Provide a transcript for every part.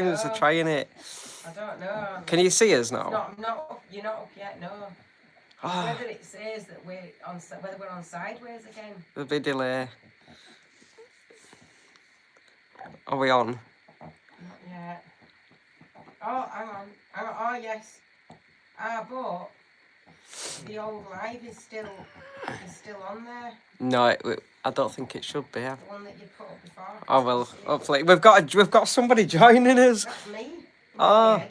are trying it. I don't know. Can you see us now? You're not up yet, no. Whether it says that whether we're on sideways again. A bit delay. Are we on? Not yet. Oh, hang on. Oh, yes. But the old live is still on there. No, I don't think it should be. The one that you put up before. Oh well, hopefully we've got somebody joining us. That's me. Oh.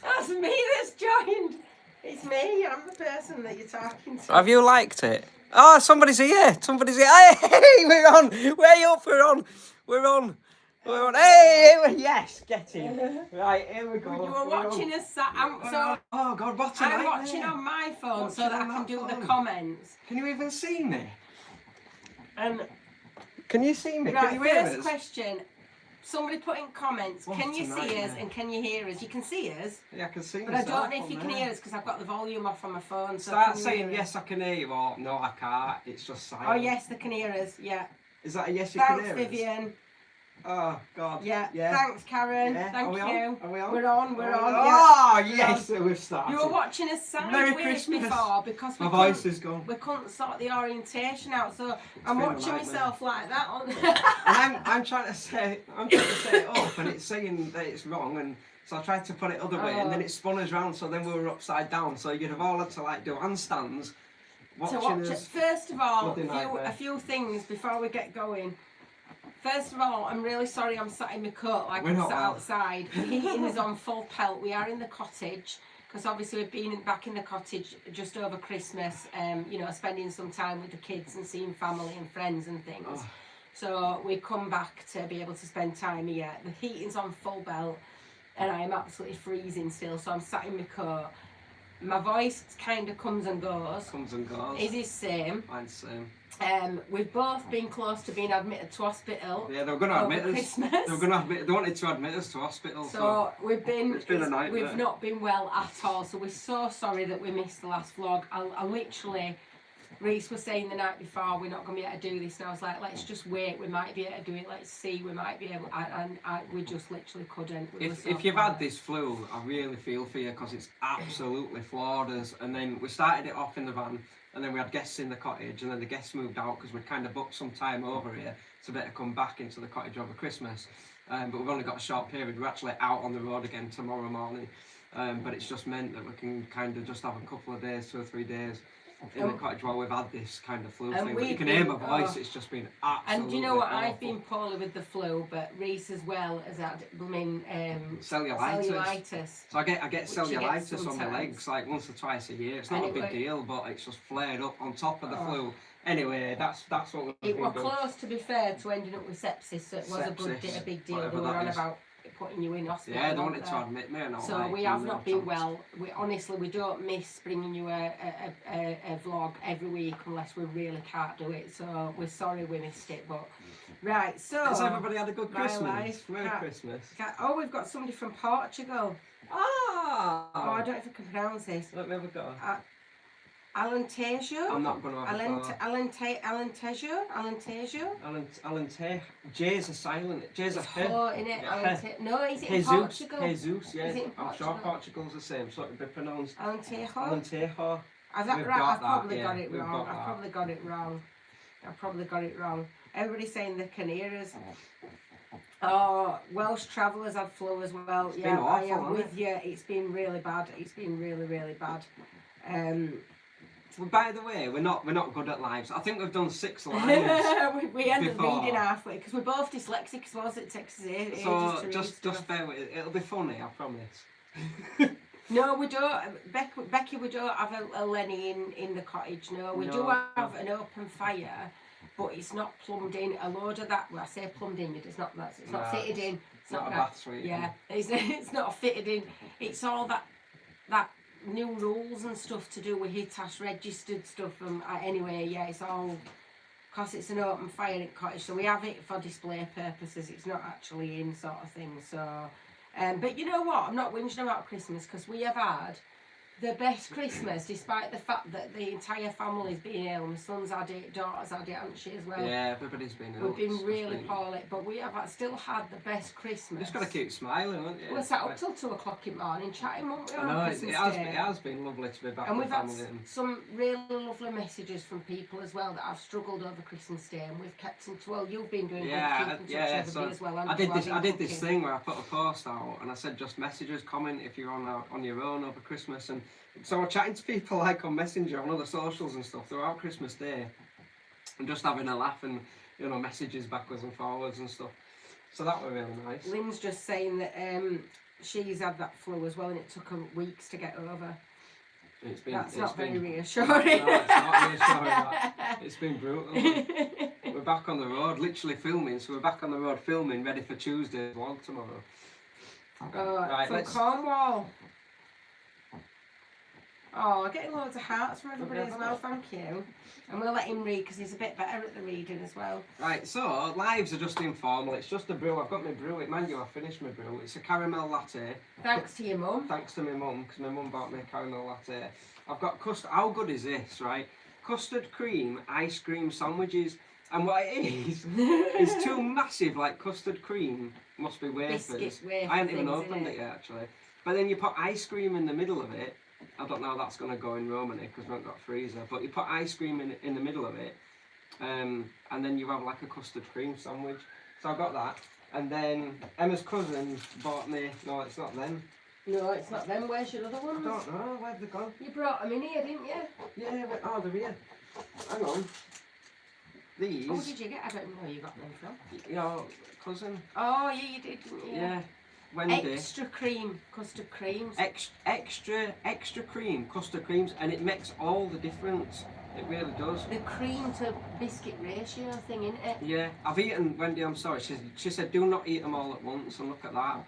That's me that's joined. It's me. I'm the person that you're talking to. Have you liked it? Oh, somebody's here. Somebody's here. Hey, we're on. Way up. We're on. We're on. We're on. Hey, yes, get in. Right, here we go. You were watching us. So oh God, what's it I'm like watching there? on my phone so that I can do the comments. Can you even see me? And can you see me? right, Can you hear first us? question. Somebody put in comments, can you see us and can you hear us? You can see us. Yeah, I can see but I don't know if you can hear us because I've got the volume off on my phone. So start saying yes, I can hear you, or no, I can't. It's just silent. Oh yes, they can hear us. Yeah. Is that a yes? You can hear us? Thanks, Vivian. Oh God. Yeah. Yeah. Thanks, Karen. Yeah. Thank you. Are we on? We're on. We're on. Oh yeah. yes, we've started. You were watching us sideways before because my voice is gone. We couldn't sort the orientation out, so I'm watching myself like that on. And I'm trying to set it up, and it's saying that it's wrong, and so I tried to put it other way, and then it spun us round, so then we were upside down. So you'd have all had to like do handstands. Watching us. First of all, a few things before we get going. First of all, I'm really sorry I'm sat in my coat like I'm sat outside. The heating is on full pelt. We are in the cottage because obviously we've been back in the cottage just over Christmas, you know, spending some time with the kids and seeing family and friends and things. Oh. So we come back to be able to spend time here. The heating's on full belt and I am absolutely freezing still, so I'm sat in my coat. My voice kind of comes and goes. Comes and goes. It is same. Mine's same. We've both been close to being admitted to hospital. Yeah, they were going to admit us. Christmas. They were going to admit. They wanted to admit us to hospital. So we've been. It's been a nightmare. We've not been well at all. So we're so sorry that we missed the last vlog. I literally, Reese was saying the night before we're not going to be able to do this, and I was like, let's just wait. We might be able to do it. Let's see. We might be able. We just literally couldn't. If you've had this flu, I really feel for you because it's absolutely floored us. And then we started it off in the van. And then we had guests in the cottage, and then the guests moved out because we'd kind of booked some time over here to better come back into the cottage over Christmas. But we've only got a short period. We're actually out on the road again tomorrow morning. But it's just meant that we can kind of just have a couple of days, 2 or 3 days in the cottage while we've had this kind of flu thing. But you can hear my voice, it's just been absolutely And you know what, awful. I've been poorly with the flu, but Reese as well has had blooming cellulitis. So I get cellulitis on my legs like once or twice a year. It's not a big deal, but it's just flared up on top of the flu. Anyway, that's what it was close, to be fair, to ending up with sepsis, so it was a big deal. They were on about putting you in hospital. Yeah, they wanted to admit me and all. So we have not been well. We honestly, we don't miss bringing you a vlog every week unless we really can't do it. So we're sorry we missed it, but right. So has everybody had a good Christmas? Merry Christmas. Oh, we've got somebody from Portugal. Ah. Oh, I don't know if I can pronounce this. Let me have a go. Alentejo? I'm not going to have a go. Alentejo? J's are silent. J's are he. Oh, innit? No, is it in Jesus, Portugal? Jesus, yeah. Is it in I'm Portugal? sure Portugal's the same, so it would be pronounced Alentejo? Alentejo. I've probably got it wrong. I've probably got it wrong. Everybody's saying the Canaries. Oh, Welsh travellers had flu as well. It's been awful, I am with you. It's been really bad. It's been really, really bad. Well, by the way, we're not good at lives. I think we've done 6 lives. we ended up reading halfway because we're both dyslexic as well, as it takes us ages so to just bear with it. It'll be funny, I promise. No, we don't. Becky, we don't have a Lenny in the cottage. No, we do have an open fire, but it's not plumbed in. A load of that. Well, I say plumbed in. It's not that. It's not fitted in. It's not a bath suite. Yeah, it's not fitted in. It's all that new rules and stuff to do with HITAS registered stuff. And anyway, yeah, it's all because it's an open fire in cottage, so we have it for display purposes. It's not actually in sort of thing. So, but you know what? I'm not whinging about Christmas because we have had the best Christmas, despite the fact that the entire family's been ill. My son's had it, daughter's had it, hasn't she, as well? Yeah, everybody's been ill. We've been really poorly, but we have still had the best Christmas. Just got to keep smiling, haven't you? We're sat up till 2 o'clock in the morning chatting, won't we? I know, it has been lovely to be back with family. And we've had some really lovely messages from people as well that have struggled over Christmas Day, and we've kept in touch. Well, you've been doing so as well. I did this thing where I put a post out and I said just messages, comment if you're on your own over Christmas, and so I'm chatting to people like on Messenger, on other socials and stuff throughout Christmas Day, and just having a laugh and messages backwards and forwards and stuff. So that was really nice. Lynn's just saying that she's had that flu as well, and it took her weeks to get over. That's not very reassuring. No, it's not reassuring. It's been brutal. We're back on the road, literally filming. So we're back on the road filming, ready for Tuesday's vlog tomorrow. Right, from Cornwall. Oh, getting loads of hearts from everybody as well, thank you. And we'll let him read because he's a bit better at the reading as well. Right, so lives are just informal. It's just a brew. I've got my brew. Mind you, I finished my brew. It's a caramel latte. Thanks to your mum. Thanks to my mum, because my mum bought me a caramel latte. I've got custard. How good is this, right? Custard cream ice cream sandwiches. And what it is 2 massive, like, custard cream. Must be wafers. Biscuit wafer I haven't even things, opened it yet, actually. But then you put ice cream in the middle of it. I don't know how that's going to go in Romany because we haven't got a freezer. But you put ice cream in the middle of it, and then you have like a custard cream sandwich. So I got that. And then Emma's cousin bought me. No, it's not them. No, it's not them. Where's your other ones? I don't know. Where'd they go? You brought them in here, didn't you? Yeah. Oh, they're here. Hang on. These. Oh, did you get? I don't know where you got them from. Your cousin. Oh, yeah, you did, didn't you? Yeah. Wendy. Extra cream, custard creams. Extra cream, custard creams, and it makes all the difference. It really does. The cream to biscuit ratio thing, isn't it? Yeah, I've eaten, Wendy, I'm sorry, she said do not eat them all at once, and look at that.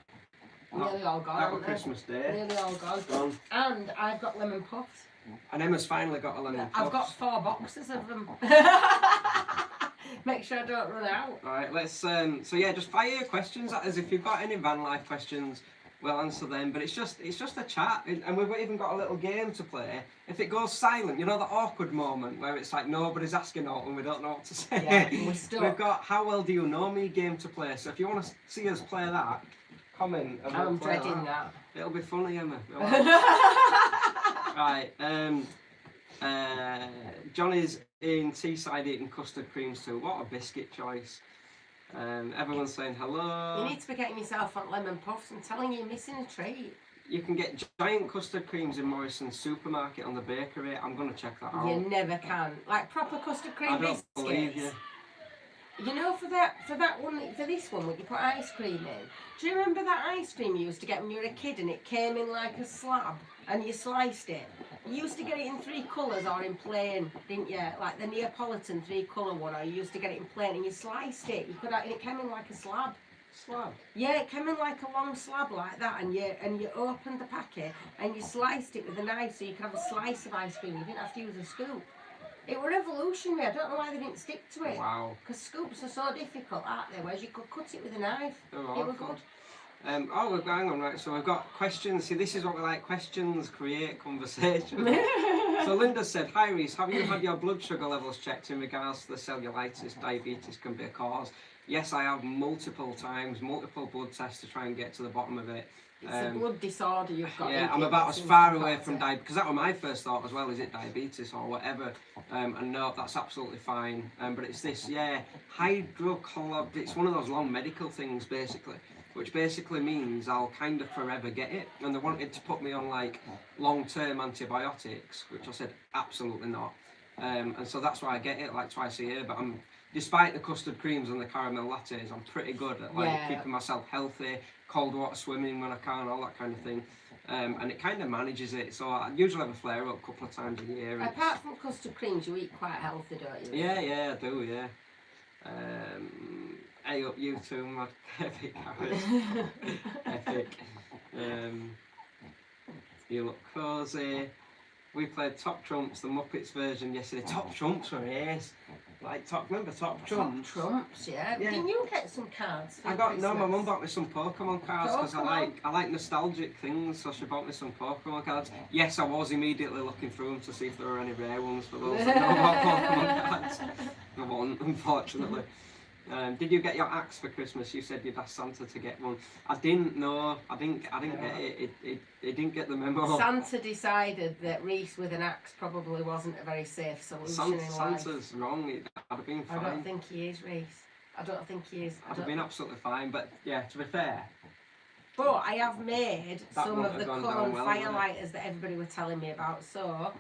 Nearly all gone, that was Christmas Day. Nearly all gone. And I've got lemon puffs. And Emma's finally got a lemon puff. I've got 4 boxes of them. Make sure I don't run out. Alright, let's, so yeah, just fire your questions at us. If you've got any van life questions, we'll answer them. But it's just a chat, and we've even got a little game to play. If it goes silent, you know that awkward moment where it's like nobody's asking out and we don't know what to say? Yeah, we're stuck. We've got How Well Do You Know Me game to play. So if you want to see us play that, comment. And I'm dreading that. It'll be funny, Emma. Right, Johnny's in Teesside eating custard creams too. What a biscuit choice. Everyone's saying hello. You need to be getting yourself on lemon puffs. I'm telling you, you're missing a treat. You can get giant custard creams in Morrison's supermarket on the bakery. I'm going to check that out. You never can. Like proper custard cream biscuits. I don't believe you. You know, for this one, when you put ice cream in, do you remember that ice cream you used to get when you were a kid and it came in like a slab and you sliced it? You used to get it in 3 colours or in plain, didn't you? Like the Neapolitan 3-colour one, or you used to get it in plain and you sliced it. And it came in like a slab. Slab? Yeah, it came in like a long slab like that, and you opened the packet and you sliced it with a knife so you could have a slice of ice cream. You didn't have to use a scoop. It was revolutionary. I don't know why they didn't stick to it. Wow. Because scoops are so difficult, aren't they? Whereas you could cut it with a knife. It was good. Hang on, right, so we've got questions. See, this is what we like, questions create conversation. So Linda said, hi Reese, have you had your blood sugar levels checked in regards to the cellulitis diabetes can be a cause? Yes, I have multiple times, multiple blood tests to try and get to the bottom of it. It's a blood disorder you've got. Yeah, I'm about as far away from diabetes, because that was my first thought as well, is it diabetes or whatever? And no, that's absolutely fine. But it's this, hydrocolloid, it's one of those long medical things basically, which basically means I'll kind of forever get it. And they wanted to put me on like long-term antibiotics, which I said absolutely not. And so that's why I get it like twice a year, but despite the custard creams and the caramel lattes, I'm pretty good at keeping myself healthy, cold water swimming when I can, all that kind of thing. And it kind of manages it. So I usually have a flare up a couple of times a year. Apart from custard creams, you eat quite healthy, don't you? Yeah, I do, yeah. Hey up you two, my epic carrots. Epic. You look cosy. We played Top Trumps, the Muppets version yesterday. Top Trumps were ace. Like remember Top Top Trumps? Trumps, yeah. Didn't you get some cards for No, my Christmas? mum bought me some Pokemon cards because I like nostalgic things, so she bought me some Pokemon cards. Yes, I was immediately looking through them to see if there were any rare ones for those that know about Pokemon cards. I wasn't, unfortunately. Did you get your axe for Christmas? You said you'd asked Santa to get one. I didn't know. I didn't get it. It didn't get the memo. Santa decided that Reese with an axe probably wasn't a very safe solution in life. Santa's wrong. I'd have been fine. I don't think he is, Reese. I don't think he is. I'd have been absolutely fine. But yeah, to be fair. But I have made some of the cone well, firelighters that everybody were telling me about. So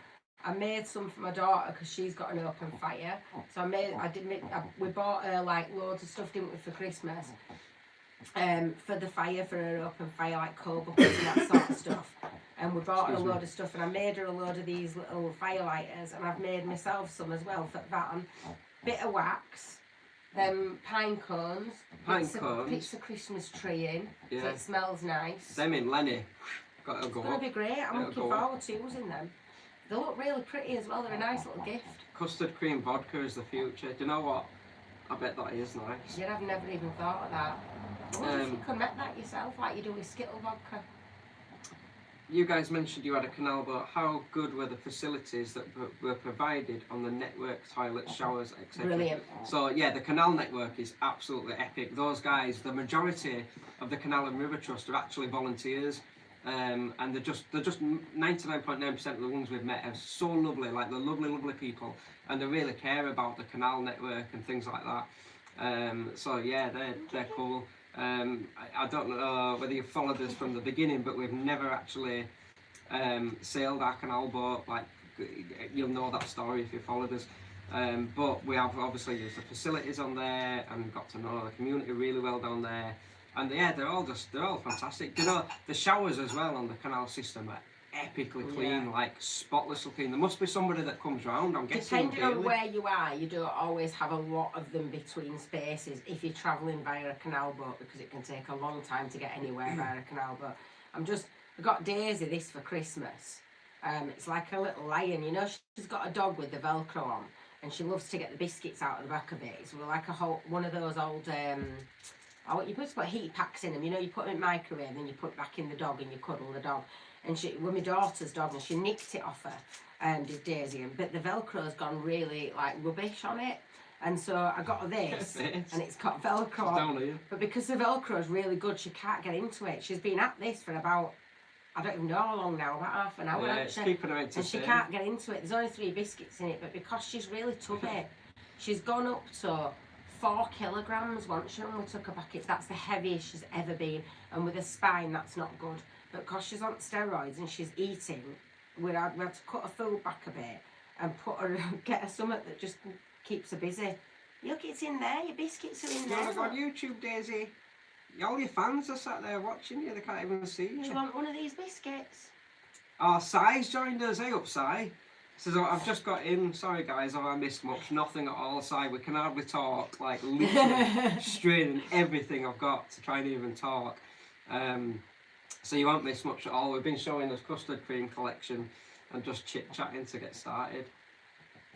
I made some for my daughter because she's got an open fire. So we bought her like loads of stuff, didn't we, for Christmas? For the fire, for her open fire, like coal buckets and that sort of stuff. And we bought her a load of stuff, and I made her a load of these little firelighters, and I've made myself some as well for that. Bit of wax, pine cones, puts a Christmas tree in, so it smells nice. Them in Lenny. It's going to be great. I'm looking forward to using them. They look really pretty as well. They're a nice little gift. Custard cream vodka is the future. Do you know what? I bet that is nice. Yeah, I've never even thought of that. I wonder if you could make that yourself, like you do with Skittle vodka. You guys mentioned you had a canal boat. How good were the facilities that were provided on the network, toilets, showers, etc.? Brilliant. So yeah, the canal network is absolutely epic. Those guys, the majority of the Canal and River Trust are actually volunteers. And they're just 99.9% of the ones we've met are so lovely, like they're lovely people, and they really care about the canal network and things like that. So yeah, they're cool. I don't know whether you've followed us from the beginning, but we've never actually sailed our canal boat. Like you'll know that story if you followed us. But we have obviously used the facilities on there and got to know the community really well down there. And yeah, they're all fantastic. You know, the showers as well on the canal system are epically clean, like spotlessly clean. There must be somebody that comes round, I'm guessing. Depending on where you are, you don't always have a lot of them between spaces if you're travelling via a canal boat, because it can take a long time to get anywhere via a canal boat. I got Daisy this for Christmas. It's like a little lion, you know, she's got a dog with the Velcro on, and she loves to get the biscuits out of the back of it. It's like one of those old... you put heat packs in them, you know, you put them in the microwave and then you put it back in the dog and you cuddle the dog. And she, with my daughter's dog, and she nicked it off her, did Daisy, but the Velcro's gone really like rubbish on it. And so I got her this, and it's got Velcro on. But because the Velcro's really good, she can't get into it. She's been at this for about, I don't even know how long now, about half an hour. Yeah, it's keeping her and she can't get into it. There's only 3 biscuits in it, but because she's really tubby, she's gone up to 4 kilograms once when we took her back. That's the heaviest she's ever been, and with a spine that's not good. But because she's on steroids and she's eating, we had to cut her food back a bit and get her something that just keeps her busy. Look, it's in there, your biscuits are in there. Look on YouTube, Daisy. All your fans are sat there watching you, they can't even see you. Do you want one of these biscuits? Oh, Si's joined us, hey up Si. Says, I've just got in, sorry guys, have I missed much? Nothing at all, Si, we can hardly talk, like literally straining everything I've got to try and even talk. So you won't miss much at all. We've been showing this custard cream collection and just chit-chatting to get started.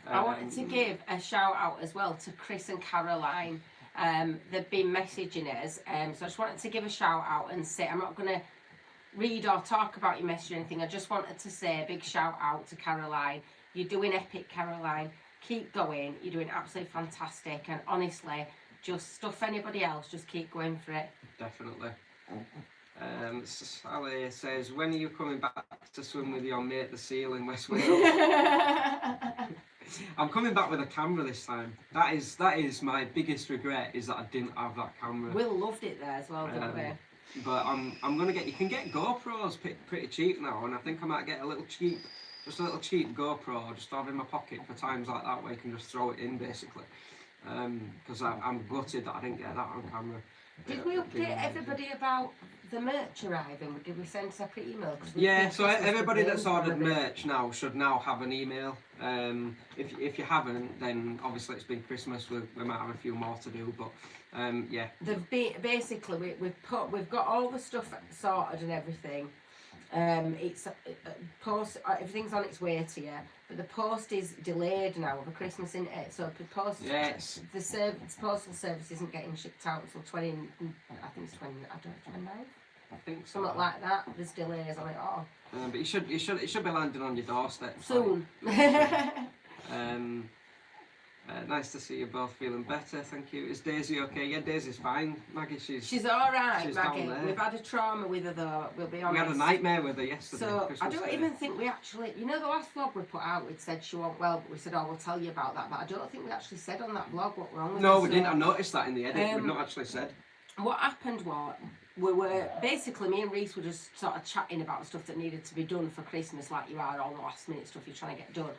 I wanted to give a shout out as well to Chris and Caroline. They've been messaging us, so I just wanted to give a shout out and say, I'm not going to read or talk about your message or anything. I just wanted to say a big shout out to Caroline. You're doing epic, Caroline. Keep going. You're doing absolutely fantastic. And honestly, just stuff anybody else. Just keep going for it. Definitely. Sally says, when are you coming back to swim with your mate the seal in West Wales? I'm coming back with a camera this time. That is my biggest regret, is that I didn't have that camera. Will loved it there as well, didn't we? But I'm gonna get. You can get GoPros pretty cheap now, and I think I might get a little cheap GoPro just to have in my pocket for times like that, where you can just throw it in basically. Because I'm gutted that I didn't get that on camera. Did we update everybody about the merch arriving? Did we send separate emails? Yeah, so everybody that's ordered merch now should now have an email. If you haven't, then obviously it's been Christmas. We might have a few more to do, but yeah. Basically we've got all the stuff sorted and everything. It's post. Everything's on its way to you, but the post is delayed now over Christmas, isn't it? So the post, Yes. the postal service isn't getting shipped out until 20. I think it's 20. I don't know, 29. I think so. Something like that. There's delays on it all. But it should be landing on your doorstep Soon. Nice to see you both feeling better. Thank you. Is Daisy okay? Yeah, Daisy's fine. Maggie, she's all right. she's Maggie. down there. We've had a trauma with her though. We'll be honest. We had a nightmare with her yesterday. So Christmas I don't Day. even think we actually. You know, the last vlog we put out, we'd said she wasn't well, but we said, "Oh, we'll tell you about that." But I don't think we actually said on that vlog what we're wrong with her. No, we didn't. I noticed that in the edit. We've not actually said. What happened was, we were basically, me and Reese were just sort of chatting about stuff that needed to be done for Christmas, like you are, all the last minute stuff you're trying to get done.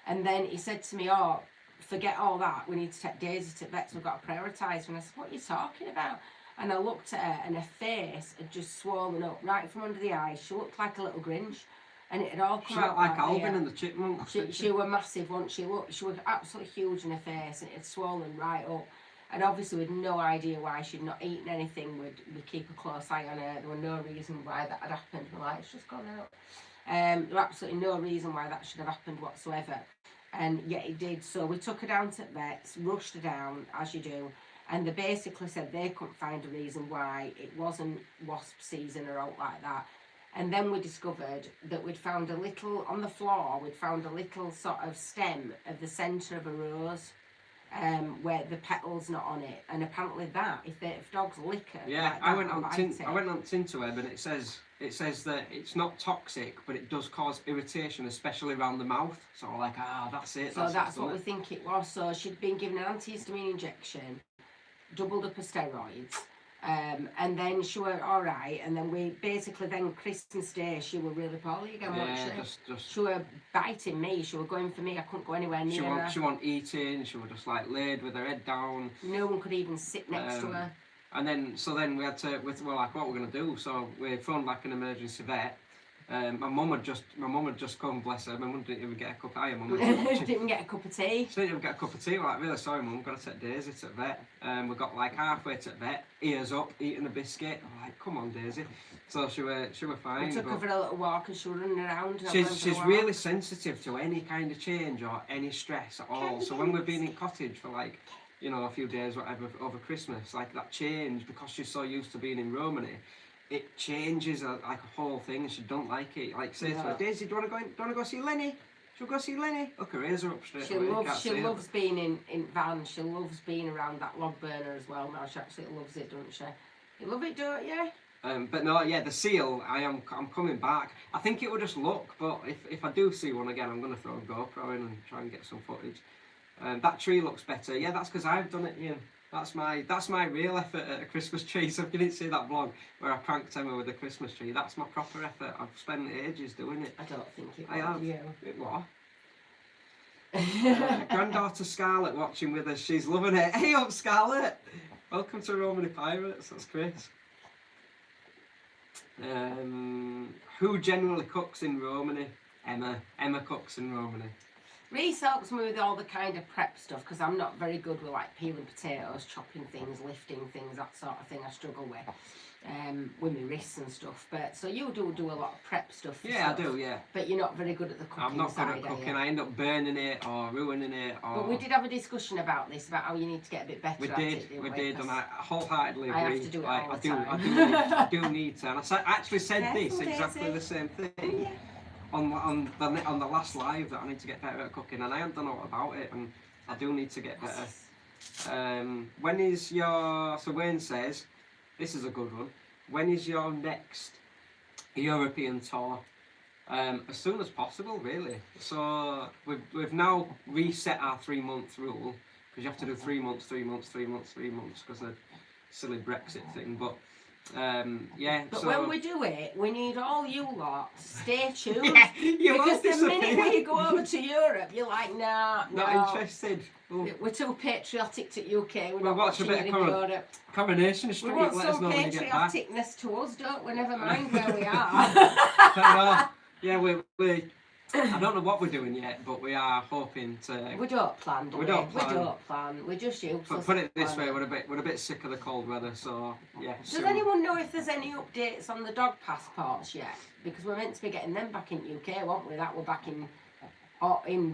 And then he said to me, "Oh, forget all that, we need to take Daisy to vets, we've got to prioritise." And I said, "What are you talking about?" And I looked at her and her face had just swollen up right from under the eyes. She looked like a little Grinch. And it had all come She out looked like Alvin and the Chipmunks. She was massive, wasn't she? She was absolutely huge in her face, and it had swollen right up. And obviously we had no idea why she'd not eaten anything. We'd keep a close eye on her. There was no reason why that had happened. We're like, it's just gone out. There was absolutely no reason why that should have happened whatsoever. And yet it did. So we took her down to the vets, rushed her down, as you do. And they basically said they couldn't find a reason why it wasn't wasp season or out like that. And then we discovered that we'd found a little, on the floor, we'd found a little sort of stem of the centre of a rose. Where the petal's not on it, and apparently that if dogs lick her, yeah, like that, I went on Tinterweb, and it says that it's not toxic, but it does cause irritation, especially around the mouth. So I'm like, that's it. So that's what we think it was. So she'd been given an antihistamine injection, doubled up her steroids, and then she were all right. And then we basically Christmas Day she were really poorly again. Yeah, she were biting me. She were going for me. I couldn't go anywhere near her. She wasn't eating. She was just like laid with her head down. No one could even sit next to her. And then we had to. We're like, what we're gonna do? So we phoned like an emergency vet. My mum had just come, bless her. My mum didn't even get a cup of tea. Didn't even get a cup of tea. She didn't even get a cup of tea. We're like, really sorry, mum, got to take Daisy to the vet. We got like halfway to the vet, ears up, eating a biscuit. I'm like, come on, Daisy. So she were fine. We took her for a little walk and she was running around. She's really sensitive to any kind of change or any stress at all. So when we've been in cottage for like, a few days, whatever, over Christmas, like that change, because she's so used to being in Romany, it changes like a whole thing, and she don't like it. Like, say to her, Daisy, do you want to go see Lenny? She'll go see Lenny. Look, her ears are up straight away. She loves being in van. She loves being around that log burner as well. Now she absolutely loves it, doesn't she? You love it, don't you? But no, yeah, the seal. I'm coming back. I think it will just look, but if I do see one again, I'm gonna throw a GoPro in and try and get some footage. That tree looks better. Yeah, that's because I've done it, Ian. That's my real effort at a Christmas tree. So if you didn't see that vlog where I pranked Emma with the Christmas tree, that's my proper effort. I've spent ages doing it. I don't think it was. I have. You. It was. Granddaughter Scarlett watching with us. She's loving it. Hey up, Scarlett. Welcome to Romany Pirates. That's Chris. Who generally cooks in Romany? Emma. Emma cooks in Romany. Reese helps me with all the kind of prep stuff because I'm not very good with like peeling potatoes, chopping things, lifting things, that sort of thing. I struggle with my wrists and stuff. But so you do a lot of prep stuff. Yeah, stuff, I do. Yeah. But you're not very good at the cooking. I'm not good at cooking. I end up burning it or ruining it. But we did have a discussion about this, about how you need to get a bit better. We did, and I wholeheartedly agree. I have to do it all the time. I do need to. And I actually said exactly the same thing. Yeah. On the last live, that I need to get better at cooking, and I haven't done a lot about it, and I do need to get better. When is your... So Wayne says, this is a good one. When is your next European tour? As soon as possible, really. So we've now reset our 3-month rule, because you have to do 3 months, 3 months, 3 months, 3 months, because of the silly Brexit thing. But yeah. But so, when we do it, we need all you lot to stay tuned. Yeah, because the minute we go over to Europe, you're like, nah, not interested. Ooh. We're too patriotic to UK. We'll watch a bit of Coronation Street. We want let us know when you get back. Patrioticness to us, don't we? Never mind where we are. Yeah, I don't know what we're doing yet, but we are hoping to. We don't plan, do we? We don't plan. We don't plan. We're just useless. But put it this way, we're a bit sick of the cold weather, so yeah. Does anyone know if there's any updates on the dog passports yet? Because we're meant to be getting them back in UK, weren't we? That were back in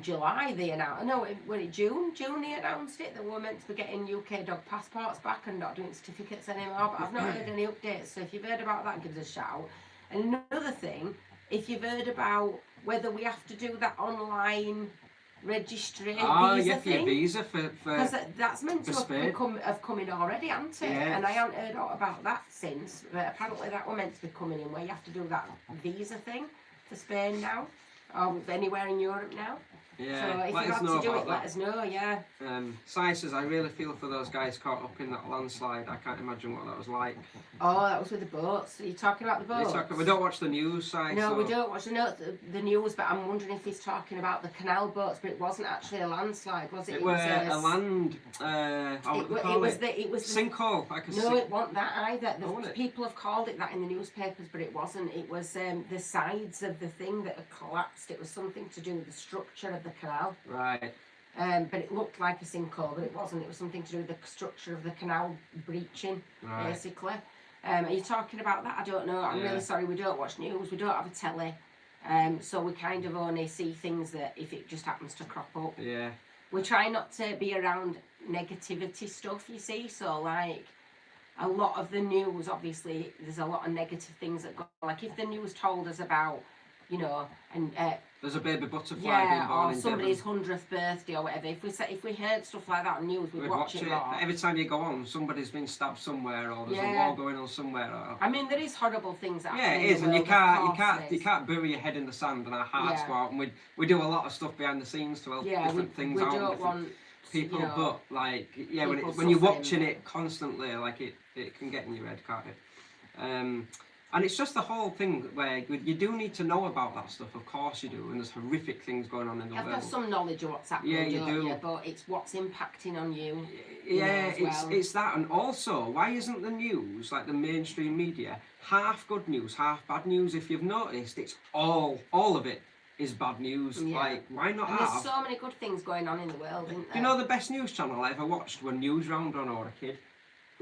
July. They announced. No, was it June? June they announced it that we were meant to be getting UK dog passports back and not doing certificates anymore. But I've not heard any updates. So if you've heard about that, give us a shout. And another thing, if you've heard about whether we have to do that online registration visa thing. Visa for because that's meant to have come in already, hasn't it? Yeah. And I haven't heard about that since. But apparently that were meant to be coming in where you have to do that visa thing for Spain now, or anywhere in Europe now. Yeah, so if let you us have know to do about it, that. let us know. Yeah. Si says, I really feel for those guys caught up in that landslide. I can't imagine what that was like. Oh, that was with the boats. Are you talking about the boats? We don't watch the news, Si. No, we don't watch the news, but I'm wondering if he's talking about the canal boats, but it wasn't actually a landslide, was it? It was a land. It was the sinkhole. No, it wasn't that either. People have called it that in the newspapers, but it wasn't. It was the sides of the thing that had collapsed. It was something to do with the structure of the canal. Right. But it looked like a sinkhole, but it wasn't. It was something to do with the structure of the canal breaching, basically. Are you talking about that? I don't know. I'm really sorry. We don't watch news. We don't have a telly. So we kind of only see things that if it just happens to crop up. Yeah. We try not to be around negativity stuff, you see. So like a lot of the news, obviously, there's a lot of negative things that go. Like if the news told us about, you know, and there's a baby butterfly being born in somebody's 100th birthday or whatever. If we heard stuff like that on news, we'd watch it more. Every time you go on, somebody's been stabbed somewhere, or there's a war going on somewhere. Or... I mean, there is horrible things that happen. Yeah, it is, and you can't bury your head in the sand, and our hearts go out. And we do a lot of stuff behind the scenes to help different things out. We don't want people, but like when you're watching it constantly, like it can get in your head, can't it? And it's just the whole thing where you do need to know about that stuff, of course you do, and there's horrific things going on in the world. You have to have some knowledge of what's happening, you do. You? But it's what's impacting on you. Yeah, it's that, and also, why isn't the news, like the mainstream media, half good news, half bad news? If you've noticed, it's all of it is bad news. Yeah. Like, why not and there's so many good things going on in the world, isn't there? Do you know the best news channel I ever watched when Newsround when I was a kid?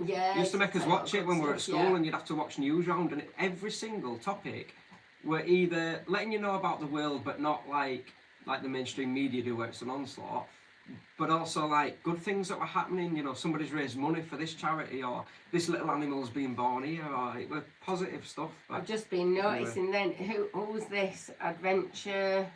Yeah, used to make us watch it when we were at school, and you'd have to watch Newsround, and every single topic were either letting you know about the world, but not like the mainstream media do, where it's an onslaught, but also like good things that were happening. You know, somebody's raised money for this charity, or this little animal's been born here, or it was positive stuff. I've just been noticing then who's this adventure.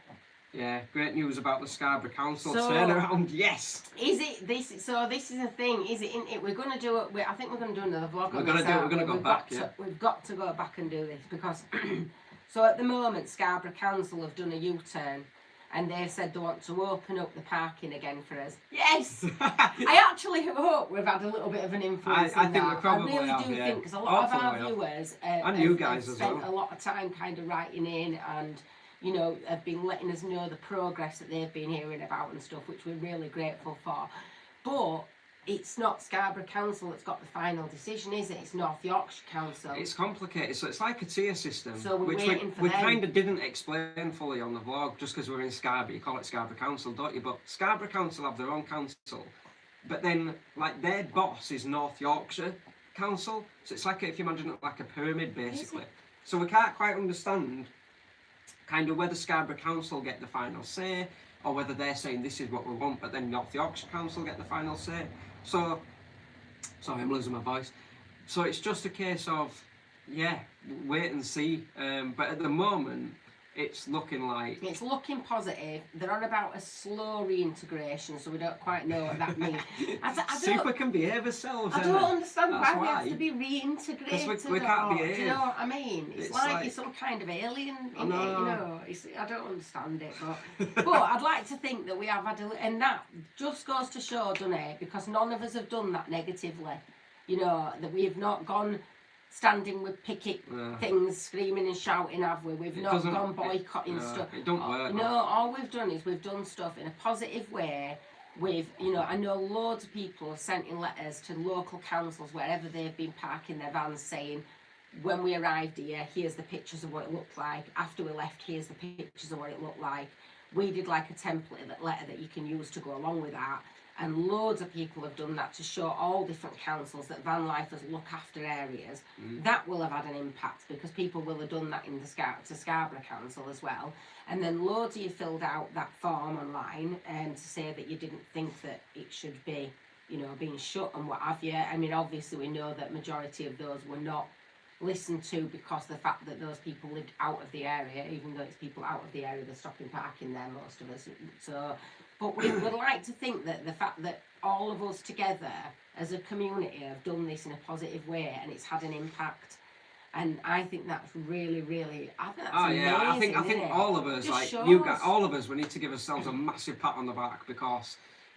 Yeah, great news about the Scarborough Council turnaround. Yes. Is it this? So this is a thing. Is it? In it? We're going to do it. I think we're going to do another vlog. We're going to go back. We've got to go back and do this because. So at the moment, Scarborough Council have done a U-turn, and they've said they want to open up the parking again for us. Yes. I actually hope we've had a little bit of an influence. I think we probably have. I really do think because a lot of our viewers and you guys have as spent well. a lot of time kind of writing in and. You know, have been letting us know the progress that they've been hearing about and stuff, which we're really grateful for. But it's not Scarborough Council that's got the final decision, is it? It's North Yorkshire Council. It's complicated, so it's like a tier system, so which we kind of didn't explain fully on the vlog, just because we're in Scarborough. You call it Scarborough Council, don't you? But Scarborough Council have their own council, but then like their boss is North Yorkshire Council, so it's like if you imagine it like a pyramid basically. So we can't quite understand kind of whether Scarborough Council get the final say, or whether they're saying this is what we want, but then North Yorkshire Council get the final say. So, sorry, I'm losing my voice. So it's just a case of, wait and see. But at the moment, it's looking like... It's looking positive. They're on about a slow reintegration, so we don't quite know what that means. See if we can behave ourselves. I don't understand why we have to be reintegrated. Because we can't behave. Do you know what I mean? It's like you're some kind of alien in it, you know. I don't understand it. But I'd like to think that we have had and that just goes to show, doesn't it? Because none of us have done that negatively. You know, that we have not gone... standing with picket things, screaming and shouting, have we? We've not gone boycotting stuff. It don't work. No, all we've done is we've done stuff in a positive way. I know loads of people have sent in letters to local councils wherever they've been parking their vans saying, when we arrived here, here's the pictures of what it looked like. After we left, here's the pictures of what it looked like. We did like a template letter that you can use to go along with that. And loads of people have done that to show all different councils that van lifers look after areas. That will have had an impact because people will have done that in the Scarborough Council as well. And then loads of you filled out that form online to say that you didn't think that it should be, you know, being shut and what have you. I mean, obviously we know that majority of those were not listened to because of the fact that those people lived out of the area, even though it's people out of the area, they're stopping parking there, most of us. So, but we would like to think that the fact that all of us together as a community have done this in a positive way and it's had an impact. And I think that's really, really, I think that's amazing, I think all of us, like shows. You guys, all of us, we need to give ourselves a massive pat on the back because,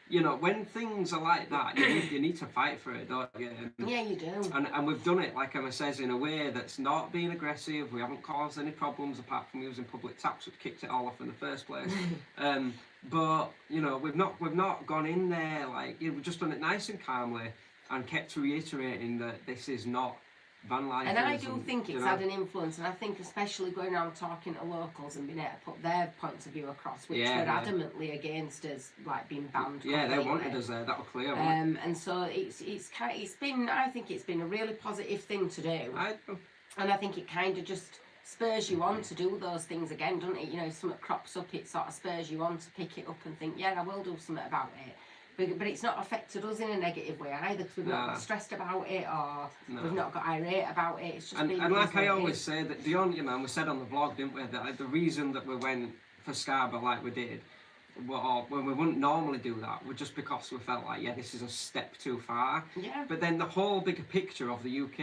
you know, when things are like that, you need to fight for it, don't you? Yeah, you do. And we've done it, like Emma says, in a way that's not being aggressive. We haven't caused any problems apart from using public taps, which kicked it all off in the first place. But you know, we've not gone in there like, you know, we've just done it nice and calmly and kept reiterating that this is not van life. And I do think it's had an influence, and I think especially going around talking to locals and being able to put their points of view across, which were adamantly against us like being banned. Yeah, they wanted us there. That was clear. And so it's been, I think it's been a really positive thing to do. And I think it kind of just spurs you on to do those things again, doesn't it? You know, if something crops up, it sort of spurs you on to pick it up and think, yeah, I will do something about it. But it's not affected us in a negative way either, because we've not got stressed about it or we've not got irate about it. It's just and like I always say, that the only, you know, we said on the vlog, didn't we, that the reason that we went for Scarborough like we did, when we wouldn't normally do that, was just because we felt like, yeah, this is a step too far. Yeah. But then the whole bigger picture of the UK,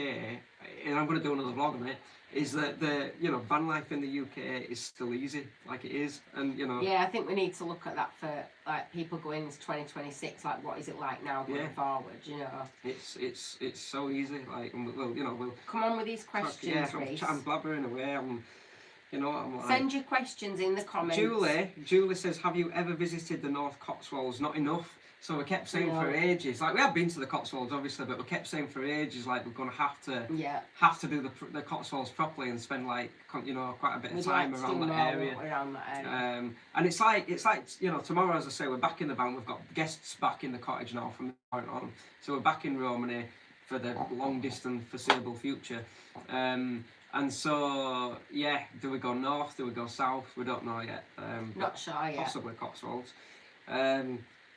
and I'm going to do another vlog on it, is that the, you know, van life in the UK is still easy, like it is, and you know. Yeah, I think we need to look at that for like people going into 2026. Like, what is it like now going forward? You know. It's so easy. Like, and we'll come on with these questions, Reece. I'm blabbering away. You know, I'm like, send your questions in the comments. Julie says, have you ever visited the North Cotswolds? Not enough. So we kept saying for ages, like we have been to the Cotswolds obviously, but we kept saying for ages, like we're going to have to do the Cotswolds properly and spend like, you know, quite a bit of time around that area. And it's like, you know, tomorrow, as I say, we're back in the van. We've got guests back in the cottage now from this point on. So we're back in Romany for the long distance foreseeable future. And so, yeah, do we go north? Do we go south? We don't know yet. Not sure yet. Possibly Cotswolds.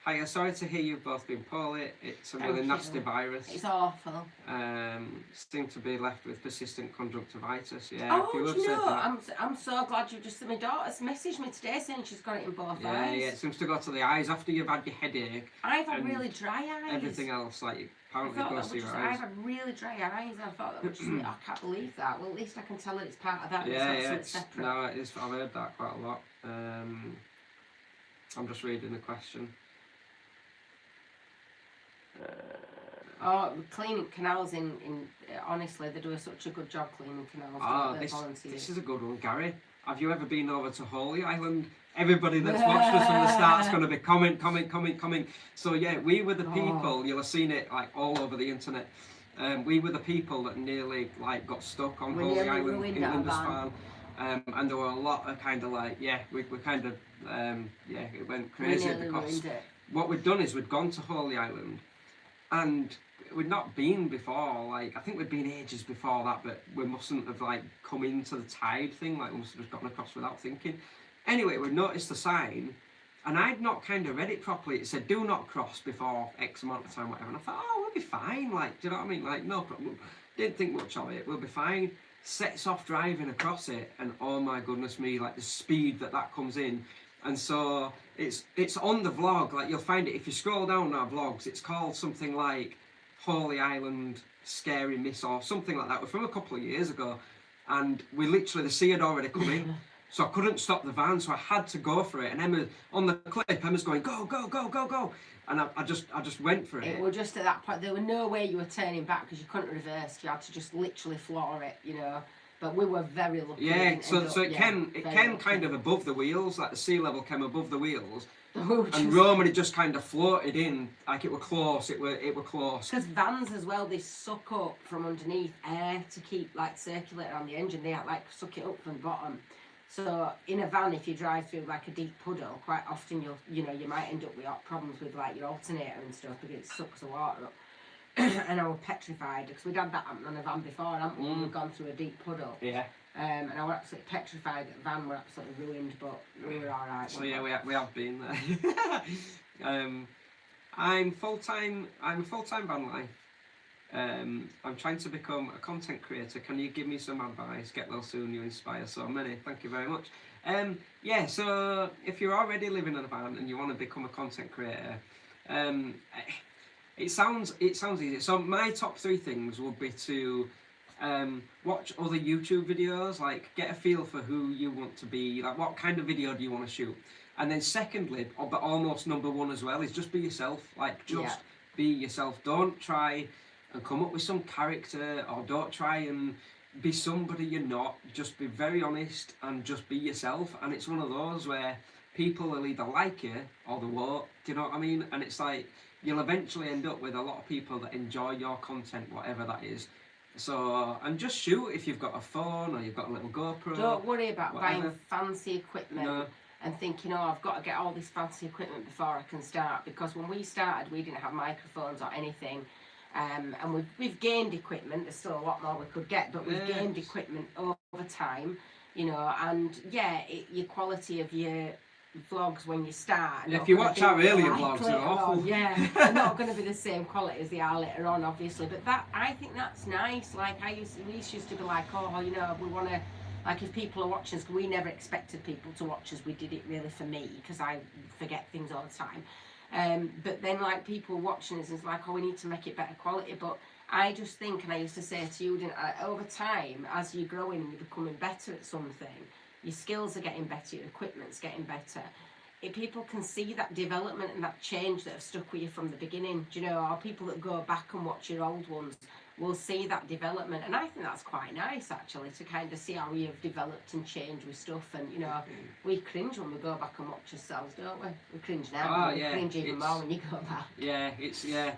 Hiya, sorry to hear you've both been poorly. It's a really nasty virus. It's awful. Seem to be left with persistent conjunctivitis. Yeah. Oh, do you know? I'm so glad you just. My daughter's messaged me today saying she's got it in both eyes. Yeah, it seems to go to the eyes after you've had your headache. I've had really dry eyes. Everything else, like, apparently goes to your eyes. I've had really dry eyes. I thought that was just. I can't believe that. Well, at least I can tell that it's part of that. Yeah, it's separate. No, it is. I've heard that quite a lot. I'm just reading the question. Cleaning canals in honestly, they do such a good job cleaning canals. This is a good one, Gary. Have you ever been over to Holy Island? Everybody that's watched us from the start's going to be comment. So yeah, we were the people. You'll have seen it like all over the internet. We were the people that nearly like got stuck on Holy Island in Lindisfarne. And there were a lot of kind of like, we kind of it went crazy because what we'd done is we'd gone to Holy Island. And we'd not been before, like, I think we'd been ages before that, but we mustn't have, like, come into the tide thing, like, we must have just gotten across without thinking. Anyway, we noticed the sign, and I'd not kind of read it properly. It said, do not cross before X amount of time, whatever. And I thought, oh, we'll be fine, like, do you know what I mean? Like, no problem. Didn't think much of it, we'll be fine. Sets off driving across it, and oh my goodness me, like, the speed that comes in. And so it's on the vlog, like you'll find it if you scroll down our vlogs. It's called something like Holy Island Scary Miss or something like that. We're from a couple of years ago, and we literally, the sea had already come in, so I couldn't stop the van, so I had to go for it. And Emma on the clip, Emma's going go, and I just went for it. It was just at that point there was no way you were turning back because you couldn't reverse. You had to just literally floor it, you know. But we were very lucky. Yeah, so it came kind of above the wheels, like the sea level came above the wheels. And Romany just kind of floated in, like it were close, it were close. Because vans as well, they suck up from underneath air to keep like circulating on the engine. They like suck it up from the bottom. So in a van, if you drive through like a deep puddle, quite often you might end up with problems with like your alternator and stuff because it sucks the water up. And I was petrified because we'd had that happen on a van before, hadn't we? We'd gone through a deep puddle. Yeah. And I was absolutely petrified that the van were absolutely ruined, but we were all right. So yeah, we have been there. I'm full-time van life. I'm trying to become a content creator. Can you give me some advice? Get well soon, you inspire so many. Thank you very much. Yeah, so if you're already living in a van and you want to become a content creator, it sounds easy. So my top 3 things would be to watch other YouTube videos, like get a feel for who you want to be, like what kind of video do you want to shoot. And then secondly, but almost number 1 as well, is just be yourself. Like just be yourself. Don't try and come up with some character, or don't try and be somebody you're not. Just be very honest and just be yourself. And it's one of those where people will either like you or they won't. Do you know what I mean? And it's like you'll eventually end up with a lot of people that enjoy your content, whatever that is. So, and just shoot if you've got a phone or you've got a little GoPro. Don't worry about buying fancy equipment and thinking, oh, I've got to get all this fancy equipment before I can start. Because when we started, we didn't have microphones or anything. And we've gained equipment. There's still a lot more we could get, but we've gained equipment over time, you know. And yeah, your quality of your vlogs when you start. If you watch our earlier vlogs, they're awful. Yeah, they're not going to be the same quality as they are later on, obviously. But I think that's nice. Like we used to be like, oh, you know, we want to, like if people are watching us, we never expected people to watch us. We did it really for me because I forget things all the time. But then like people watching us is like, oh, we need to make it better quality. But I just think, and I used to say to you, didn't I, over time, as you're growing and you're becoming better at something, your skills are getting better, your equipment's getting better. If people can see that development and that change that have stuck with you from the beginning, do you know, or people that go back and watch your old ones will see that development. And I think that's quite nice, actually, to kind of see how you've developed and changed with stuff. And, you know, we cringe when we go back and watch ourselves, don't we? We cringe now, but we cringe even more when you go back. Yeah,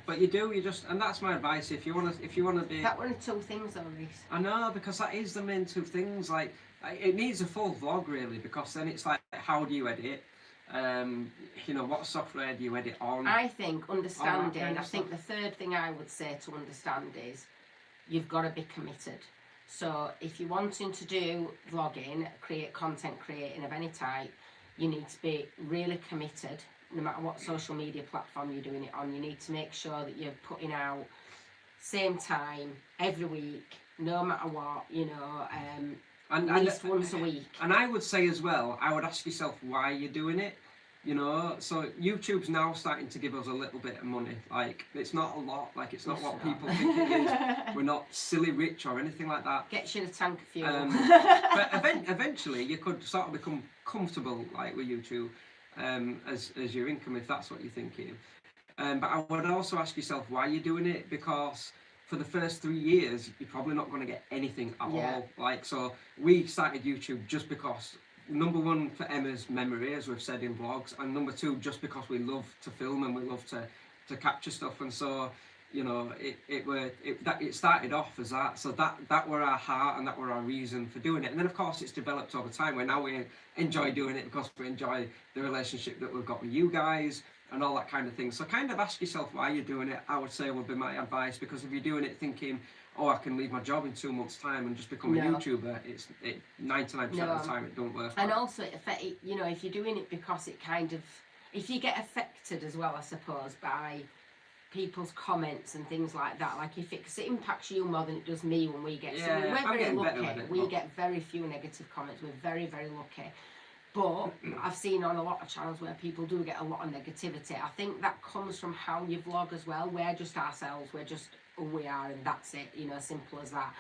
but you just, and that's my advice, if you want to be... That were the 2 things, though, Reese. I know, because that is the main 2 things, like, it needs a full vlog, really, because then it's like, how do you edit? You know, what software do you edit on? I think understanding, I think the 3rd thing I would say to understand is you've got to be committed. So if you're wanting to do vlogging, content creating of any type, you need to be really committed. No matter what social media platform you're doing it on, you need to make sure that you're putting out same time, every week, no matter what, you know, at least once a week. And I would say as well, I would ask yourself why you're doing it. You know, so YouTube's now starting to give us a little bit of money. Like, it's not a lot. Like, it's not what people think it is. We're not silly rich or anything like that. Gets you a tank of fuel. But eventually, you could sort of become comfortable, like, with YouTube as your income, if that's what you're thinking. But I would also ask yourself why you're doing it, because for the first 3 years, you're probably not going to get anything at all. Like, so we started YouTube just because, number 1, for Emma's memory, as we've said in vlogs, and number 2, just because we love to film and we love to capture stuff. And so, you know, it started off as that. So that were our heart and that were our reason for doing it. And then of course it's developed over time, where now we enjoy doing it because we enjoy the relationship that we've got with you guys and all that kind of thing. So kind of ask yourself why you're doing it, I would say, would be my advice. Because if you're doing it thinking, oh, I can leave my job in 2 months' time and just become a YouTuber, 99% of the time it don't work. And also, you know, if you're doing it because it kind of, if you get affected as well, I suppose, by people's comments and things like that, like if it impacts you more than it does me when we get, so we're very lucky, we get very few negative comments, we're very, very lucky. But I've seen on a lot of channels where people do get a lot of negativity. I think that comes from how you vlog as well. We're just ourselves, we're just who we are, and that's it, you know, simple as that.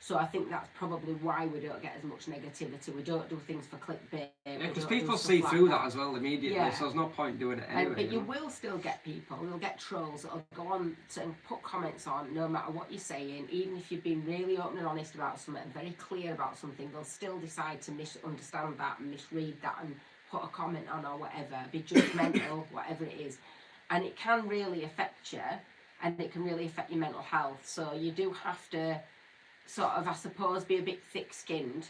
So I think that's probably why we don't get as much negativity. We don't do things for clickbait. Yeah, because people see through that as well immediately, Yeah. so there's no point doing it anyway. But you will still get people, you'll get trolls that'll go on and put comments on no matter what you're saying, even if you've been really open and honest about something and very clear about something, they'll still decide to misunderstand that and misread that and put a comment on or whatever, be judgmental, whatever it is. And it can really affect you, and it can really affect your mental health. So you do have to sort of, I suppose, be a bit thick-skinned,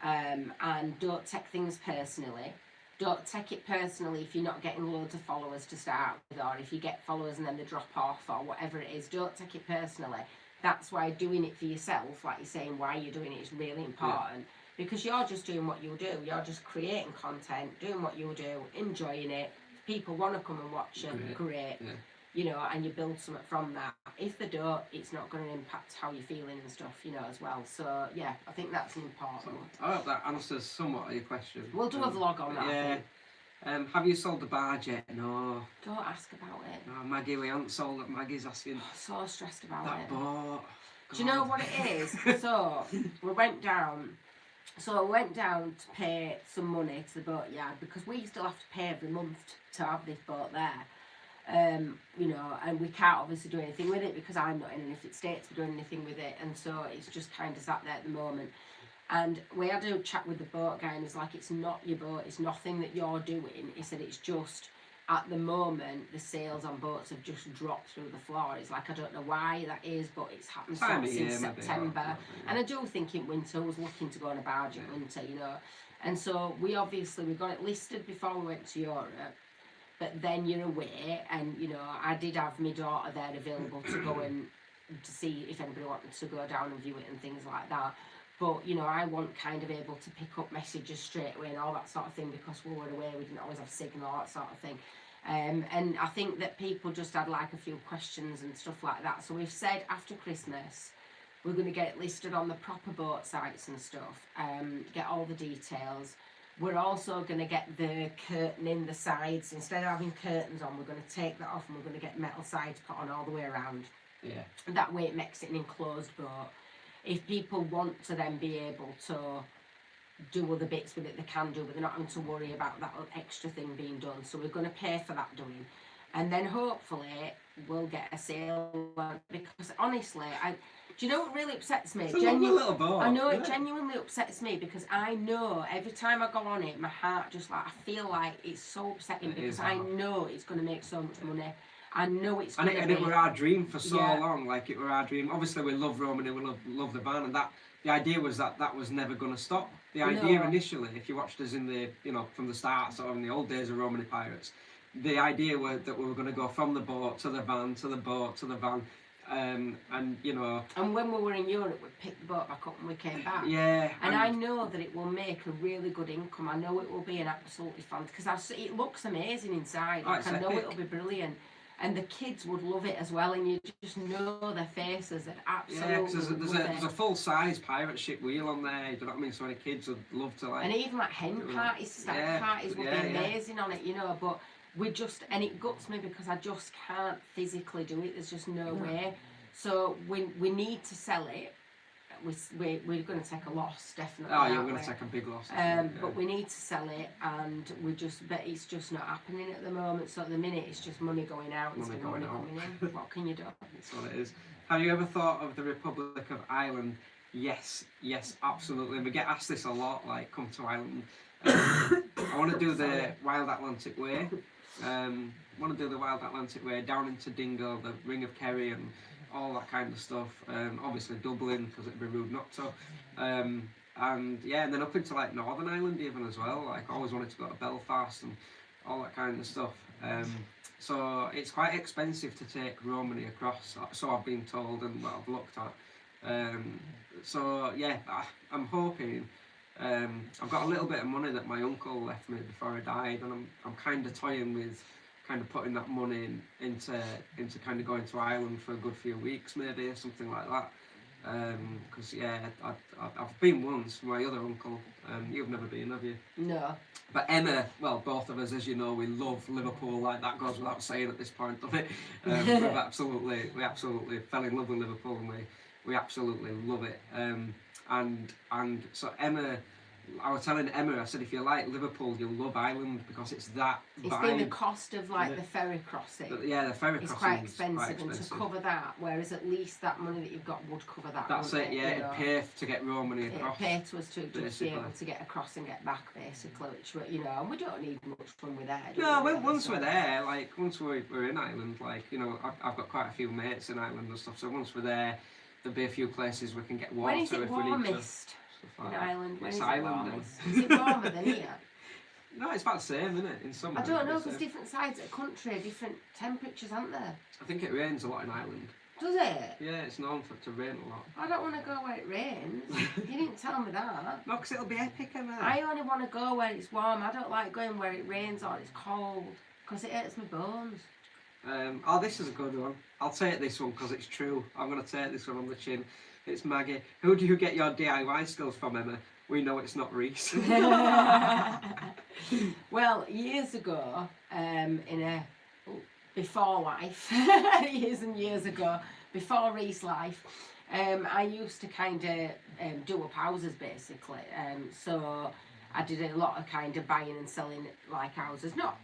and don't take things personally. Don't take it personally if you're not getting loads of followers to start with, or if you get followers and then they drop off, or whatever it is. Don't take it personally. That's why doing it for yourself, like you're saying, why you're doing it is really important. Because you're just doing what you do. You're just creating content, doing what you do, enjoying it. If people want to come and watch it, great. Yeah. You know, and you build something from that. If they don't, it's not going to impact how you're feeling and stuff, you know, as well. So, yeah, I think that's important. I hope that answers somewhat of your question. We'll do a vlog on that, yeah. I think. Have you sold the barge yet? No. Don't ask about it. No, Maggie, we haven't sold it. Maggie's asking. So stressed about that it. Boat. Do you know what it is? So, we went down to pay some money to the boat yard, because we still have to pay every month to have this boat there. You know, and we can't obviously do anything with it because I'm not in anything state to be doing anything with it, and so it's just kind of sat there at the moment. And we had a chat with the boat guy, and he's like, it's not your boat, it's nothing that you're doing. He said it's just, at the moment, the sales on boats have just dropped through the floor. It's like, I don't know why that is, but it's happened since September. And I do think in winter, I was looking to go on a barge in winter, you know. And so we got it listed before we went to Europe. But then you're away, and you know, I did have my daughter there available to go and to see if anybody wanted to go down and view it and things like that. But you know, I wasn't kind of able to pick up messages straight away and all that sort of thing, because we were away, we didn't always have signal, all that sort of thing. And I think that people just had like a few questions and stuff like that. So we've said after Christmas we're going to get it listed on the proper boat sites and stuff, get all the details. We're also going to get the curtain in the sides. Instead of having curtains on, we're going to take that off, and we're going to get metal sides put on all the way around. Yeah. And that way it makes it an enclosed boat. If people want to then be able to do other bits with it, they can do, but they're not having to worry about that extra thing being done. So we're going to pay for that doing. And then hopefully we'll get a sale on, because honestly, do you know what really upsets me? It's a lovely little boat. I know, it genuinely upsets me, because I know every time I go on it, my heart just like, I feel like it's so upsetting, because I know it's going to make so much money. I know it's going to be. And it were our dream for so long, like it were our dream. Obviously we love Romany, we love the van, and that the idea was that was never going to stop. The idea initially, if you watched us in the, you know, from the start, sort of in the old days of Romany Pirates, the idea was that we were going to go from the boat to the van, to the boat, to the van. And you know, and when we were in Europe, we picked the boat back up and we came back. Yeah, and I know that it will make a really good income. I know it will be an absolutely fun, because it looks amazing inside. Like, I know it'll be brilliant, and the kids would love it as well. And you just know their faces, and absolutely. Yeah, there's a full size pirate ship wheel on there. You know what I mean? So many kids would love to like. And even like hen parties, stack parties would be amazing on it, you know. But and it guts me, because I just can't physically do it. There's just no way. So we need to sell it. We're going to take a loss, definitely. Oh, yeah, we're going to take a big loss. But we need to sell it, and but it's just not happening at the moment. So at the minute, it's just money going out instead of money coming in. What can you do? That's what it is. Have you ever thought of the Republic of Ireland? Yes, absolutely. We get asked this a lot, like, come to Ireland. I want to do the Wild Atlantic Way. Want to do the Wild Atlantic Way down into Dingle, the Ring of Kerry, and all that kind of stuff. Obviously Dublin, because it'd be rude not to. And yeah, and then up into like Northern Ireland even as well. Like, I always wanted to go to Belfast and all that kind of stuff. So it's quite expensive to take Romany across, so I've been told and what I've looked at. So yeah, I'm hoping. I've got a little bit of money that my uncle left me before he died, and I'm kind of toying with kind of putting that money into kind of going to Ireland for a good few weeks, maybe, or something like that. Because I've been once with my other uncle. You've never been, have you? No. But Emma, well, both of us, as you know, we love Liverpool. Like, that goes without saying at this point, doesn't it? We absolutely fell in love with Liverpool, and We absolutely love it. And so Emma, I was telling Emma, I said if you like Liverpool, you'll love Ireland because it's that it's vibe. been the cost of like the ferry crossing. Yeah, the ferry it's crossing quite expensive, and to cover that, whereas at least that money that you've got would cover that. That's it. Yeah, it'd pay to get Romany across. It'd pay to us to just be able to get across and get back, basically. Which and we don't need much when we're there. No, once we're there, like once we're in Ireland, like I've got quite a few mates in Ireland and stuff. So once we're there, there'll be a few places we can get water when is it if we need to. In Ireland, when it's is it Ireland warmest? Is it warmer than here? No, it's about the same, isn't it? In summer. I don't know, because different sides of the country are different temperatures, aren't there? I think it rains a lot in Ireland. Does it? Yeah, it's known for it to rain a lot. I don't want to go where it rains. You didn't tell me that. No, because it'll be epic, Emma. I only want to go where it's warm. I don't like going where it rains or it's cold, because it hurts my bones. Oh, this is a good one. I'll take this one because it's true. I'm going to take this one on the chin. It's Maggie. Who do you get your DIY skills from, Emma? We know it's not Reese. Well, years ago, in a before life, years and years ago, before Reese life, I used to kind of do up houses basically. So I did a lot of kind of buying and selling like houses, not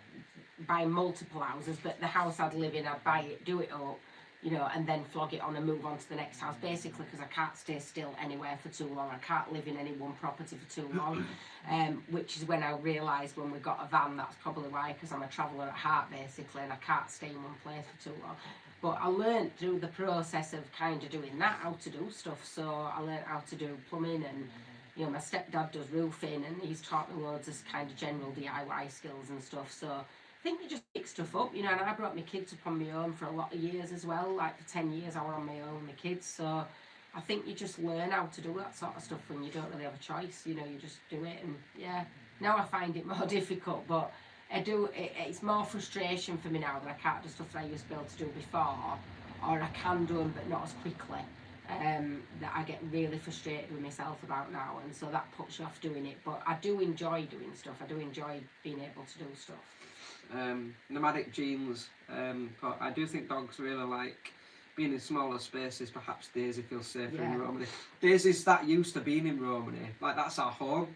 buying multiple houses, but the house I'd live in, I'd buy it, do it up, and then flog it on and move on to the next house, basically, because I can't stay still anywhere for too long. I can't live in any one property for too long, which is when I realised when we got a van, that's probably why, because I'm a traveller at heart, basically, and I can't stay in one place for too long. But I learnt through the process of kind of doing that, how to do stuff. So I learnt how to do plumbing, and my stepdad does roofing, and he's taught me loads of kind of general DIY skills and stuff. So I think you just pick stuff up, and I brought my kids up on my own for a lot of years as well. Like for 10 years I was on my own with my kids. So I think you just learn how to do that sort of stuff when you don't really have a choice. You just do it, and yeah. Now I find it more difficult, but it's more frustration for me now that I can't do stuff that I used to be able to do before, or I can do them but not as quickly. That I get really frustrated with myself about now, and so that puts you off doing it. But I do enjoy doing stuff. I do enjoy being able to do stuff. Nomadic genes. I do think dogs really like being in smaller spaces. Perhaps Daisy feels safer in Romany. Daisy's that used to being in Romany. Like that's our home.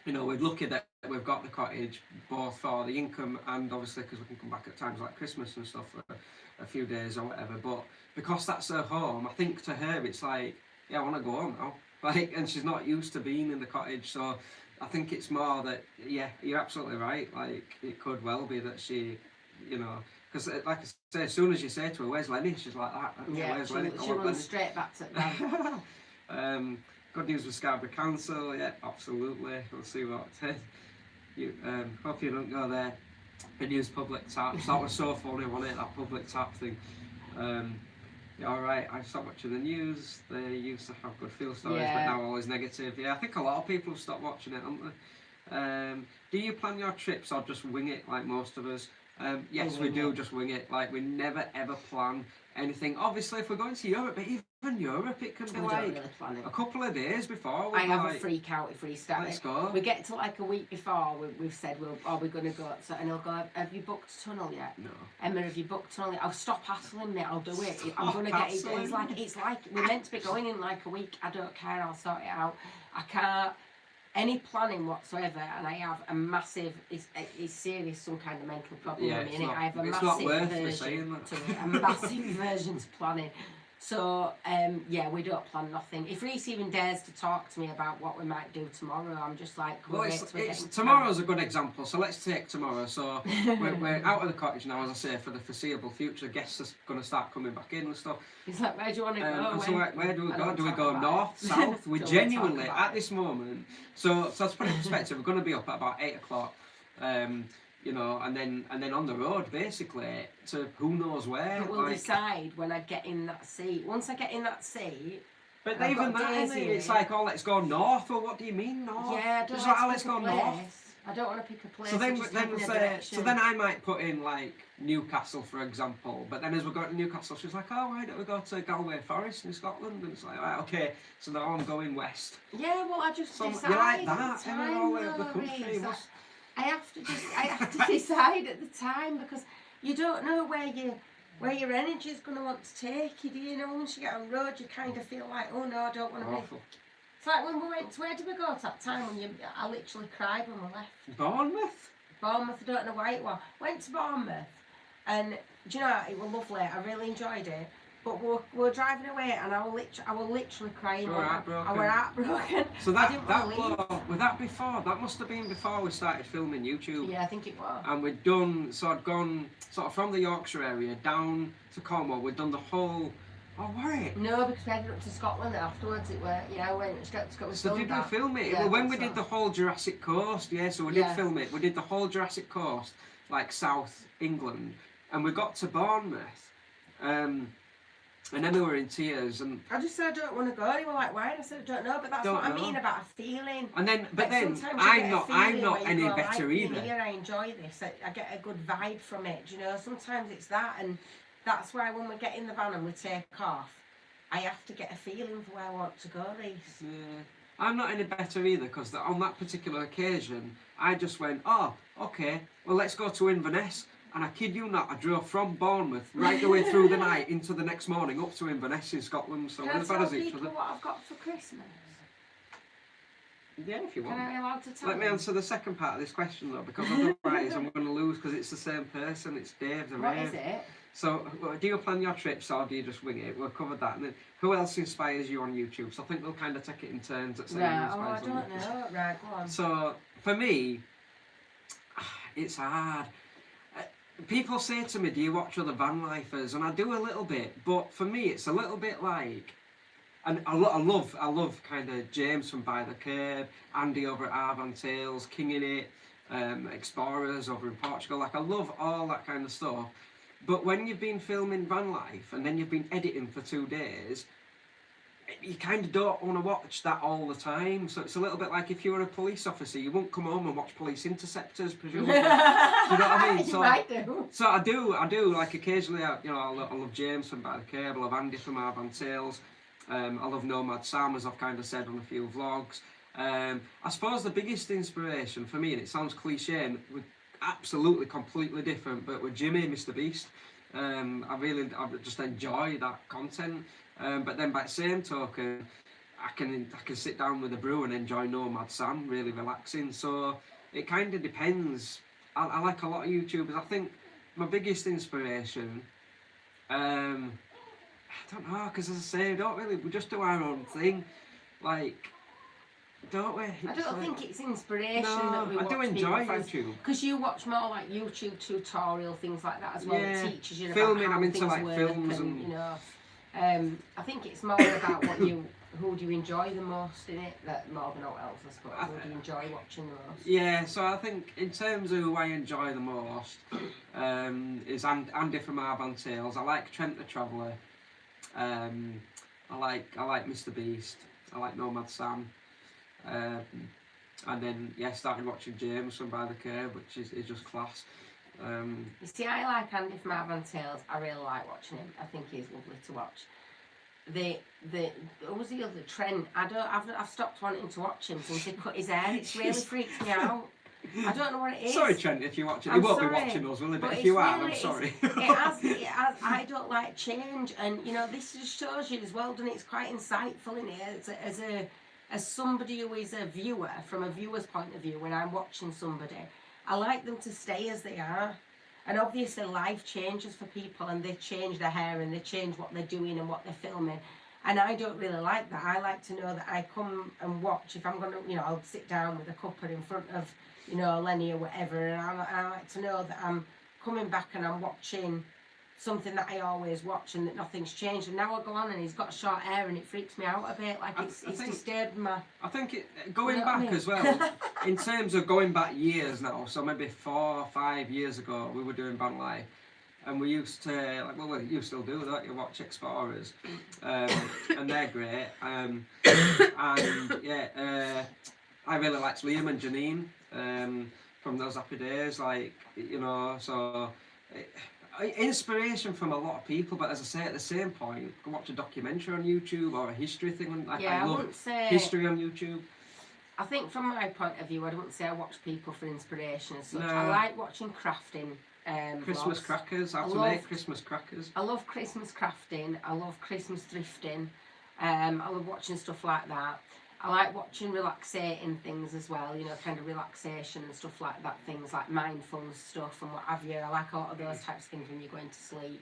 We're lucky that we've got the cottage, both for the income and obviously because we can come back at times like Christmas and stuff for a few days or whatever. But because that's her home, I think to her it's like, yeah, I want to go home now. And she's not used to being in the cottage, so I think it's more that, yeah, you're absolutely right. Like it could well be that she, because like I say, as soon as you say to her, "Where's Lenny?" she's like that. Yeah, where's Lenny? She'll run straight back to them. Good news with Scarborough Council, yeah, absolutely. We'll see what it says. Hope you don't go there. Been used public taps. That was so funny, wasn't it? That public tap thing. Yeah, alright, I've stopped watching the news. They used to have good field stories, but now always negative. Yeah, I think a lot of people have stopped watching it, haven't they? Do you plan your trips or just wing it like most of us? Yes, we do just wing it. Like we never ever plan anything. Obviously, if we're going to Europe, but even Europe, it can be like a couple of days before. I have a freak out if we start. Let's go. We get to like a week before. We've said are we going to go? So, and he'll go. Have you booked a tunnel yet? No. Emma, have you booked a tunnel yet? I'll stop hassling me. I'll do it. I'm going to get it. It's like we're meant to be going in like a week. I don't care. I'll sort it out. I can't. Any planning whatsoever, and I have a massive, it's serious, some kind of mental problem with me, and I have a massive aversion to it, a massive aversion to planning. So, yeah, we don't plan nothing. If Reese even dares to talk to me about what we might do tomorrow, I'm just like, tomorrow's a good example, so let's take tomorrow. So, we're out of the cottage now, as I say, for the foreseeable future. Guests are going to start coming back in and stuff. He's like, where do you want to go? So where do we go? Do we go north, south? We genuinely, at this moment, so to put it in perspective, we're going to be up at about 8 o'clock. And then on the road basically to who knows where. But we'll decide when I get in that seat. Once I get in that seat. But even that, it's like, oh, let's go north. Well, what do you mean north? Yeah, I don't like, let's go north. I don't want to pick a place. So then I might put in like Newcastle, for example. But then as we go to Newcastle, she's like, oh, why don't we go to Galway Forest in Scotland? And it's like, right, okay, so now I'm going west. Yeah, well, I just decide. You like that? All over the country. I have to decide at the time, because you don't know where where your energy's going to want to take you, do you know? Once you get on the road, you kind of feel like, oh no, I don't want to be. It's like when we went to, where did we go to that time when I literally cried when we left? Bournemouth? Bournemouth, I don't know why it was. Went to Bournemouth, and do you know, it was lovely, I really enjoyed it. But we were driving away, and I was literally crying. I was heartbroken. So was that before? That must have been before we started filming YouTube. Yeah, I think it was. And we'd done, so I'd gone sort of from the Yorkshire area down to Cornwall. We'd done the whole. Oh, were it? No, because we headed up to Scotland afterwards. It were, yeah, we went to Scotland. So did we film it? Yeah, when we did the whole Jurassic Coast, yeah. So we did film it. We did the whole Jurassic Coast, like South England, and we got to Bournemouth. And then we were in tears, and I just said I don't want to go. They were like, "Why?" And I said I don't know, but that's what I mean about a feeling. And then, but like, then I'm not any better either. Here, I enjoy this. I get a good vibe from it. You know, sometimes it's that, and that's why when we get in the van and we take off, I have to get a feeling for where I want to go, Reese. Yeah. I'm not any better either, because on that particular occasion, I just went, oh, okay, well, let's go to Inverness. And I kid you not, I drove from Bournemouth right the way through the night into the next morning up to Inverness in Scotland. So Can as bad as each other. other. What I've got for Christmas? Yeah, if you want. Can I be allowed to tell Let me answer the second part of this question though, because otherwise I'm going to lose, because it's the same person. It's Dave the What is it? So, do you plan your trips or do you just wing it? We've covered that. And then, who else inspires you on YouTube? So I think we'll kind of take it in turns at saying who inspires I don't know. Right, go on. So, for me, it's hard. People say to me, do you watch other van lifers? And I do a little bit, but for me it's a little bit like, and I love kind of James from By the Curb, Andy over at Arvan Tales, King in It, Explorers over in Portugal. Like, I love all that kind of stuff. But when you've been filming van life and then you've been editing for 2 days, you kind of don't want to watch that all the time. So it's a little bit like if you were a police officer, you won't come home and watch Police Interceptors, presumably. Do you know what I mean? So, you might do. So I do. Like occasionally, I love James from By the Curb, I love Andy from Arvan Tales. I love Nomad Sam, as I've kind of said on a few vlogs. I suppose the biggest inspiration for me, and it sounds cliche, and we're absolutely completely different, but with Jimmy, Mr. Beast. I just enjoy that content. But then by the same token, I can sit down with a brew and enjoy Nomad Sam, really relaxing. So it kind of depends. I like a lot of YouTubers. I think my biggest inspiration, I don't know, because as I say, we just do our own thing, like, don't we? I don't think it's inspiration that we watch. I do enjoy YouTube. Because you watch more like YouTube tutorial things like that as well. Yeah. It teaches you filming, about how I'm into things like work films and you know. I think it's more about who do you enjoy the most in it, more than what else, I suppose. Who do you enjoy watching the most? Yeah, so I think in terms of who I enjoy the most, is Andy from Arvan Tales. I like Trent the Traveller. I like Mr. Beast. I like Nomad Sam. And then started watching James from By the Curb, which is just class. You see, I like Andy from Arvan Tales. I really like watching him. I think he's lovely to watch. What was the other Trent? I've stopped wanting to watch him since he cut his hair. It really freaks me out. I don't know what it is. Sorry, Trent, if you're watching. He won't be watching us, will he? But if you are, I'm sorry. It has. I don't like change, and you know, this just shows you as well, doesn't it? It's quite insightful in it as somebody who is a viewer, from a viewer's point of view. When I'm watching somebody, I like them to stay as they are. And obviously life changes for people, and they change their hair and they change what they're doing and what they're filming. And I don't really like that. I like to know that I come and watch. If I'm going to, I'll sit down with a cuppa in front of, Lenny or whatever. And I like to know that I'm coming back and I'm watching something that I always watch and that nothing's changed. And now I go on and he's got short hair and it freaks me out a bit. Like it's disturbed my... I think going back as well, in terms of going back years now, so maybe 4 or 5 years ago, we were doing van life. And we used to, you still do, don't you? Watch Explorers. And they're great. I really liked Liam and Janine from those happy days. So... inspiration from a lot of people, but as I say, at the same point, go watch a documentary on YouTube or a history thing. I love history on YouTube. I think from my point of view, I wouldn't say I watch people for inspiration as such. No. I like watching crafting Christmas vlogs. crackers, how to make Christmas crackers. I love Christmas crafting, I love Christmas thrifting, I love watching stuff like that. I like watching relaxating things as well, you know, kind of relaxation and stuff like that, things like mindfulness stuff and what have you. I like all of those types of things when you're going to sleep.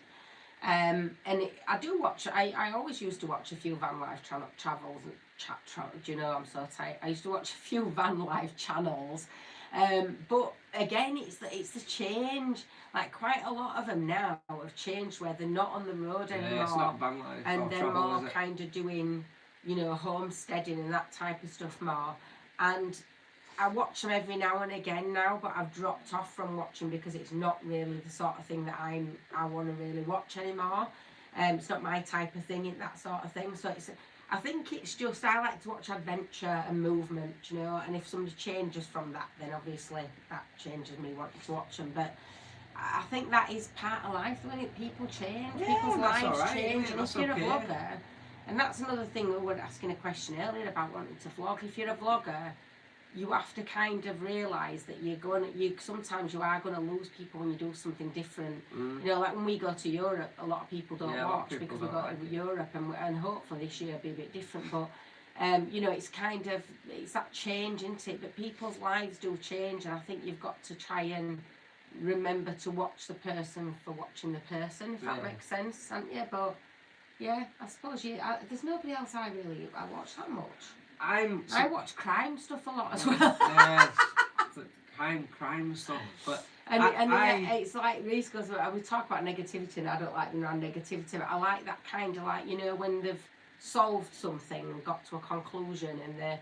I do watch, I always used to watch a few van life travels and do you know, I'm so tight. I used to watch a few van life channels. But again, it's the change. Like quite a lot of them now have changed where they're not on the road anymore. It's not van life. And they're more kind of doing, you know, homesteading and that type of stuff more. And I watch them every now and again now, but I've dropped off from watching because it's not really the sort of thing that I want to really watch anymore. It's not my type of thing, that sort of thing. So I think it's just, I like to watch adventure and movement, you know, and if somebody changes from that, then obviously that changes me wanting to watch them. But I think that is part of life, when people change, people's lives change, and if you're a vlogger, and that's another thing we were asking a question earlier about wanting to vlog. If you're a vlogger, you have to kind of realise that sometimes you are going to lose people when you do something different. You know, like when we go to Europe, a lot of people don't watch because we go to Europe, and hopefully this year will be a bit different. But you know, it's that change, isn't it? But people's lives do change, and I think you've got to try and remember to watch the person for watching the person, if that makes sense, haven't you? But yeah, I suppose there's nobody else I watch that much. I watch crime stuff a lot as well. Yeah, crime stuff. But it's like Reese goes, we talk about negativity, and I don't like around negativity, but I like that kind of, like, you know, when they've solved something and got to a conclusion, and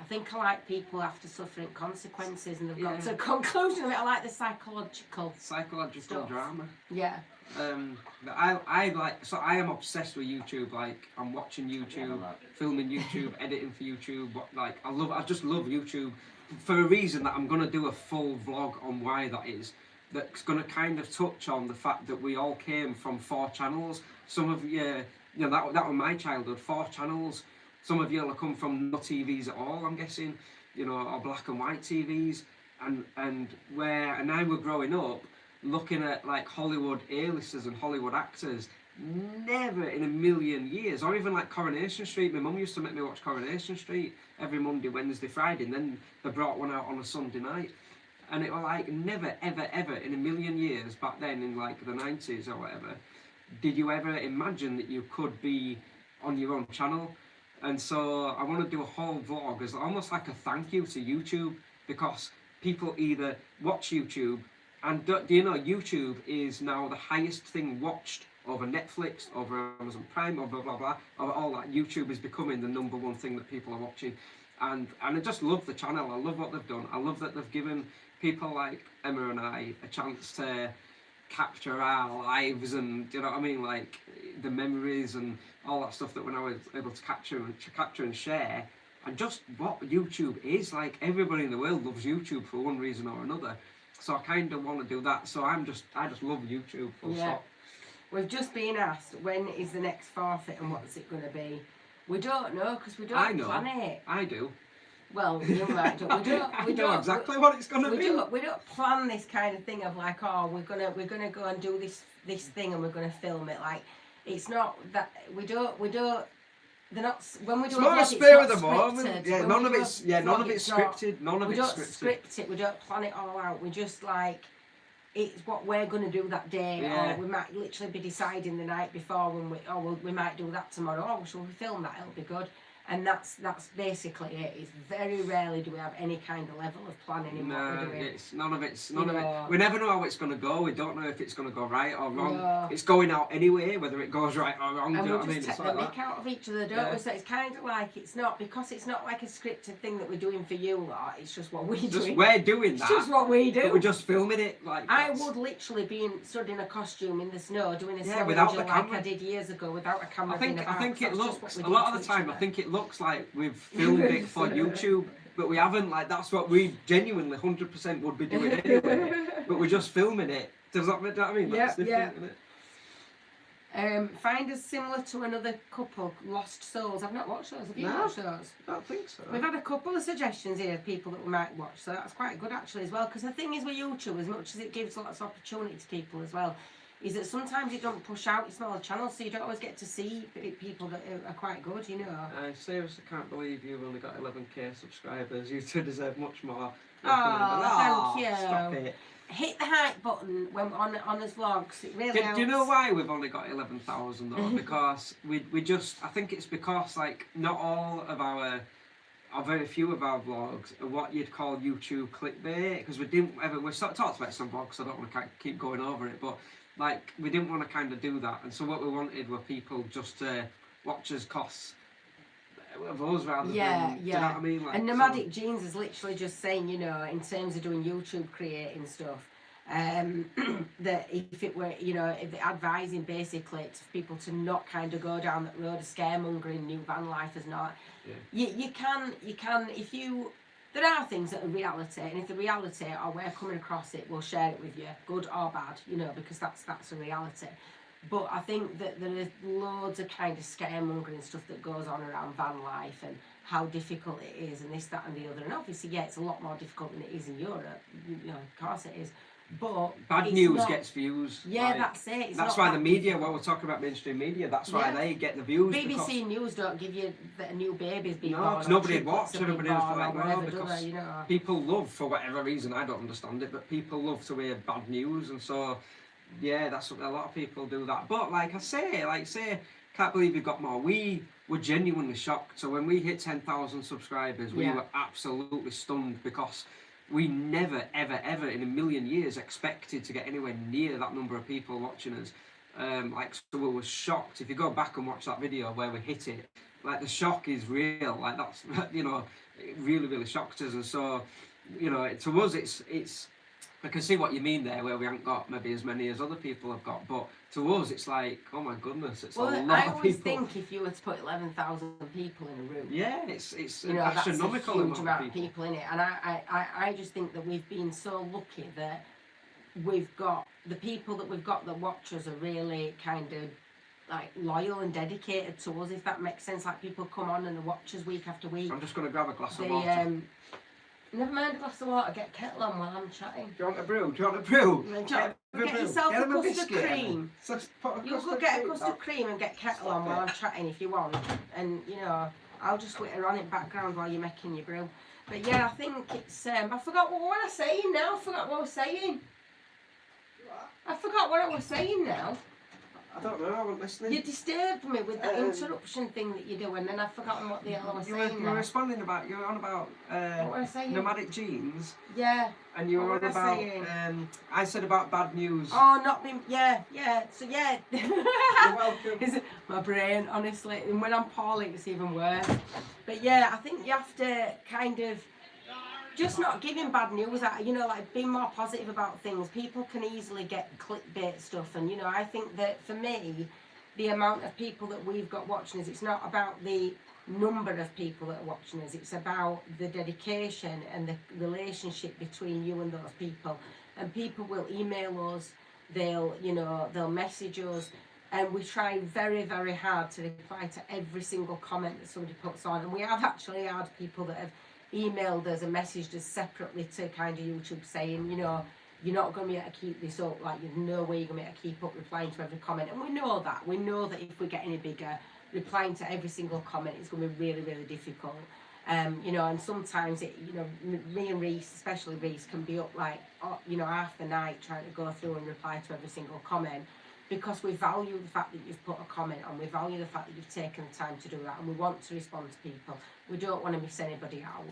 I think I like people after suffering consequences and they've got to a conclusion of it. I like the psychological stuff. Drama. Yeah. I like, so I am obsessed with YouTube. Like, I'm watching YouTube, filming YouTube, editing for YouTube. I just love YouTube for a reason that I'm gonna do a full vlog on why that is. That's gonna kind of touch on the fact that we all came from 4 channels. Some of you know, that was my childhood, 4 channels. Some of you will come from no TVs at all, I'm guessing, you know, or black and white TVs, and I were growing up looking at like Hollywood A-listers and Hollywood actors. Never in a million years, or even like Coronation Street. My mum used to make me watch Coronation Street every Monday, Wednesday, Friday, and then they brought one out on a Sunday night. And it was like never, ever, ever in a million years back then in like the 90s or whatever, did you ever imagine that you could be on your own channel? And so I want to do a whole vlog as almost like a thank you to YouTube, because people either watch YouTube, and do you know YouTube is now the highest thing watched over Netflix, over Amazon Prime, over blah blah blah, over all that. YouTube is becoming the #1 thing that people are watching, and I just love the channel. I love what they've done. I love that they've given people like Emma and I a chance to capture our lives, and you know what I mean, like the memories and all that stuff that when I was able to capture and share, and just what YouTube is. Like, everybody in the world loves YouTube for one reason or another, so I kind of want to do that. So I just love YouTube, full stop. We've just been asked, when is the next forfeit and what's it going to be? We don't know, because we don't plan it. I do. Well, you might do. We know exactly what it's going to be. We don't plan this kind of thing of like, oh, we're gonna go and do this thing and we're gonna film it. Like, it's not that we don't. They're not, when we do it's not a spur of the moment. Yeah, none of it's scripted. None of it's scripted. We don't script it. We don't plan it all out. We just like, it's what we're going to do that day, or we might literally be deciding the night before when we might do that tomorrow. Oh, shall we film that? It'll be good. And that's basically it. It's very rarely do we have any kind of level of planning in what we're doing. None of it. We never know how it's going to go. We don't know if it's going to go right or wrong. No. It's going out anyway, whether it goes right or wrong. And do you know we what I mean? just take the mick out of each other, don't we? So it's kind of like, it's not like a scripted thing that we're doing for you lot. It's just what we're doing. We're doing that. It's just what we do. But we're just filming it. Like, I would literally be stood in a costume in the snow doing a snow without angel the camera. Like I did years ago without a camera. I think it looks, a lot of the time, I think it looks like we've filmed it for YouTube, but we haven't. Like, that's what we genuinely 100% would be doing anyway, but we're just filming it. Does that mean what I mean? That's different, isn't it? Find us similar to another couple, Lost Souls. I've not watched those. Have you watched those? I don't think so. We've had a couple of suggestions here of people that we might watch, so that's quite good actually as well. Because the thing is with YouTube, as much as it gives lots of opportunity to people as well, is that sometimes it don't push out smaller channels, so you don't always get to see people that are quite good, you know. I seriously can't believe you've only got 11k subscribers. You two deserve much more. Oh, thank you. Stop it. Hit the hype button when on his vlogs. It really helps. Do you know why we've only got 11,000 though? Because we just, I think it's because like not all of our, or very few of our vlogs are what you'd call YouTube clickbait. Because we didn't ever, we sort of talked about some vlogs, so I don't want to keep going over it, but like we didn't want to kind of do that. And so what we wanted were people just to watch us costs of us rather than, do you know what I mean? Like, and Nomadic Jeans is literally just saying, you know, in terms of doing YouTube creating stuff, that if it were, you know, if advising basically to people to not kind of go down that road of scaremongering new van life as not. Yeah. You can, if you, there are things that are reality, and if the reality or we're coming across it, we'll share it with you, good or bad, you know, because that's a reality. But I think that there is loads of kind of scaremongering stuff that goes on around van life and how difficult it is and this, that and the other. And obviously, yeah, it's a lot more difficult than it is in Europe. You know, of course it is. But bad news gets views. Yeah, like, that's it. That's why the media, while we're talking about mainstream media, that's why they get the views. BBC News don't give you that a new baby's been born. Because nobody would watch. Everybody was like, well, because you know. People love, for whatever reason, I don't understand it, but people love to hear bad news, and so yeah, that's what a lot of people do that. But like I say, can't believe we've got more. We were genuinely shocked. So when we hit 10,000 subscribers, we were absolutely stunned because we never, ever, ever in a million years expected to get anywhere near that number of people watching us. So we were shocked. If you go back and watch that video where we hit it, like the shock is real. Like that's, you know, it really, really shocked us. And so, you know, to us, it's. I can see what you mean there, where we haven't got maybe as many as other people have got, but to us it's like, oh my goodness, it's a lot of people. I always think if you were to put 11,000 people in a room, it's you know, an astronomical that's a huge amount of people in it, and I just think that we've been so lucky that we've got the people that we've got that watch us are really kind of like loyal and dedicated to us, if that makes sense. Like people come on and they watch us week after week. I'm just going to grab a glass of water. Never mind a glass of water, get kettle on while I'm chatting. Do you want a brew? Get yourself a custard cream. You could get a custard cream and get kettle on while I'm chatting if you want. And, you know, I'll just witter on it background while you're making your brew. But yeah, I think it's, I forgot what I was saying now. I forgot what I was saying. Now. I don't know, I wasn't listening. You disturbed me with the interruption thing that you do, and then I've forgotten what the hell I was saying. You were responding about, you were on about Nomadic Jeans. Yeah. And you were on about, I said about bad news. Oh, not being, yeah. So yeah. You're welcome. My brain, honestly, and when I'm poorly it's even worse. But yeah, I think you have to kind of just not giving bad news, you know, like being more positive about things. People can easily get clickbait stuff, and you know, I think that for me, the amount of people that we've got watching us, it's not about the number of people that are watching us, it's about the dedication and the relationship between you and those people. And people will email us, they'll message us, and we try very, very hard to reply to every single comment that somebody puts on. And we have actually had people that have emailed us and messaged us separately to kind of YouTube saying, you know, you're not going to be able to keep this up, like there's no way you're going to be able to keep up replying to every comment. And we know that if we get any bigger, replying to every single comment is going to be really, really difficult. You know, and sometimes it, you know, me and Reese, especially Reese, can be up like, you know, half the night trying to go through and reply to every single comment, because we value the fact that you've put a comment on, we value the fact that you've taken the time to do that, and we want to respond to people. We don't want to miss anybody out.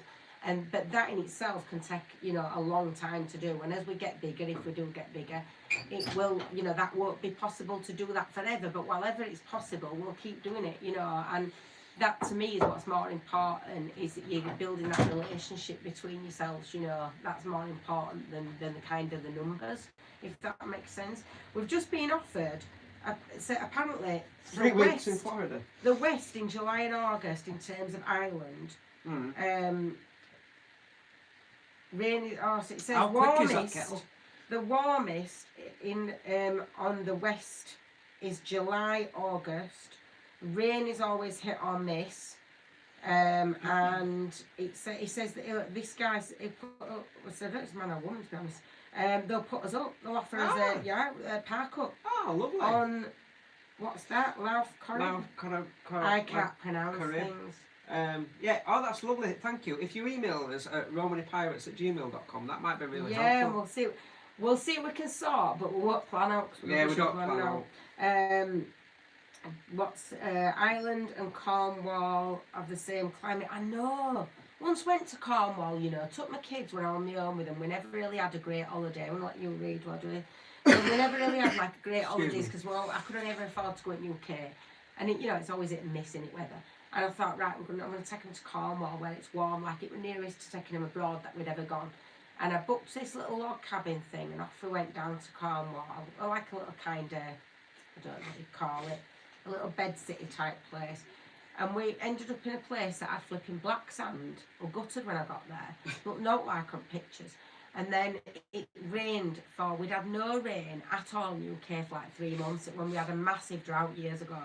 But that in itself can take, you know, a long time to do. And as we get bigger, if we do get bigger, it will, you know, that won't be possible to do that forever. But whenever it's possible, we'll keep doing it, you know. And that to me is what's more important, is that you're building that relationship between yourselves, you know. That's more important than the kind of the numbers, if that makes sense. We've just been offered, so apparently 3 weeks in Florida. The West in July and August in terms of Ireland. Rainy, so it says how warmest, quick is that kettle? the warmest in on the west is July, August. Rain is always hit or miss. And he says that this guy's, it's man or woman to be honest. They'll put us up. They'll offer us a park up. Oh, lovely. On, what's that? Louth Corrib? I can't pronounce things. Yeah, oh, that's lovely. Thank you. If you email us at romanypirates@gmail.com, that might be really helpful. Yeah, we'll see what we can sort, but we won't plan out. We don't plan out. What's Ireland and Cornwall have the same climate? I know. Once went to Cornwall, took my kids when I was on my own with them. We never really had a great holiday. I'm gonna let you read what we never really had like a great holidays because I couldn't ever afford to go to UK, and it's always hit and miss in it weather. And I thought, right, I'm gonna take them to Cornwall where it's warm, like it was nearest to taking them abroad that we'd ever gone. And I booked this little log cabin thing, and off we went down to Cornwall. I like a little kind of, I don't know what you call it, a little bed city type place. And we ended up in a place that had flipping black sand, or gutted when I got there, but not like on pictures. And then it rained we'd had no rain at all in the UK for like 3 months when we had a massive drought years ago.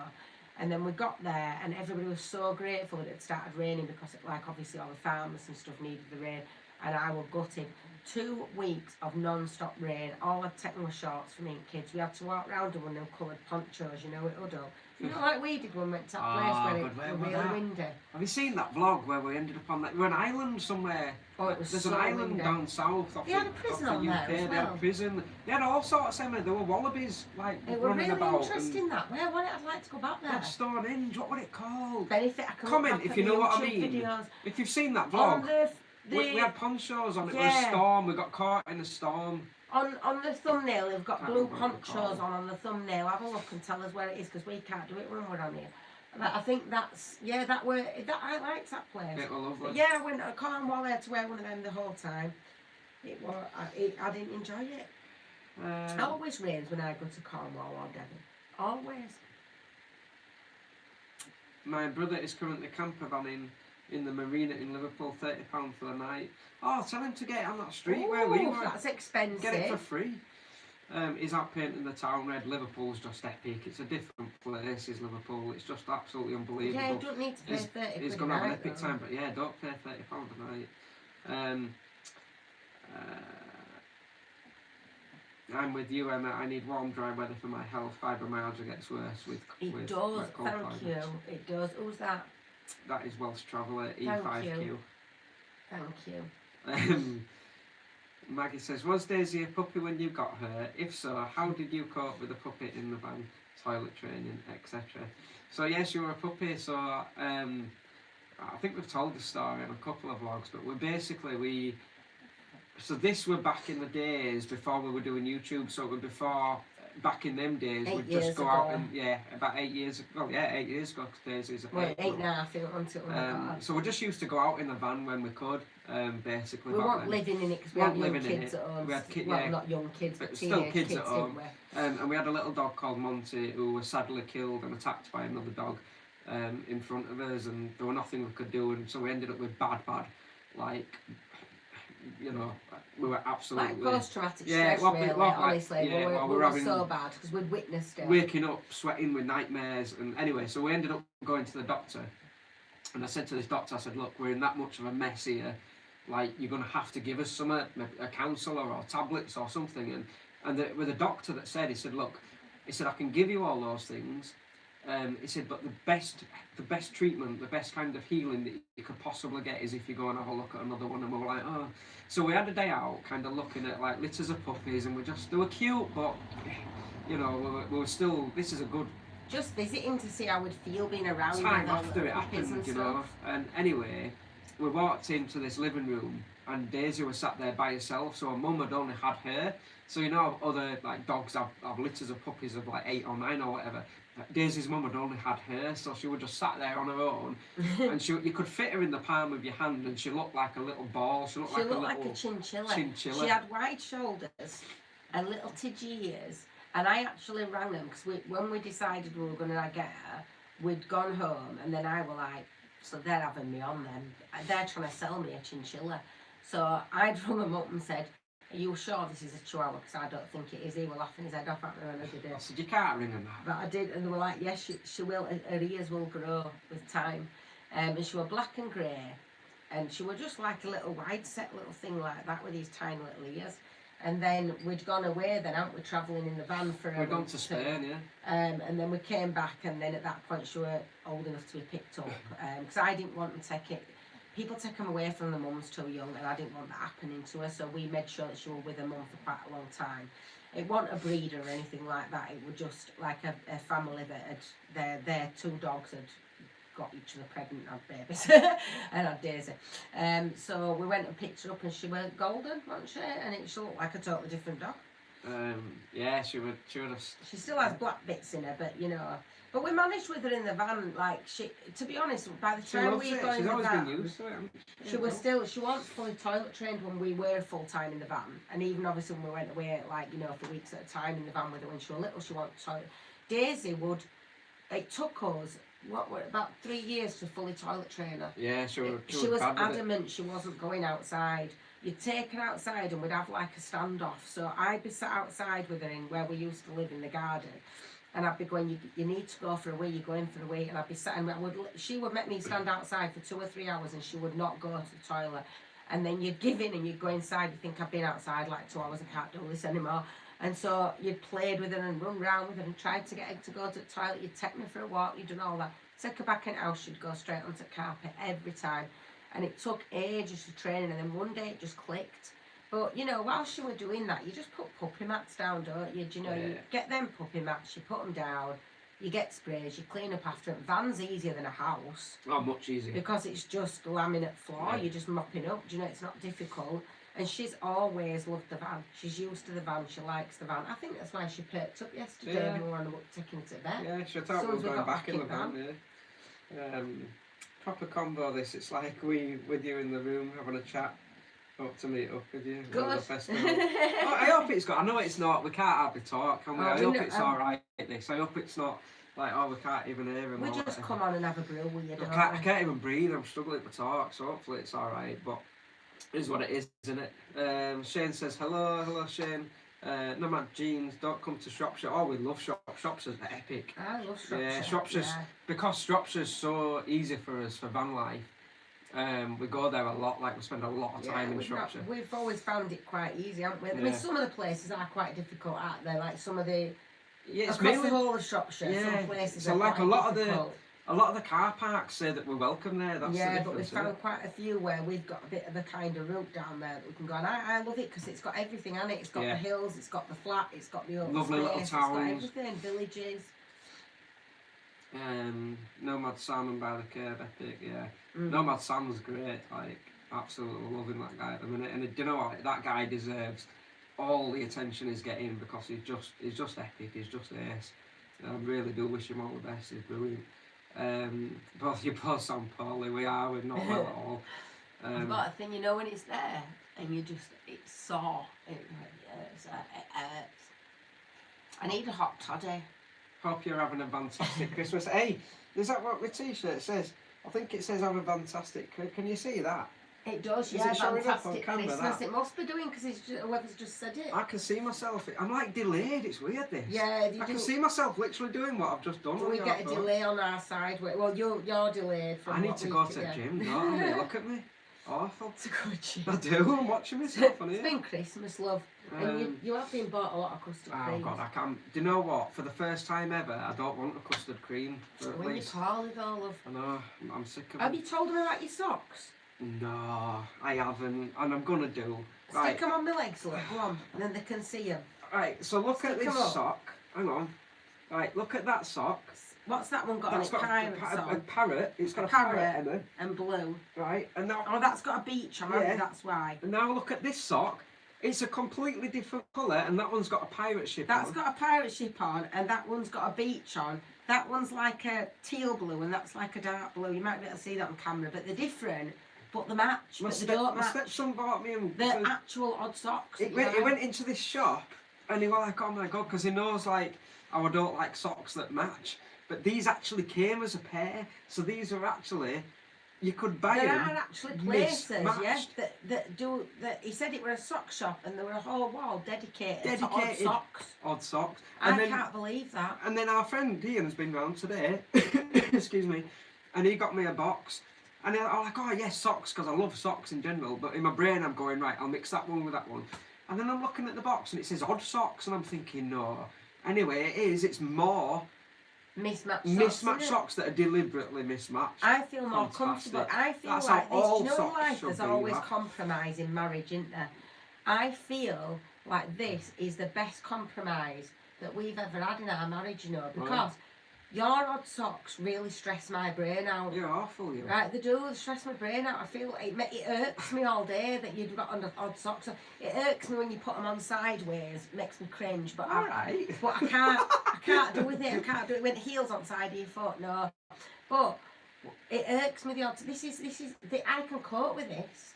And then we got there and everybody was so grateful that it started raining because obviously all the farmers and stuff needed the rain. And I was gutted. 2 weeks of non-stop rain. All I'd taken were shorts for me and kids. We had to walk around in one of them coloured ponchos, at Udall. Like we did when we went to that place where it was really windy. Have you seen that vlog where we ended up on that? We're an island somewhere. Oh, it was There's so an island windy. down south. They had a prison on there as well. They had a prison. They had all sorts of There were wallabies it were running really about. Interesting that. I'd like to go back there. Stonehenge, what was it called? Benefit. I can comment if you know what I mean. Videos. If you've seen that vlog. We had ponchos on. It was a storm. We got caught in a storm. On the thumbnail, they've got blue ponchos on the thumbnail. Have a look and tell us where it is because we can't do it when we're on here. But I think that's I liked that place. It was lovely. Yeah, I went to Cornwall. I had to wear one of them the whole time. I didn't enjoy it. It always rains when I go to Cornwall or Devon. Always. My brother is currently camper vanning in the marina in Liverpool, £30 for the night. Oh, tell him to get it on that street where we were. That's expensive. Get it for free. He's out painting the town red. Liverpool's just epic. It's a different place, is Liverpool. It's just absolutely unbelievable. Yeah, you don't need to pay 30 He's going to have an epic time, but yeah, don't pay £30 a night. I'm with you, Emma. I need warm, dry weather for my health. Fibromyalgia gets worse with It does, thank you. It does. Who's that? That is Welsh Traveller, E5Q. Thank you. Maggie says, was Daisy a puppy when you got her? If so, how did you cope with a puppy in the van, toilet training, etc.? So yes, you were a puppy. So I think we've told the story in a couple of vlogs, but so this were back in the days before we were doing YouTube. So it was before. Back in them days, we'd just go out and about 8 years ago. Well, 8 years ago. Daisies. Well, 8.5. So we just used to go out in the van when we could. Basically, we weren't living in it because we had young kids at home. We had not young kids, but still kids at home. Didn't we? And we had a little dog called Monty who was sadly killed and attacked by another dog in front of us, and there was nothing we could do, and so we ended up with bad, we were absolutely like post-traumatic stress, really, honestly. Yeah, we were so bad because we'd witnessed it. Waking up, sweating with nightmares, and anyway, so we ended up going to the doctor, and I said to this doctor, I said, look, we're in that much of a mess here, like you're going to have to give us some a counsellor or tablets or something, and with a doctor that said, he said, look, he said I can give you all those things. He said, but the best treatment, the best kind of healing that you could possibly get is if you go and have a look at another one. And we were like, oh. So we had a day out, kind of looking at like litters of puppies, and they were cute, but we were still. This is a good. Just visiting to see how we'd feel being around. Time after it happened, And anyway, we walked into this living room, and Daisy was sat there by herself. So her mum had only had her. So other like dogs have litters of puppies of like 8 or 9 or whatever. Daisy's mum had only had her, so she would just sat there on her own, and you could fit her in the palm of your hand, and she looked like a little ball. She looked like a chinchilla. She had wide shoulders and little tidgy ears, and I actually rang them because when we decided we were going to get her, we'd gone home, and then I were like, so they're having me on them. They're trying to sell me a chinchilla. So I'd rung them up and said, Are you sure this is a chihuahua? Because I don't think it is. He was laughing his head off at me when I did it. I said, you can't ring her that. But I did, and they were like, yes, she will. Her ears will grow with time. And she was black and grey, and she was just like a little wide set little thing like that with these tiny little ears. And then we'd gone away then, hadn't we, travelling in the van for a We'd gone to Spain, yeah. and then we came back, and then at that point she were old enough to be picked up. Because I didn't want to take it. People take them away from the mums too young, and I didn't want that happening to her, so we made sure that she was with her mum for quite a long time. It wasn't a breeder or anything like that, it was just like a family that had, their 2 dogs had got each other pregnant and had babies, and had Daisy. So we went and picked her up, and she was golden, wasn't she? And she looked like a totally different dog. Yeah, she would have... She still has black bits in her, but you know... But we managed with her in the van, like, to be honest, by the time we got in the van... She's always been used to it. She wasn't fully toilet trained when we were full time in the van, and even obviously when we went away, like, you know, for weeks at a time in the van with her when she was little, she wanted toilet. Daisy would... It took us, about 3 years to fully toilet train her. Yeah, she was adamant she wasn't going outside. You'd take her outside and we'd have like a standoff. So I'd be sat outside with her in where we used to live in the garden. And I'd be going, you need to go for a wee, you're going for a wee. And I'd be sat, and she would make me stand outside for 2 or 3 hours, and she would not go to the toilet. And then you'd give in and you'd go inside, you think I've been outside like 2 hours, I can't do this anymore. And so you'd played with her and run around with her and tried to get her to go to the toilet. You'd take me for a walk, you'd done all that. Take her back in the house, she'd go straight onto the carpet every time. And it took ages to train, and then one day it just clicked. But, you know, while she were doing that, you just put puppy mats down, don't you? Do you know, Yeah. you get them puppy mats, you put them down, you get sprays, you clean up after it. Van's easier than a house. Oh, much easier. Because it's just laminate floor, Yeah. you're just mopping up, do you know, it's not difficult. And she's always loved the van. She's used to the van, she likes the van. I think that's why she perked up yesterday when we were on the taking her to bed. Yeah, she thought we were going back in the van, yeah. Proper combo this, it's like we with you in the room having a chat. Hope to meet up with you. Good. The festival. Oh, I hope it's good. I know it's not. We can't hardly talk, can we? I hope it's alright. This. I hope it's not like, oh, we can't even hear him. We just come on and have a brew with you. I can't even breathe. I'm struggling to talk. So hopefully it's alright. But it is what it is, isn't it? Shane says hello, Shane. Nomad Jeans, don't come to Shropshire. Oh, we love Shropshire. Shropshire's epic. I love Shropshire. Yeah, Shropshire's because Shropshire's so easy for us for van life. We go there a lot, like we spend a lot of time in Shropshire. We've always found it quite easy, haven't we? I mean, some of the places are quite difficult, aren't they? Like some of the across the whole of Shropshire, some places are like quite difficult. A lot of the car parks say that we're welcome there. That's the difference, but we've found quite a few where we've got a bit of a kind of route down there that we can go. And I love it because it's got everything on it. It's got the hills, it's got the flat, it's got the open lovely little towns, it's got everything, villages. Nomad Salmon by the Curb, epic, yeah. Nomad Sam's great, like, absolutely loving that guy at the minute. And you know what, that guy deserves all the attention he's getting because he's just epic, he's just ace. And I really do wish him all the best, he's brilliant. You both sound poorly, we're not well at all. But the thing, you know, when it's there and it's sore, it hurts. I need a hot toddy. Hope you're having a fantastic Christmas. Hey, is that what the t-shirt says? I think it says have a fantastic Christmas. Can you see that? It does, yeah, fantastic Christmas. It must be doing because whoever's just said it. I can see myself. I'm like delayed. It's weird this. Yeah, I can see myself literally doing what I've just done. We get a delay on our side. Well, you're delayed. From I need to go to the gym. Don't I? Look at me. Awful. To go to gym. I do. I'm watching myself on here. It's been Christmas, love. And you have been bought a lot of custard cream. Oh God, I can't. Do you know what? For the first time ever, I don't want a custard cream. When you're poorly though, love. I know. I'm sick of Have you told them about your socks? No, I haven't, and I'm gonna do. Stick them on my legs, look, go on, and then they can see them. Right, so look at this sock. Hang on. Right, look at that sock. What's that one got on it? A parrot. It's got a parrot in it. And blue. Right, and now... Oh, that's got a beach on it, that's why. And now look at this sock. It's a completely different colour, and that one's got a pirate ship on. That's got a pirate ship on, and that one's got a beach on. That one's like a teal blue, and that's like a dark blue. You might be able to see that on camera, but they're different. But they match, but they don't match. My stepson bought me them. They're actual odd socks. He went into this shop and he was like, oh my God, because he knows like how I don't like socks that match. But these actually came as a pair. So these are actually you could buy there them. There are actually places, yeah, mismatched. that do that. He said it were a sock shop, and there were a whole wall dedicated to odd socks. Odd socks. I can't believe that. And then our friend Ian has been round today. Excuse me, and he got me a box. And I'm like, oh yes, socks, because I love socks in general. But in my brain, I'm going, right, I'll mix that one with that one. And then I'm looking at the box, and it says odd socks, and I'm thinking, no. Anyway, it's more mismatched socks that are deliberately mismatched. I feel more comfortable. I feel That's like how all this. You know, in socks life should there's be, always that. compromise in marriage, isn't there? I feel like this is the best compromise that we've ever had in our marriage, you know, because your odd socks really stress my brain out. You're awful, you. Right, they do stress my brain out. I feel like it irks me all day that you've got odd socks. It irks me when you put them on sideways. It makes me cringe. But I can't do with it. I can't do it when the heels on side of your foot. No, but it irks me. I can cope with this.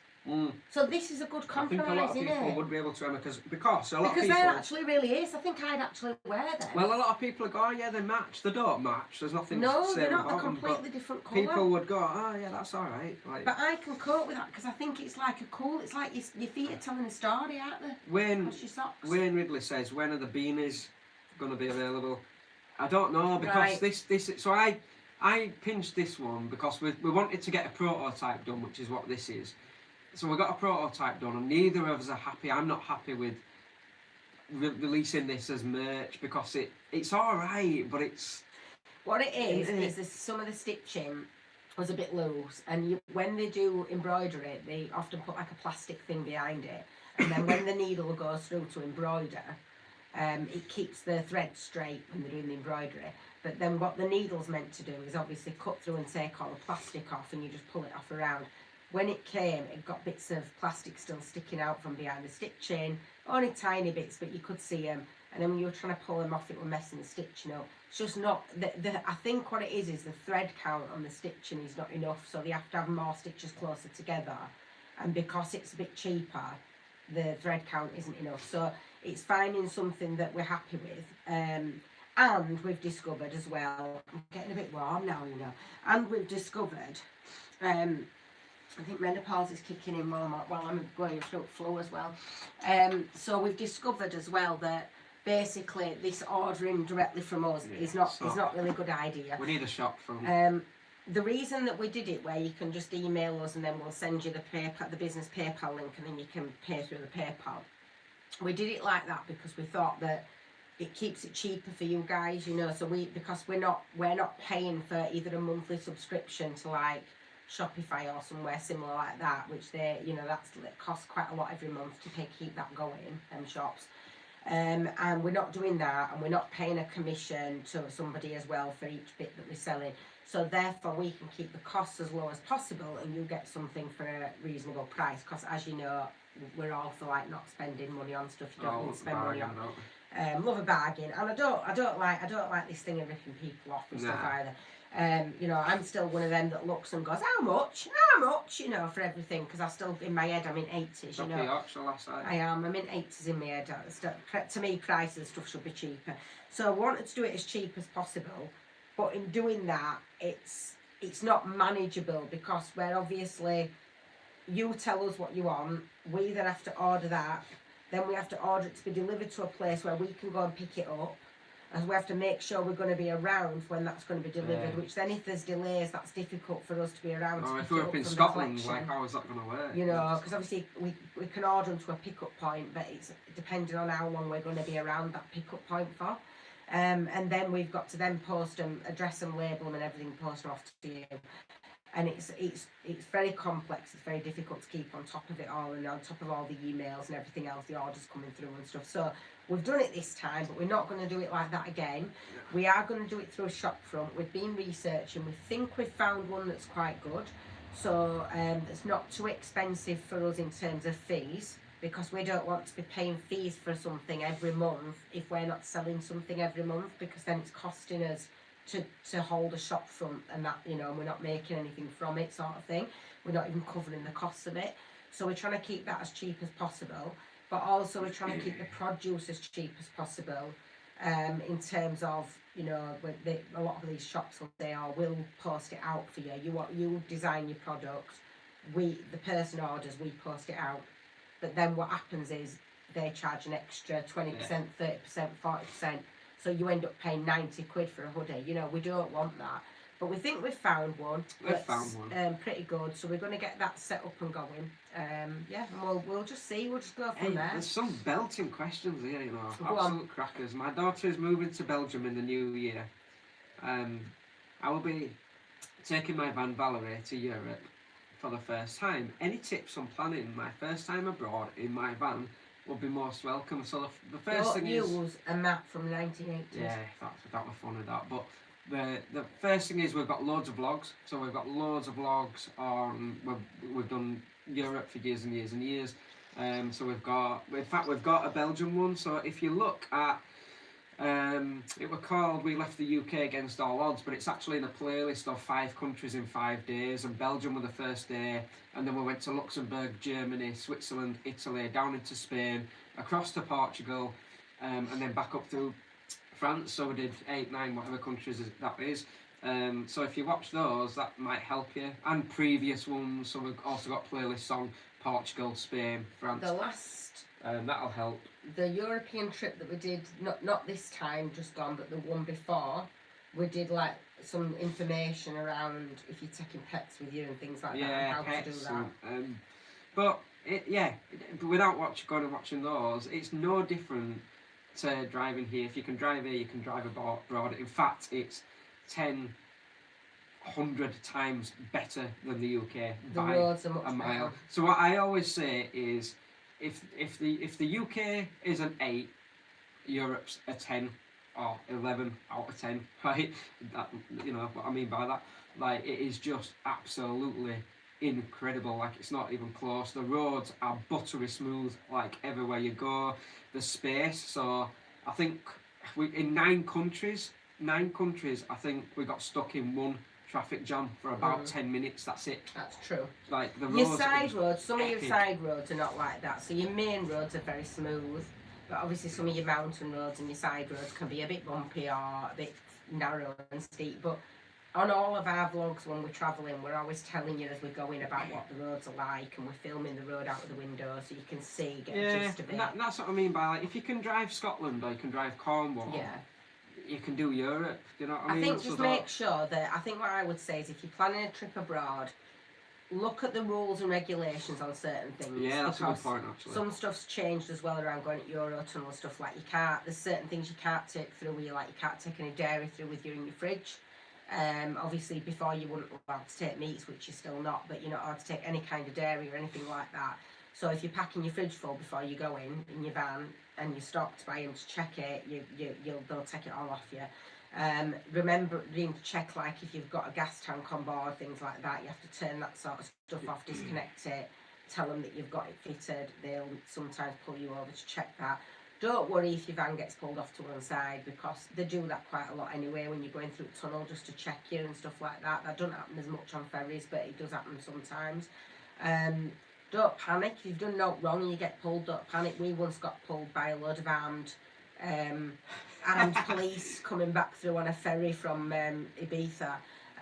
So this is a good compromise, I think a lot of people would be able to, Emma, because a lot of people... there actually really is. I think I'd actually wear them. Well, a lot of people go, oh yeah, they match. They don't match. There's nothing no, to say they're not. about They're them, completely different colour. People would go, oh yeah, that's all right. Like, but I can cope with that because I think it's like it's like your feet are telling a story, aren't they? Wayne Ridley says, when are the beanies going to be available? I don't know, because this. So I pinched this one because we wanted to get a prototype done, which is what this is. So we got a prototype done, and neither of us are happy. I'm not happy with releasing this as merch because it's all right, but it's... What it is some of the stitching was a bit loose, and when they do embroidery, they often put like a plastic thing behind it, and then when the needle goes through to embroider, it keeps the thread straight when they're doing the embroidery. But then what the needle's meant to do is obviously cut through and take all the plastic off, and you just pull it off around. When it came, it got bits of plastic still sticking out from behind the stitching, only tiny bits, but you could see them. And then when you were trying to pull them off, it was messing the stitching up. It's just not, I think what it is the thread count on the stitching is not enough, so they have to have more stitches closer together. And because it's a bit cheaper, the thread count isn't enough. So it's finding something that we're happy with. And we've discovered as well, I'm getting a bit warm now, you know, and we've discovered, I think menopause is kicking in while I'm going through flu as well. So we've discovered as well that basically this ordering directly from us is not really a good idea. We need a shop from... the reason that we did it, where you can just email us and then we'll send you the business PayPal link, and then you can pay through the PayPal. We did it like that because we thought that it keeps it cheaper for you guys, you know. So because we're not paying for either a monthly subscription to like Shopify or somewhere similar like that, which that costs quite a lot every month to keep that going, them shops. And we're not doing that, and we're not paying a commission to somebody as well for each bit that we're selling. So therefore we can keep the costs as low as possible, and you get something for a reasonable price. Because as you know, we're all for like not spending money on stuff you don't need to spend money on. Love a bargain, and I don't like this thing of ripping people off and stuff either. You know, I'm still one of them that looks and goes, how much, you know, for everything, because I still, in my head, I'm in 80s, you know. I'm in 80s in my head. To me, prices and stuff should be cheaper. So I wanted to do it as cheap as possible, but in doing that, it's not manageable, because we're obviously, you tell us what you want, we then have to order that, then we have to order it to be delivered to a place where we can go and pick it up. And we have to make sure we're going to be around when that's going to be delivered, which then if there's delays, that's difficult for us to be around. Or if we're up in Scotland, like, how is that going to work? You know, because obviously we can order them to a pickup point, but it's depending on how long we're going to be around that pickup point for. And then we've got to then post them, address them, label them and everything, post them off to you. And it's very complex, it's very difficult to keep on top of it all, and on top of all the emails and everything else, the orders coming through and stuff. So we've done it this time, but we're not going to do it like that again. We are going to do it through a shopfront. We've been researching, we think we've found one that's quite good. So it's not too expensive for us in terms of fees, because we don't want to be paying fees for something every month if we're not selling something every month, because then it's costing us to hold a shop front, and that, you know, and we're not making anything from it, sort of thing. We're not even covering the costs of it. So we're trying to keep that as cheap as possible, but also we're trying to keep the produce as cheap as possible. in terms of, you know, a lot of these shops will say, oh, we'll post it out for you. You design your product, the person orders, we post it out. But then what happens is they charge an extra 20%, 30%, 40%. So you end up paying 90 quid for a hoodie. You know, we don't want that. But we think we've found one. Pretty good. So we're going to get that set up and going. Yeah, and we'll just see. We'll just go from there. There's some belting questions here, you know. Absolute crackers. My daughter is moving to Belgium in the new year. I will be taking my van Valerie to Europe for the first time. Any tips on planning my first time abroad in my van would be most welcome. So the first thing is... use a map from 1980s. Yeah, that was funny, that. But the first thing is we've got loads of vlogs. So we've got loads of vlogs on... We've done Europe for years and years and years. So we've got a Belgian one. So if you look at... it was called We Left the UK Against All Odds, but it's actually in a playlist of 5 countries in 5 days, and Belgium were the first day, and then we went to Luxembourg, Germany, Switzerland, Italy, down into Spain, across to Portugal, and then back up through France. So we did 8, 9, whatever countries that is. So if you watch those, that might help you, and previous ones. So we've also got playlists on Portugal, Spain, France. The last... that'll help. The European trip that we did, not this time just gone, but the one before, we did like some information around if you're taking pets with you and things like that, and how to do that. But without going and watching those, it's no different to driving here. If you can drive here, you can drive abroad. In fact, it's 100 times better than the UK by roads are much a mile. better. So what I always say is, if the UK is an 8, Europe's a 10 or 11 out of 10, right? That, you know what I mean by that. Like, it is just absolutely incredible. Like, it's not even close. The roads are buttery smooth, like everywhere you go. The space. So I think in 9 countries, I think we got stuck in one traffic jam for about 10 minutes. That's it. That's true. Like the roads, some of your side roads are not like that. So your main roads are very smooth, but obviously some of your mountain roads and your side roads can be a bit bumpy or a bit narrow and steep. But on all of our vlogs when we're travelling, we're always telling you as we're going about what the roads are like, and we're filming the road out of the window so you can see, get a gist of it. That's what I mean by, like, if you can drive Scotland or you can drive Cornwall, you can do Europe. You know what I mean? I think just make sure that, I think what I would say is, if you're planning a trip abroad, look at the rules and regulations on certain things. Yeah, that's a good point, actually. Some stuff's changed as well around going to Eurotunnel and stuff. Like, there's certain things you can't take through with you, like you can't take any dairy through with you in your fridge. Obviously before you wouldn't allowed to take meats, which you're still not, but you're not allowed to take any kind of dairy or anything like that. So if you're packing your fridge full before you go in your van and you're stopped by him to check it, they'll take it all off you. Remember to check, like, if you've got a gas tank on board, things like that, you have to turn that sort of stuff off, disconnect it, tell them that you've got it fitted. They'll sometimes pull you over to check that. Don't worry if your van gets pulled off to one side, because they do that quite a lot anyway when you're going through a tunnel, just to check you and stuff like that. That doesn't happen as much on ferries, but it does happen sometimes. Don't panic. If you've done no wrong and you get pulled, don't panic. We once got pulled by a load of armed police coming back through on a ferry from Ibiza.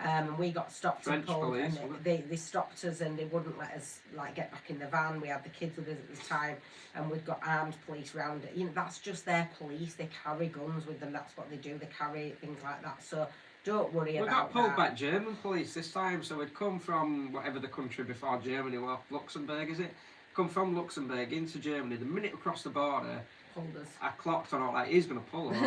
And we got stopped French and pulled, police, and they stopped us and they wouldn't let us, like, get back in the van. We had the kids with us at the time, and we'd got armed police round it. You know, that's just their police. They carry guns with them. That's what they do. They carry things like that. So don't worry about that. We got pulled by German police this time. So we'd come from whatever the country before Germany was, Luxembourg, is it? Come from Luxembourg into Germany. The minute we crossed the border, I clocked on, all like, he's going to pull us.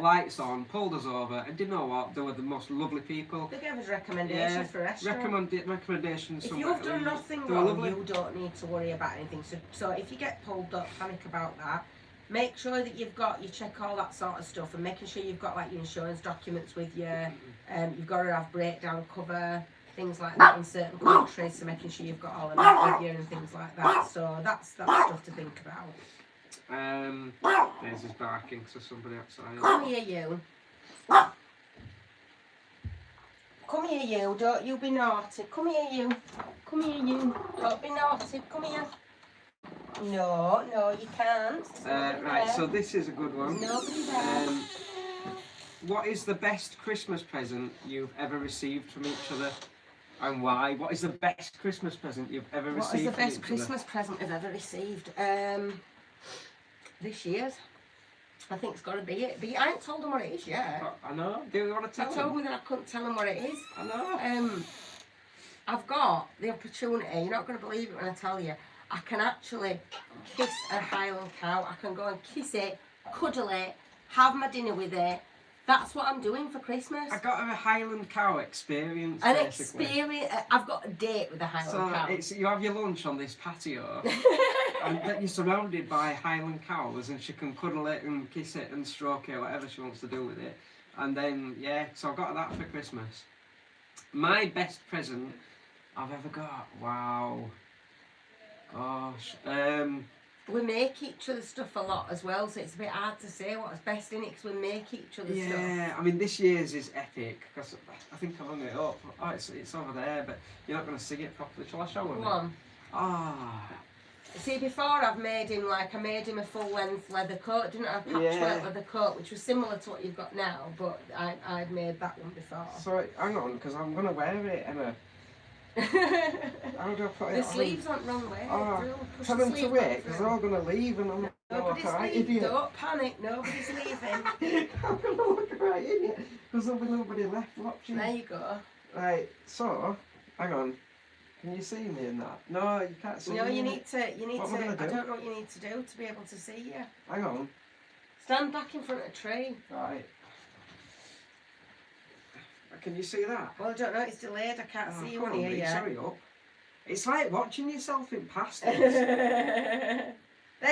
Lights on, pulled us over, and do you know what? They were the most lovely people. They gave us recommendations for restaurants. Recommendations. If you've done nothing wrong, you don't need to worry about anything. So if you get pulled, don't panic about that. Make sure that you check all that sort of stuff, and making sure you've got, like, your insurance documents with you. You've got to have breakdown cover, things like that in certain countries. So making sure you've got all of that with you and things like that. So that's stuff to think about. Daisy's barking, so somebody outside. Come here, you. Come here, you. Don't you be naughty. Come here, you. Come here, you. Don't be naughty. Come here. No, you can't. Right, so this is a good one. Nobody there. What is the best Christmas present you've ever received from each other, and why? What is the best Christmas present you've ever received from each other? What is the best Christmas present I've ever received? This year's. I think it's got to be it. But I ain't told them what it is yet. I know. Do you want to tell them? They told me that I couldn't tell them what it is. I know. I've got the opportunity, you're not going to believe it when I tell you, I can actually kiss a Highland cow. I can go and kiss it, cuddle it, have my dinner with it. That's what I'm doing for Christmas. I got a Highland cow experience. I've got a date with a Highland cow. So you have your lunch on this patio, and you're surrounded by Highland cows, and she can cuddle it and kiss it and stroke it, whatever she wants to do with it. And then so I got that for Christmas. My best present I've ever got. Wow. Gosh. We make each other stuff a lot as well, so it's a bit hard to say what's best in it because we make each other stuff. Yeah, I mean this year's is epic because I think I've hung it up. Oh, it's over there, but you're not going to see it properly. Shall I show him? Go on. Ah. See, before I made him a full length leather coat, didn't I? A patchwork leather coat, which was similar to what you've got now, but I'd made that one before. So hang on, because I'm going to wear it, Emma. How do I put it The sleeves aren't wrong way. Tell them to wait, because they're all going to leave and I'm nobody's leaving. Don't panic, nobody's leaving. I'm going to look right in it, because there'll be nobody left watching. There you go. Right, so, hang on. Can you see me in that? No, you can't see me. No, you need to, I don't know what you need to do to be able to see you. Hang on. Stand back in front of a tree. Right. Can you see that? Well, I don't know, it's delayed, I can't see you on here yet. Hurry up. It's like watching yourself in past. There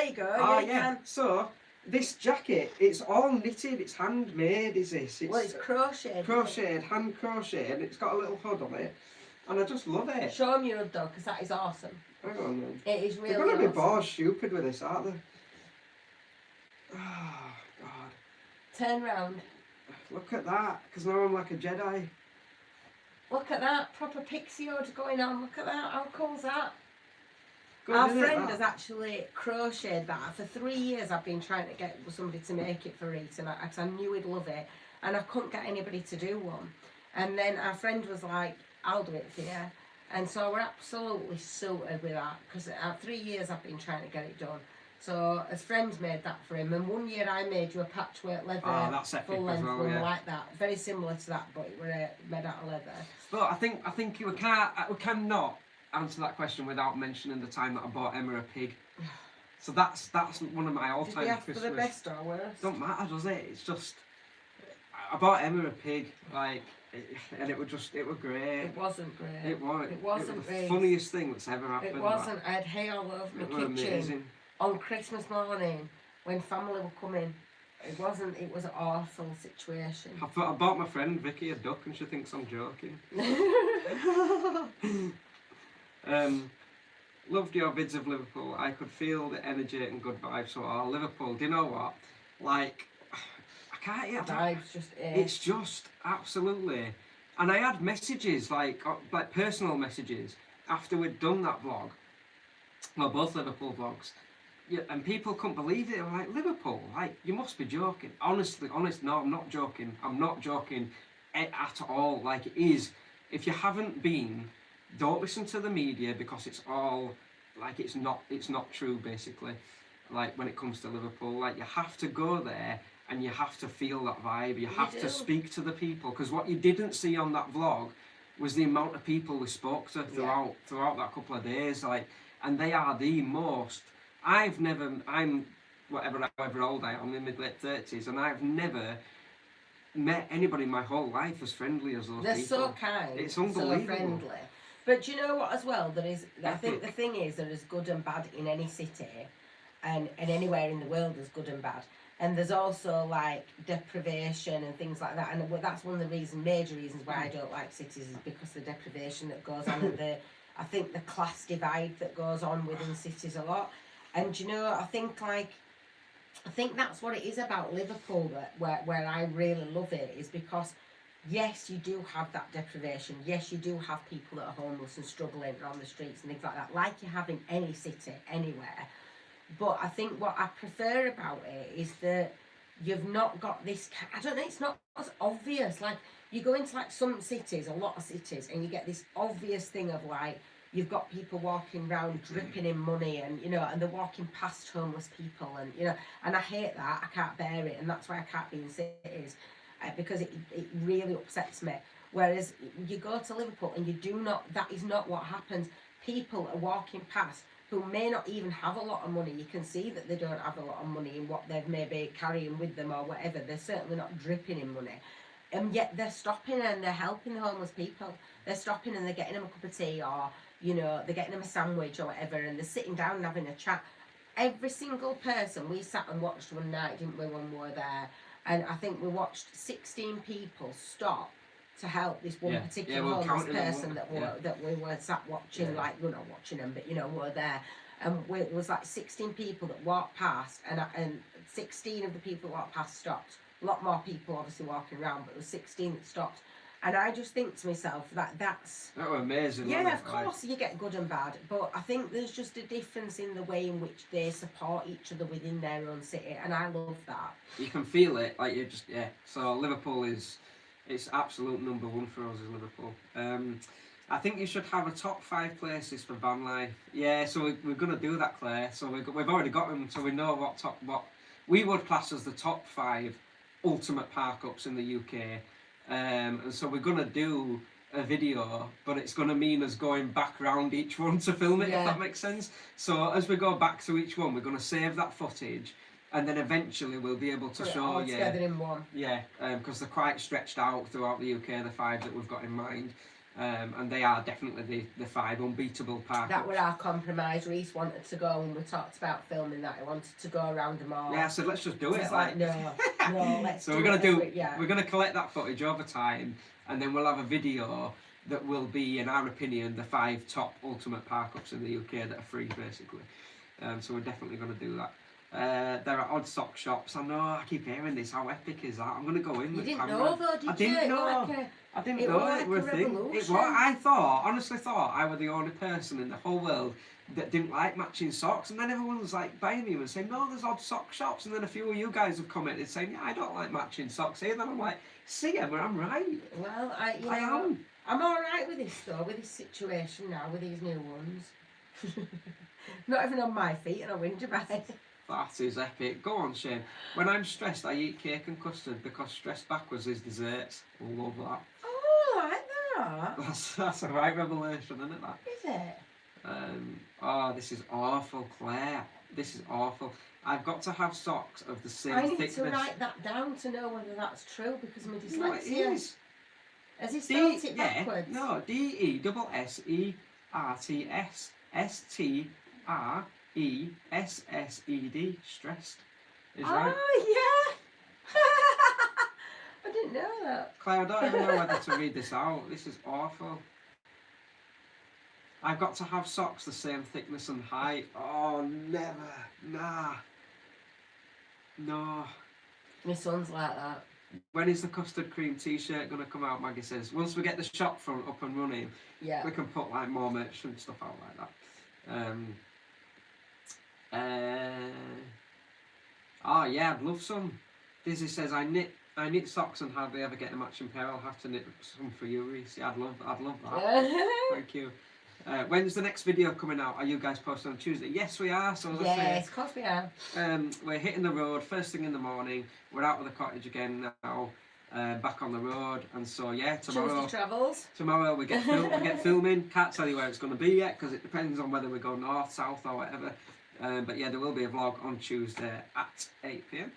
you go. Oh, yeah. So, this jacket, it's all knitted, it's handmade, is this? It's crocheted. Crocheted, hand crocheted, it's got a little hood on it. And I just love it. Show them your hood though, because that is awesome. Hang on then. It is really They're going to be awesome. bored stupid with this, aren't they? Oh, God. Turn round. Look at that, because now I'm like a Jedi. Look at that, proper pixie hood going on. Look at that, how cool's that? Good, Our friend has actually crocheted that. For 3 years I've been trying to get somebody to make it for Reese, and I knew he'd love it, and I couldn't get anybody to do one. And then our friend was like, I'll do it for you. And so we're absolutely suited with that, because 3 years I've been trying to get it done. So his friends made that for him, and 1 year I made you a patchwork leather full length one like that, very similar to that, but it was made out of leather. But I think we cannot answer that question without mentioning the time that I bought Emma a pig. So that's one of my all-time Christmas. Did you ask for the best or worst? Don't matter, does it? It's just I bought Emma a pig, and it was great. It wasn't great. It wasn't. It was the great. funniest thing that's ever happened. It wasn't. I had hay all over my kitchen. Amazing. On Christmas morning when family were coming. It wasn't. It was an awful situation. I bought my friend Vicky a duck, and she thinks I'm joking. Loved your vids of Liverpool. I could feel the energy and good vibes. So, Liverpool. Do you know what? Like, I can't. Yeah, vibes just. It's just absolutely. And I had messages like personal messages after we'd done that vlog. Well, both Liverpool vlogs. Yeah, and people couldn't believe it. They were like, Liverpool, like, you must be joking. Honest, no, I'm not joking. I'm not joking at all. Like, it is. If you haven't been, don't listen to the media, because it's all, like, it's not true, basically. Like, when it comes to Liverpool, like, you have to go there and you have to feel that vibe. You have to speak to the people, because what you didn't see on that vlog was the amount of people we spoke to throughout that couple of days. Like, and they are the most. I'm however old I am, in my mid-late 30s, and I've never met anybody in my whole life as friendly as those people. They're so kind. It's unbelievable. So friendly. But do you know what as well? I think the thing is, there is good and bad in any city, and anywhere in the world there's good and bad. And there's also like deprivation and things like that. And that's one of the major reasons why I don't like cities, is because the deprivation that goes on, and I think the class divide that goes on within cities a lot. And you know, I think that's what it is about Liverpool, where I really love it, is because yes, you do have that deprivation. Yes, you do have people that are homeless and struggling on the streets and things like that, like you have in any city, anywhere. But I think what I prefer about it is that you've not got this. I don't know. It's not as obvious. Like you go into like some cities, a lot of cities, and you get this obvious thing of like you've got people walking around dripping in money, and and they're walking past homeless people, and and I hate that. I can't bear it, and that's why I can't be in cities because it really upsets me. Whereas you go to Liverpool and you do not. That is not what happens. People are walking past who may not even have a lot of money. You can see that they don't have a lot of money in what they've maybe carrying with them or whatever. They're certainly not dripping in money. And yet they're stopping and they're helping the homeless people. They're stopping and they're getting them a cup of tea, or, they're getting them a sandwich or whatever, and they're sitting down and having a chat. Every single person, we sat and watched one night, didn't we, when we were there? And I think we watched 16 people stop to help this one particular homeless person that we were sat watching, like we're not watching them, but we're there, and it was like 16 people that walked past, and 16 of the people that walked past stopped. A lot more people obviously walking around, but there was 16 that stopped, and I just think to myself that was amazing. Yeah, of course you get good and bad, but I think there's just a difference in the way in which they support each other within their own city, and I love that. You can feel it, like you just So Liverpool is. It's absolute number one for us as Liverpool. I think you should have a top 5 places for van life. Yeah, so we're going to do that, Claire. So we've already got them, so we know what we would class as the top 5 ultimate park-ups in the UK. And so we're going to do a video, but it's going to mean us going back around each one to film it, if that makes sense. So as we go back to each one, we're going to save that footage. And then eventually we'll be able to show you. Together in one. Yeah, because they're quite stretched out throughout the UK, the 5 that we've got in mind. And they are definitely the 5 unbeatable park. That was our compromise. Reese wanted to go, and we talked about filming that. He wanted to go around them all. Yeah, I said let's just do it. It's like no, let's. So we're gonna collect that footage over time, and then we'll have a video that will be, in our opinion, the 5 top ultimate park-ups in the UK that are free, basically. So we're definitely gonna do that. There are odd sock shops. I know, I keep hearing this. How epic is that? I'm going to go in with camera. You didn't know though, did you? I didn't know. I didn't know it was a thing. I honestly thought I was the only person in the whole world that didn't like matching socks. And then everyone was like buying me and saying, no, there's odd sock shops. And then a few of you guys have commented saying, yeah, I don't like matching socks either. And I'm like, see ya, but I'm right. Well, I am. I'm all right with this though, with this situation now, with these new ones. Not even on my feet, and I whinge about it. That is epic. Go on, Shane. When I'm stressed, I eat cake and custard because stressed backwards is desserts. Love that. Oh, I like that. That's a right revelation, isn't it? That is it. Oh, this is awful, Claire. This is awful. I've got to have socks of the same thickness. I need to write that down to know whether that's true because my dyslexia. No, it is. Has he spelled it backwards? No, DESSERTS STRESSED, stressed, is right. Oh, yeah! I didn't know that. Claire, I don't even know whether to read this out. This is awful. I've got to have socks the same thickness and height. Oh, never. Nah. No. My son's like that. When is the custard cream t-shirt going to come out, Maggie says? Once we get the shop front up and running, we can put like more merch and stuff out like that. Oh yeah, I'd love some. Dizzy says I knit socks and hardly ever get a matching pair. I'll have to knit some for you, Reese. Yeah, I'd love that. Thank you. When's the next video coming out? Are you guys posting on Tuesday? Yes, we are. So yes, of course we are. We're hitting the road first thing in the morning. We're out of the cottage again now. Back on the road, and so yeah, tomorrow. Tuesday travels. Tomorrow we get filming. Can't tell you where it's going to be yet because it depends on whether we go north, south, or whatever. But yeah, there will be a vlog on Tuesday at 8 PM.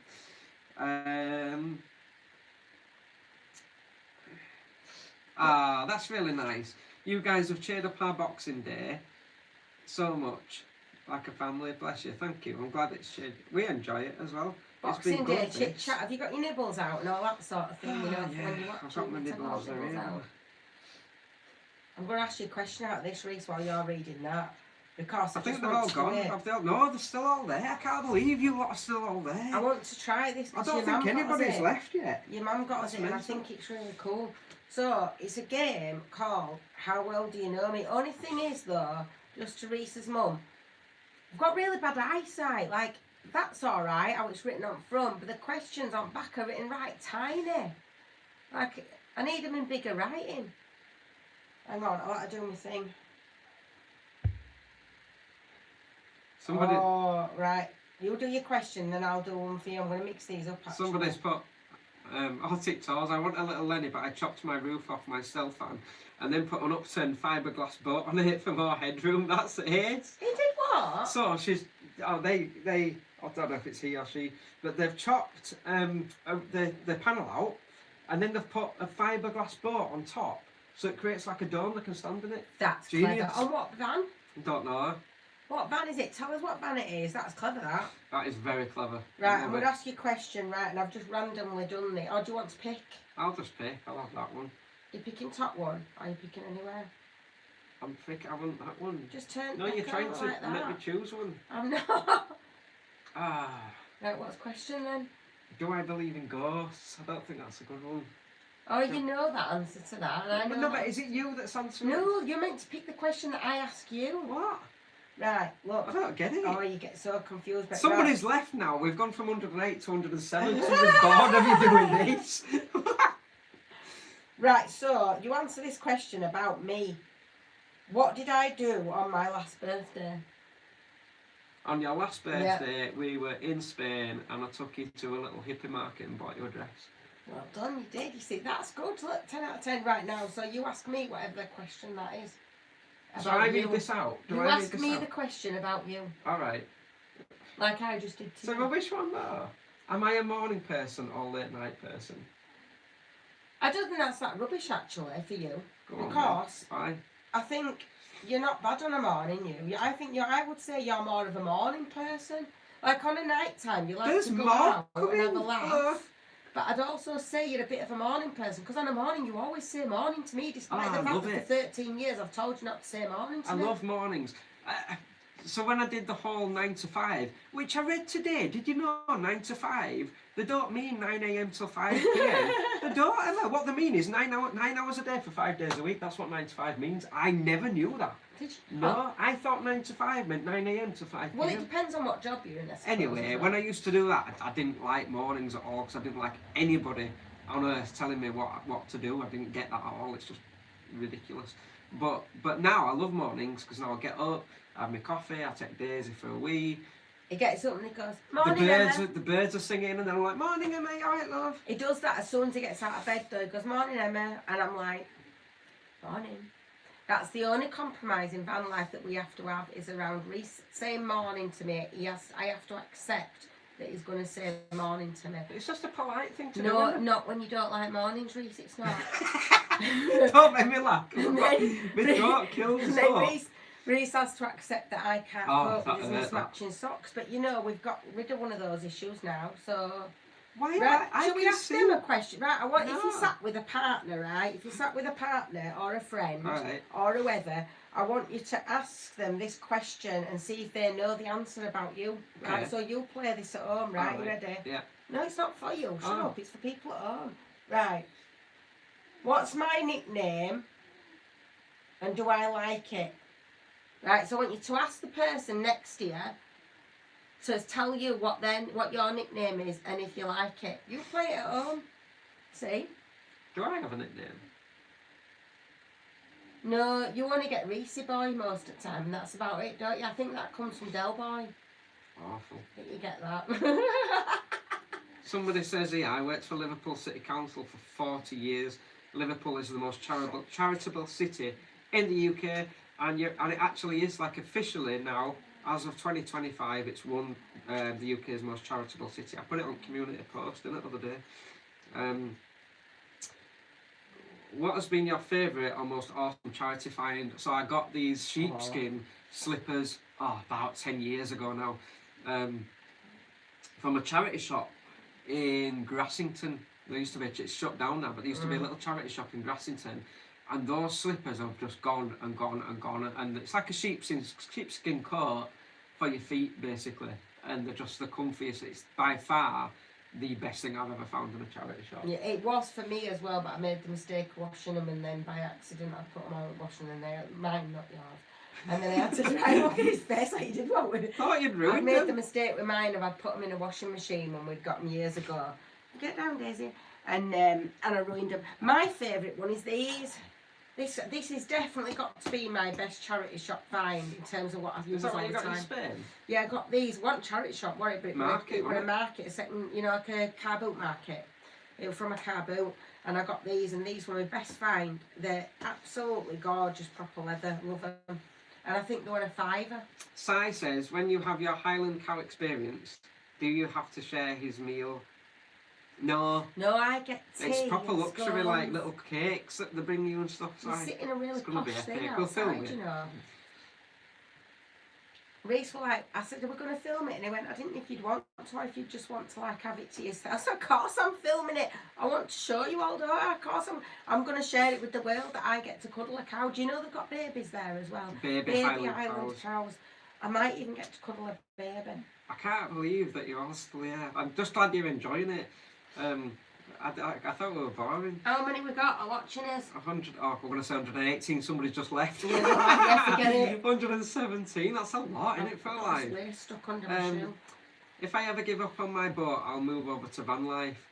That's really nice. You guys have cheered up our Boxing Day so much, like a family. Bless you. Thank you. I'm glad it's cheered. We enjoy it as well. Boxing Day chit chat. Have you got your nibbles out and all that sort of thing? You know, yeah, when you watch I've got my nibbles there. I'm going to ask you a question out of this, Reese, while you're reading that. Because I think they're all gone. No, they're still all there. I can't believe you lot are still all there. I want to try this. I don't think anybody's left yet. Your mum got us it, and I think it's really cool. So, it's a game called How Well Do You Know Me? Only thing is, though, just to Reese's mum, I've got really bad eyesight. Like, that's all right, how it's written on front, but the questions on back are written right tiny. Like, I need them in bigger writing. Hang on, I'll have to do my thing. Somebody. Oh, right. You do your question, then I'll do one for you. I'm going to mix these up, actually. Somebody's put, on TikToks, I want a little Lenny, but I chopped my roof off my cell fan and then put an upturned fiberglass boat on it for more headroom. That's it. He did what? So she's, they, I don't know if it's he or she, but they've chopped the panel out and then they've put a fiberglass boat on top, so it creates like a dome that can stand in it. That's Genius. clever. On what van? Don't know. What van is it? Tell us what van it is. That's clever, that. That is very clever. Right, I'm going to ask you a question, right, and I've just randomly done it. Or do you want to pick? I'll just pick. I'll have that one. You're picking top one? Or are you picking anywhere? I want that one. Just turn. No, you're trying to like make me choose one. I'm not. Ah. Right, what's the question then? Do I believe in ghosts? I don't think that's a good one. Oh, you know that answer to that. And I know No, that. but is it you that's answering? No, you're meant to pick the question that I ask you. What? Right, look. I don't get it. Oh, you get so confused. But Somebody's left now. We've gone from 108 to 107. Somebody's bored of you doing this. Right, so you answer this question about me. What did I do on my last birthday? On your last birthday, we were in Spain and I took you to a little hippie market and bought you a dress. Well done, you did. You see, that's good. Look, 10 out of 10 right now. So you ask me whatever the question that is. So I read this out? You ask me the question about you. Alright. Like I just did to you. So which one though? Am I a morning person or late night person? I don't think that's that rubbish actually for you. Go on, because fine. I think you're not bad on a morning, you. I would say you're more of a morning person. Like on a night time, you like to go out and have a laugh. But I'd also say you're a bit of a morning person, because on a morning you always say morning to me, despite the fact that for 13 years I've told you not to say morning to me. I love mornings. So when I did the whole 9 to 5, which I read today, did you know 9 to 5? They don't mean 9 a.m. till 5 p.m. They don't ever. What they mean is 9 hours a day for 5 days a week. That's what 9 to 5 means. I never knew that. Did you? No, I thought 9 to 5 meant 9 a.m. to 5 p.m. Well, it depends on what job you're in. Anyway, when I used to do that, I didn't like mornings at all, because I didn't like anybody on earth telling me what to do. I didn't get that at all. It's just ridiculous. But now I love mornings, because now I get up, I have my coffee, I take Daisy for a wee. He gets up and he goes, morning, Emma. The birds are singing, and then I'm like, morning, Emma, you alright, love? He does that as soon as he gets out of bed, though. He goes, morning, Emma. And I'm like, morning. That's the only compromise in van life that we have to have, is around Reese saying morning to me. I have to accept that he's going to say morning to me. It's just a polite thing to do. No, not when you don't like mornings, Reese, it's not. Don't make me laugh. My throat kills us all. Reese has to accept that I can't cope with his mismatching socks. But you know, we've got rid of one of those issues now, so... Why? Right, shall we ask them a see. question? Right, I want, if you sat with a partner, right? If you sat with a partner or a friend or whoever, I want you to ask them this question and see if they know the answer about you. Right, Okay. so you'll play this at home, right? You ready? Yeah. No, it's not for you. Shut up. It's for people at home. Right. What's my nickname? And do I like it? Right, so I want you to ask the person next to you to tell you what your nickname is and if you like it. You play it at home. See? Do I have a nickname? No, you only get Reese Boy most of the time, and that's about it, don't you? I think that comes from Del Boy. Awful. I think you get that. Somebody says here, I worked for Liverpool City Council for 40 years. Liverpool is the most charitable city in the UK, and it actually is, like, officially now, as of 2025, it's won the UK's most charitable city. I put it on Community Post, didn't it, the other day. What has been your favourite or most awesome charity find? So I got these sheepskin slippers, about 10 years ago now, from a charity shop in Grassington. There used to be, it's shut down now, but there used to be a little charity shop in Grassington. And those slippers have just gone and gone and gone. And it's like a sheepskin coat for your feet, basically. And they're just the comfiest. It's by far the best thing I've ever found in a charity shop. Yeah, it was for me as well, but I made the mistake of washing them, and then by accident I put them on washing, and they're mine, not yours. And then I had to try and look at his face like you did what with it. Thought you'd I ruined made them. the mistake with mine of I'd put them in a washing machine when we'd got them years ago. Get down, Daisy. And I ruined them. My favourite one is these. This has definitely got to be my best charity shop find in terms of what I've used all the time. Is that what you got in Spain? Yeah, I got these. One charity shop, but it was a market, a second, like a car boot market. It was from a car boot, and I got these, and these were my best find. They're absolutely gorgeous, proper leather. Love them. And I think they were a £5. Si says, when you have your Highland cow experience, do you have to share his meal? No. No, I get tea. It's proper luxury, like little cakes that they bring you and stuff. You sit in a really posh thing outside, you know. Reese was like, I said, we're going to film it. And he went, I didn't know if you'd want to or if you'd just want to like have it to yourself. I said, of course I'm filming it. I want to show you all. Of course I'm going to share it with the world that I get to cuddle a cow. Do you know they've got babies there as well? Baby Highland cows. I might even get to cuddle a baby. I can't believe that you're all still here. I'm just glad you're enjoying it. I thought we were boring. How many we got are watching us? 100. Oh, we're going to say 118. Somebody's just left. Yeah, forget it. 117. That's a lot, isn't it, for life? We're stuck under the shoe. If I ever give up on my boat, I'll move over to van life.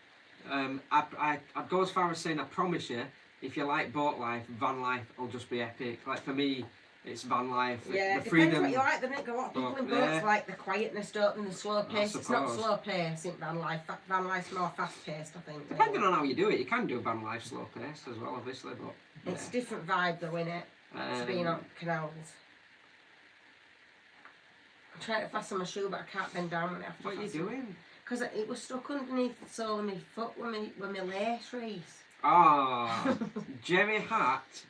I'd go as far as saying, I promise you, if you like boat life, van life will just be epic. Like for me, it's van life. Yeah, the depends freedom. what you like. There ain't a lot of people in boats like the quietness, don't they? The slow pace. It's not slow pace in van life. Van life's more fast paced, I think. Depending on how you do it, you can do van life slow paced as well, obviously. But yeah. It's a different vibe, though, isn't it? To being on canals. I'm trying to fasten my shoe, but I can't bend down when I have to. What are you doing? Because it was stuck underneath the sole of my foot when my lace race. Ah, Jerry Hart.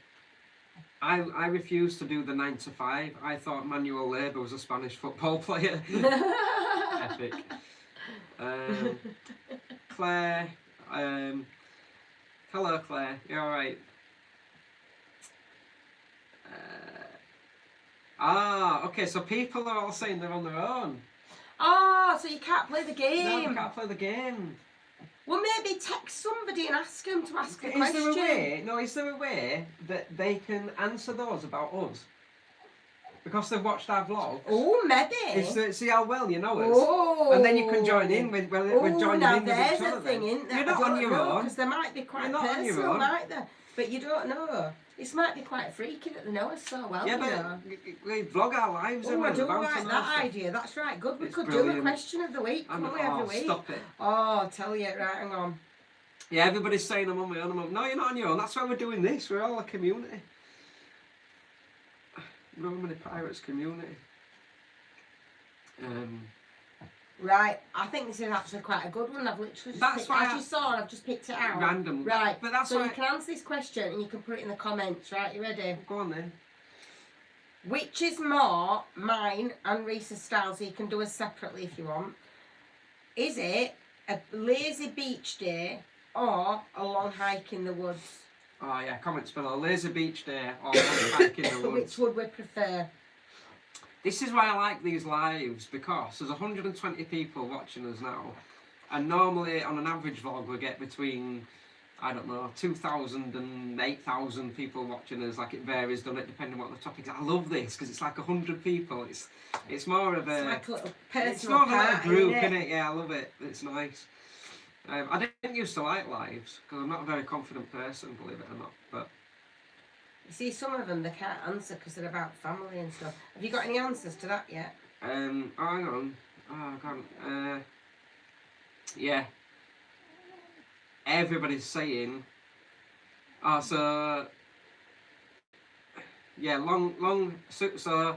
I refused to do the 9 to 5. I thought Manuel Labour was a Spanish football player. Epic. Claire. Hello, Claire. You alright? Okay, so people are all saying they're on their own. Oh, so you can't play the game. No, we can't play the game. Well, maybe text somebody and ask them to ask a Is question. is there a way that they can answer those about us? Because they've watched our vlogs. Oh, maybe. See how well you know us. Oh. And then you can join in with joining in with each other. Now there's a thing, isn't there? You're not on your own. Because they might be quite personal, might they? But you don't know. This might be quite freaky that they know us so well. Yeah, but we vlog our lives. Oh, I do like that idea. That's right. Good. We could do a question of the week, couldn't we, every week? Stop it. Oh, tell you. Right, hang on. Yeah, everybody's saying I'm on my own. No, you're not on your own. That's why we're doing this. We're all a community. Romany Pirates community. Right, I think this is actually quite a good one. I've literally as you saw, I've just picked it out. Random. Right, but that's so why you can answer this question and you can put it in the comments, right? You ready? Go on then. Which is more mine and Reese's style, so you can do us separately if you want. Is it a lazy beach day or a long hike in the woods? Oh yeah, comments below. Lazy beach day or long hike in the woods. Which would we prefer? This is why I like these lives, because there's 120 people watching us now, and normally on an average vlog we get between, I don't know, 2,000 and 8,000 people watching us. Like it varies, doesn't it, depending on what the topic is. I love this because it's like 100 people. It's more of a, it's like a little personal it's more of a little party, group, isn't it? Yeah, I love it. It's nice. I didn't used to like lives because I'm not a very confident person, believe it or not. But you see, some of them they can't answer because they're about family and stuff. Have you got any answers to that yet? Hang on. Oh, God. Yeah. Everybody's saying. Oh, so. Yeah, so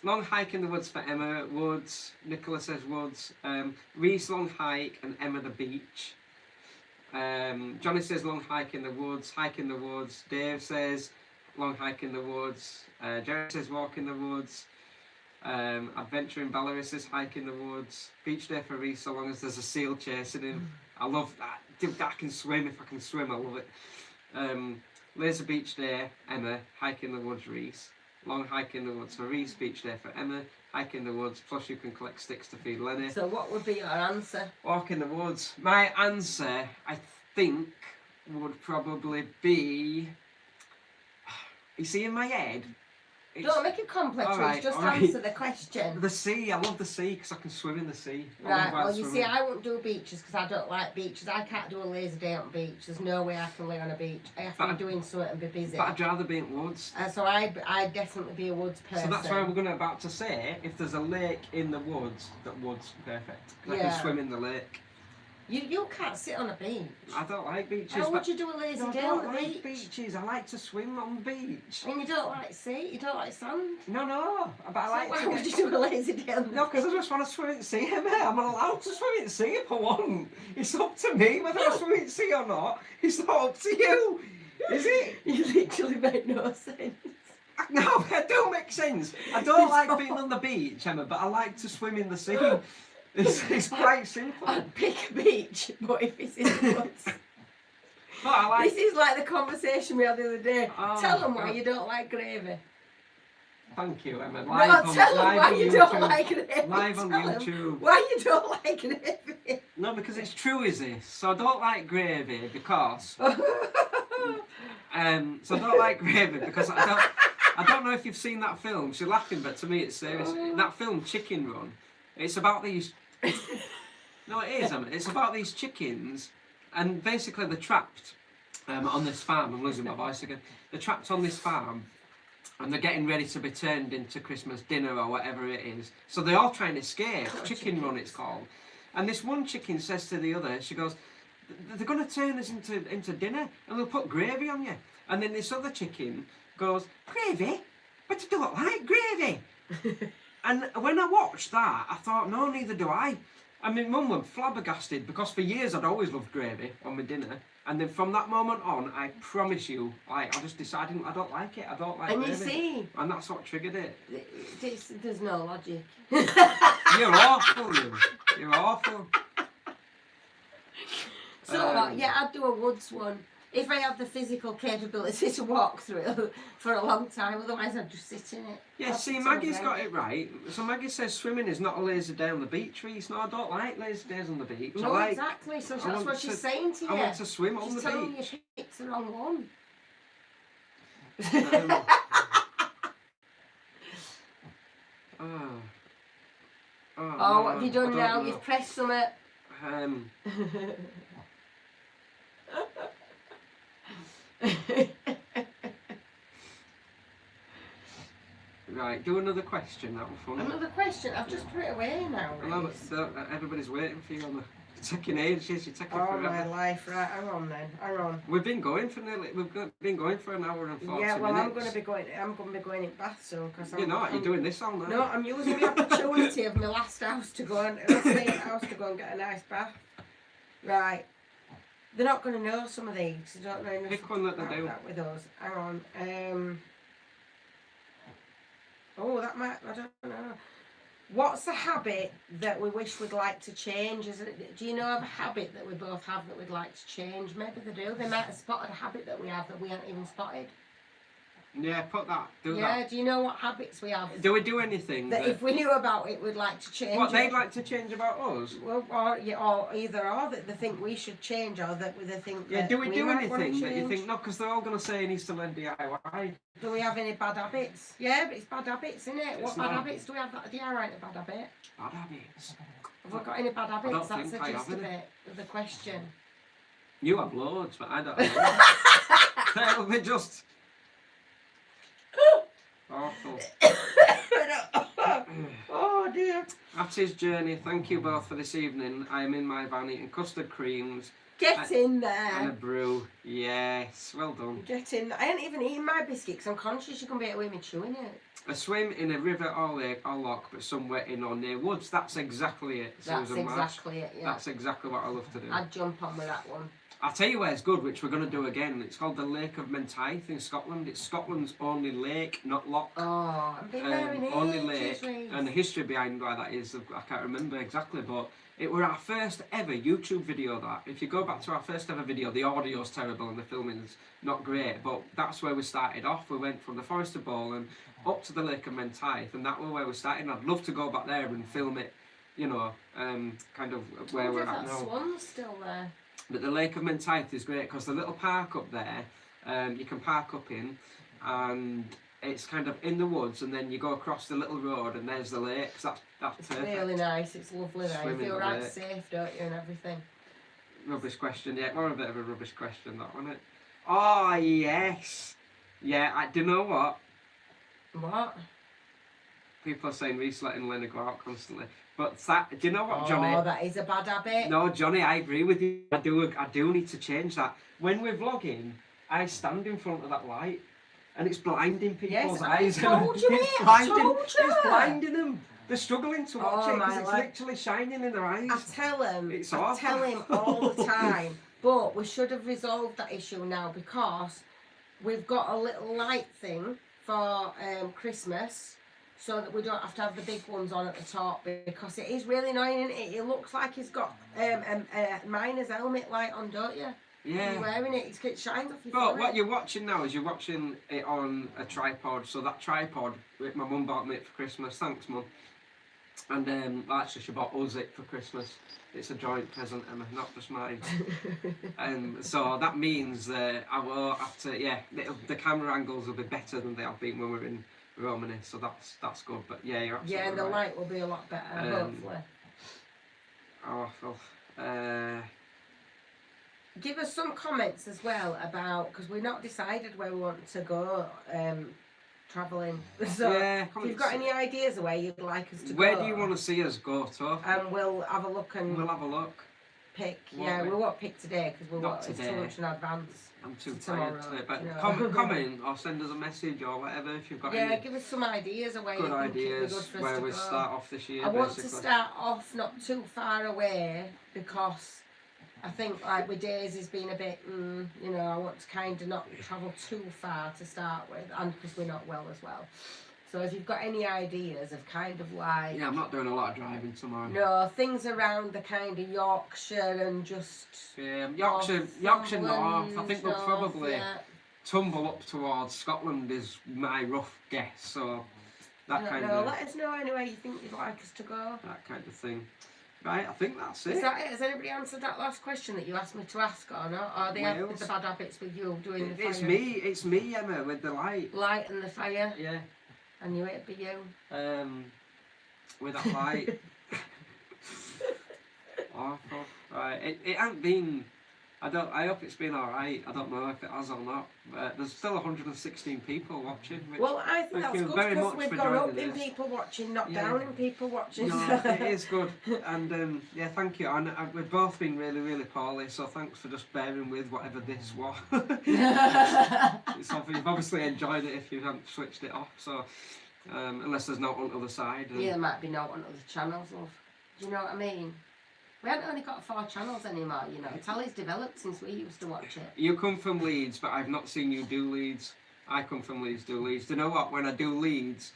long hike in the woods for Emma. Woods. Nicola says woods. Reese long hike and Emma the beach. Johnny says long hike in the woods. Hike in the woods. Dave says long hike in the woods. Jerry says walk in the woods. Adventure in Belarus says hike in the woods. Beach day for Reese so long as there's a seal chasing him. I love that. I can swim if I can swim. I love it. Laser beach day, Emma. Hike in the woods, Reese. Long hike in the woods for Reese. Beach day for Emma. Hike in the woods. Plus you can collect sticks to feed Lenny. So what would be your answer? Walk in the woods. My answer, I think, would probably be. You see, in my head, Don't make it complex, Alright, just alright. answer the question. The sea, I love the sea because I can swim in the sea. Right, well, you see, I won't do beaches because I don't like beaches. I can't do a lazy day on beach. There's no way I can lay on a beach. I have to be doing something and be busy. But I'd rather be in woods. So I'd definitely be a woods person. So that's why we're about to say, if there's a lake in the woods, that woods perfect. I can swim in the lake. You can't sit on a beach. I don't like beaches. How would you do a lazy day on the beach? Beaches. I like to swim on the beach. And you don't like sea? You don't like sand? No. But I like. Why would you do a lazy day on the beach? No, because I just want to swim in the sea. I'm not allowed to swim in the sea if I want. It's up to me whether I swim in the sea or not. It's not up to you, is it? You literally make no sense. No, it don't make sense. I don't like being on the beach, Emma, but I like to swim in the sea. It's quite simple. I'd pick a beach, but if it's in the woods. This is like the conversation we had the other day. Tell them why you don't like gravy. Thank you, Emma. Tell them why you don't like gravy. Live on YouTube. Why you don't like gravy. No, because it's true, is this? So I don't like gravy because... So I don't like gravy because I don't know if you've seen that film. She's laughing, but to me it's serious. That film, Chicken Run, it's about these... No, it is, Emma. It's about these chickens, and basically they're trapped on this farm. I'm losing my voice again. They're trapped on this farm, and they're getting ready to be turned into Christmas dinner or whatever it is. So they all try and escape. Chicken Run, it's called. And this one chicken says to the other, she goes, "They're going to turn us into dinner, and they'll put gravy on you." And then this other chicken goes, "Gravy? But I don't like gravy." And when I watched that, I thought, no, neither do I. I mean, Mum was flabbergasted because for years I'd always loved gravy on my dinner. And then from that moment on, I promise you, I just decided I don't like it. I don't like gravy. And you see... And that's what triggered it. There's no logic. You're awful, you. You're awful. So, yeah, I'd do a woods one. If I had the physical capability to walk through it for a long time, otherwise I'd just sit in it. Yeah, see, Maggie's got it right. So Maggie says swimming is not a lazy day on the beach, Reese. No, I don't like lazy days on the beach. No, exactly. So that's what she's saying to you. I want to swim on the beach. She's telling you she picked the wrong one. Oh, what have you done now? You've pressed something. Right, do another question. That was fun. Another question? I've just put it away now. Everybody's waiting for you on the taking ages. You're taking forever. My life. Right, hang on then. Hang on. We've been going for an hour and 40 minutes. Yeah, well, I'm going to be going in bath soon because you're not. You're doing this all night. No, I'm using the opportunity of my last house to go and get a nice bath. Right. They're not going to know some of these. They don't know enough. Pick one that they do. That with us. Hang on. Oh, that might. I don't know. What's a habit that we wish we'd like to change? Do you know of a habit that we both have that we'd like to change? Maybe they do. They might have spotted a habit that we have that we haven't even spotted. Yeah, put that. Do that. Yeah, do you know what habits we have? Do we do anything that if we knew about it, we'd like to change? What they'd like to change about us? Well, or either or that they think we should change, or that they think. Yeah, do we do anything that you think no? Because they're all going to say he needs to learn DIY. Do we have any bad habits? Yeah, but it's bad habits, isn't it? What bad habits do we have? That DIY a bad habit? Bad habits. Have we got any bad habits? I don't That's think the I gist have of any. it, of the question. You have loads, but I don't have. Tell me just. Awful. Oh dear. That's his journey. Thank you both for this evening. I am in my van eating custard creams. Get in there. And a brew. Yes, well done. Get in. I ain't even eating my biscuit because I'm conscious you can be away with me chewing it. A swim in a river or lake or loch, but somewhere in or near woods. That's exactly it, Susan. That's exactly it, yeah. That's exactly what I love to do. I'd jump on with that one. I'll tell you where it's good, which we're going to do again. It's called the Lake of Menteith in Scotland. It's Scotland's only lake, not loch. Oh, I've been there in only lake. And the history behind why that is, I can't remember exactly, but it were our first ever YouTube video. That if you go back to our first ever video, the audio's terrible and the filming's not great, but that's where we started off. We went from the Forest of Bowling up to the Lake of Menteith, and that was where we started. And I'd love to go back there and film it, you know, kind of where we're at now. Swan's still there. But the Lake of Menteith is great because the little park up there, you can park up in, and it's kind of in the woods, and then you go across the little road, and there's the lake. That's It's perfect. really nice. It's lovely there. You Swimming feel in the right lake. safe, don't you, and everything. Rubbish question. Yeah, more a bit of a rubbish question, that, wasn't it? Oh yes. Yeah. Do you know what? What? People are saying Reese letting Lena go out constantly. But that, do you know what, Johnny? Oh, that is a bad habit. No, Johnny, I agree with you. I do need to change that. When we're vlogging, I stand in front of that light, and it's blinding people's eyes. I told you, it's mate. blinding, I told you. It's blinding them. They're struggling to watch it because it's my literally shining in their eyes. I tell him. It's I awful. tell him all the time. But we should have resolved that issue now, because we've got a little light thing for Christmas, so that we don't have to have the big ones on at the top, because it is really annoying. It looks like he's got a miner's helmet light on, don't you? Yeah. You're wearing it, it shines off your But forehead. what you're watching now is you're watching it on a tripod. So that tripod, my mum bought me it for Christmas. Thanks, Mum. And actually, she bought us it for Christmas. It's a joint present, Emma, not just mine. So that means that I will have to, the camera angles will be better than they have been when we're in Romany. So that's good. But yeah, you're absolutely Yeah, and the right. light will be a lot better, hopefully. Awful. Give us some comments as well about, because we've not decided where we want to go travelling. So yeah, if you've got any ideas of where you'd like us to go. Where do you want to see us go to? And we'll have a look and we'll have a look. Pick. Won't We won't pick today because it's too much in advance. I'm too tomorrow, tired today. But you know. comment or send us a message or whatever if you've got any give us some ideas of where good you think it'd be ideas good for us where to we go. start off this year. I want basically. to start off not too far away, because I think like with Daisy's been a bit, I want to kind of not travel too far to start with, and because we're not well as well. So if you've got any ideas of kind of like... Yeah, I'm not doing a lot of driving tomorrow. No, things around the kind of Yorkshire and just... Yeah, Yorkshire North. I think we'll probably tumble up towards Scotland is my rough guess. So that kind of... Let us know anywhere you think you'd like us to go. That kind of thing. Right, I think that's it. Is that it? Has anybody answered that last question that you asked me to ask or not? Or they have with the bad habits with you doing the fire? It's me, Emma, with the light. Light and the fire? Yeah. I knew it'd be you. With that light. Awful. Right, it hasn't been... I hope it's been alright. I don't know if it has or not. But there's still 116 people watching. Well, I think that's good because we've gone up in people watching, not down in people watching. No, it is good. And thank you. And we've both been really, really poorly, so thanks for just bearing with whatever this was. You've obviously enjoyed it if you haven't switched it off. So unless there's no on the other side. Yeah, there might be no on other channels, love. Do you know what I mean? We haven't only got 4 channels anymore, you know. Tally's developed since we used to watch it. You come from Leeds, but I've not seen you do Leeds. I come from Leeds, do Leeds. Do you know what? When I do Leeds,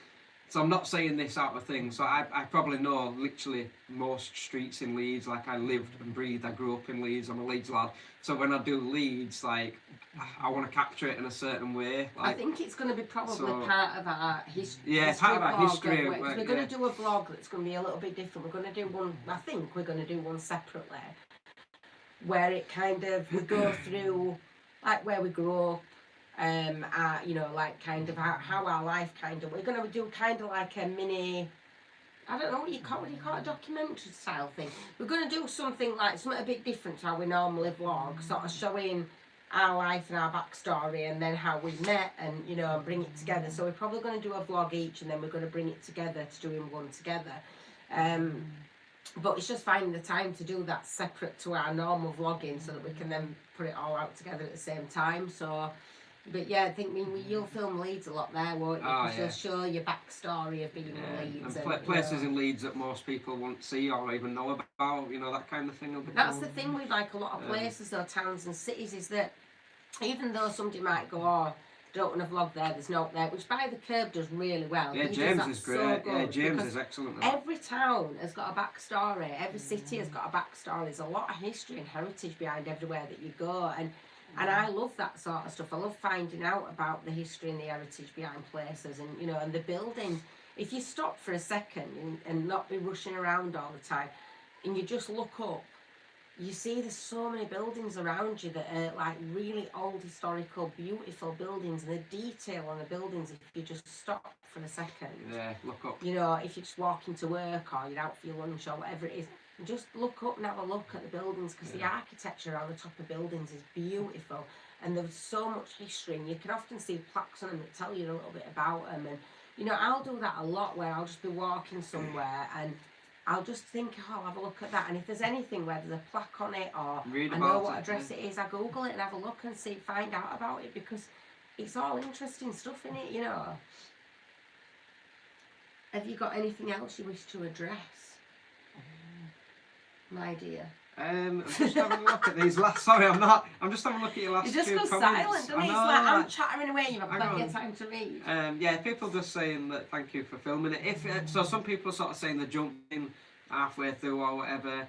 so I'm not saying this out of thing, so I probably know literally most streets in Leeds. Like I lived and breathed, I grew up in Leeds, I'm a Leeds lad. So when I do Leeds, like I want to capture it in a certain way. Like, I think it's going to be probably part of our history. Yeah, part of our history. We're going to do a vlog that's going to be a little bit different. We're going to do one, I think we're going to do one separately, where it kind of, we go through like where we grew up, like kind of how our life kind of, we're going to do kind of like a mini, I don't know what you call it, a documentary style thing. We're going to do something a bit different to how we normally vlog, sort of showing our life and our backstory and then how we met and, and bring it together. So we're probably going to do a vlog each and then we're going to bring it together to doing one together. But it's just finding the time to do that separate to our normal vlogging so that we can then put it all out together at the same time. So, but yeah, I think you'll film Leeds a lot there, won't you? Because you'll show your backstory of being in Leeds. And places in Leeds that most people won't see or even know about, that kind of thing. That's the thing with like a lot of places or towns and cities, is that even though somebody might go, oh, don't want to vlog there, there's no there, which By the Curb does really well. Yeah, James is great. Yeah, James is excellent. Every town has got a backstory, every city has got a backstory. There's a lot of history and heritage behind everywhere that you go, and I love that sort of stuff. I love finding out about the history and the heritage behind places, and and the buildings. If you stop for a second and not be rushing around all the time, and you just look up, you see there's so many buildings around you that are like really old, historical, beautiful buildings, and the detail on the buildings, if you just stop for a second. Yeah, look up. You know, if you're just walking to work or you're out for your lunch or whatever it is, just look up and have a look at the buildings, because the architecture around the top of buildings is beautiful, and there's so much history, and you can often see plaques on them that tell you a little bit about them. And you know, I'll do that a lot, where I'll just be walking somewhere and I'll just think, oh, I'll have a look at that, and if there's anything where there's a plaque on it or I know what address it is, I Google it and have a look and find out about it, because it's all interesting stuff in it, you know. Have you got anything else you wish to address, my dear? I'm just having a look at these last. Sorry, I'm not. I'm just having a look at your last. It just two goes comments. silent, doesn't it? It's know, like I'm chattering away. You've got plenty of time to read. Yeah, people just saying that thank you for filming it. If so, some people sort of saying they jumped in halfway through or whatever.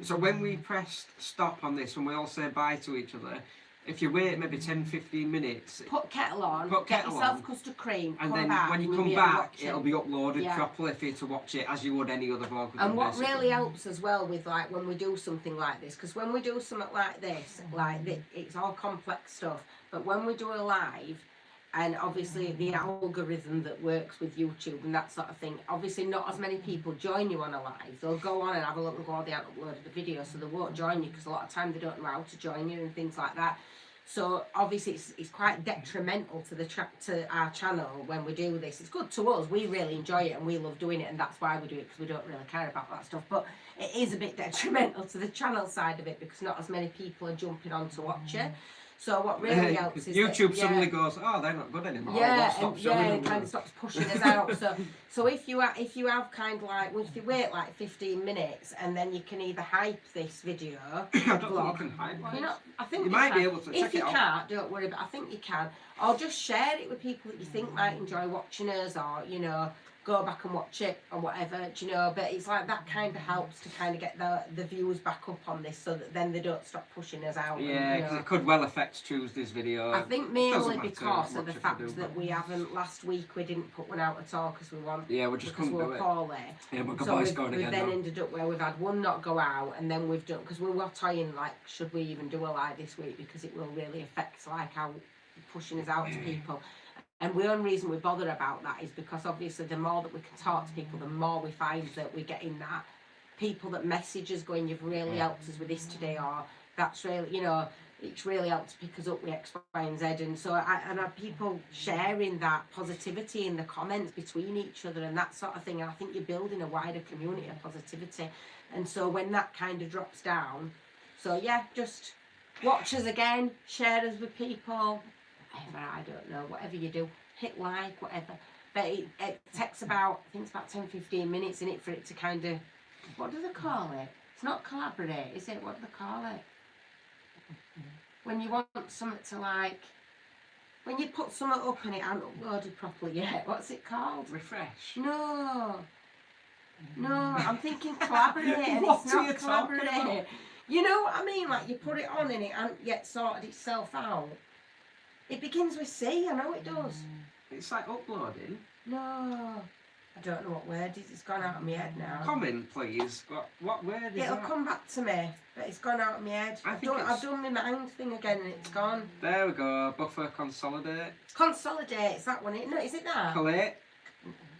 So when we press stop on this, when we all say bye to each other, if you wait maybe 10-15 minutes, put kettle on, get yourself custard cream, and then when you come back, it'll be uploaded properly for you to watch it as you would any other vlog. And what really helps as well with like when we do something like this, because when we do something like this, it's all complex stuff, but when we do a live, and obviously the algorithm that works with YouTube and that sort of thing, obviously not as many people join you on a live. They'll go on and have a look and go, oh, they haven't uploaded the video, so they won't join you, because a lot of time they don't know how to join you and things like that. So obviously it's quite detrimental to to our channel when we do this. It's good to us, we really enjoy it and we love doing it, and that's why we do it, because we don't really care about that stuff. But it is a bit detrimental to the channel side of it, because not as many people are jumping on to watch it. So what really helps is YouTube suddenly goes, oh, they're not good anymore. It kind of stops pushing us out. So if you have kind of like, well, if you wait like 15 minutes and then you can either hype this video, I don't think you can hype it. I think you might be able to. If you can't, don't worry. But I think you can. Or just share it with people that you think might enjoy watching us, or you know, go back and watch it or whatever, do you know. But it's like that kind of helps to kind of get the viewers back up on this, so that then they don't stop pushing us out. Yeah, because it could well affect Tuesday's video. I think mainly because of the fact that we haven't, last week we didn't put one out at all because we want. Yeah, we just couldn't do it. Poorly. Yeah, but so we've then ended up where we've had one not go out, and then we've done, because we were toying like, should we even do a live this week, because it will really affect like how pushing us out to people. And the only reason we bother about that is because obviously the more that we can talk to people, the more we find that we're getting that people that message us going, you've really helped us with this today, or that's really, you know, it's really helped to pick us up with X, Y and Z. And so I have people sharing that positivity in the comments between each other and that sort of thing. And I think you're building a wider community of positivity. And so when that kind of drops down, so yeah, just watch us again, share us with people. I don't know, whatever you do, hit like, whatever. But it takes about, I think it's about 10-15 minutes in it for it to kind of, what do they call it? It's not collaborate, is it? What do they call it? When you want something to like, when you put something up and it hasn't uploaded properly yet, what's it called? Refresh. No, I'm thinking collaborate and it's not collaborate. You know what I mean? Like you put it on and it hasn't yet sorted itself out. It begins with C, I know it does. It's like uploading. No, I don't know what word it is. It's gone out of my head now. Comment, please. What word is that? It'll come back to me, but it's gone out of my head. I've done my mind thing again and it's gone. There we go. Buffer, consolidate. Consolidate, it's that one. No, is it that? Collate.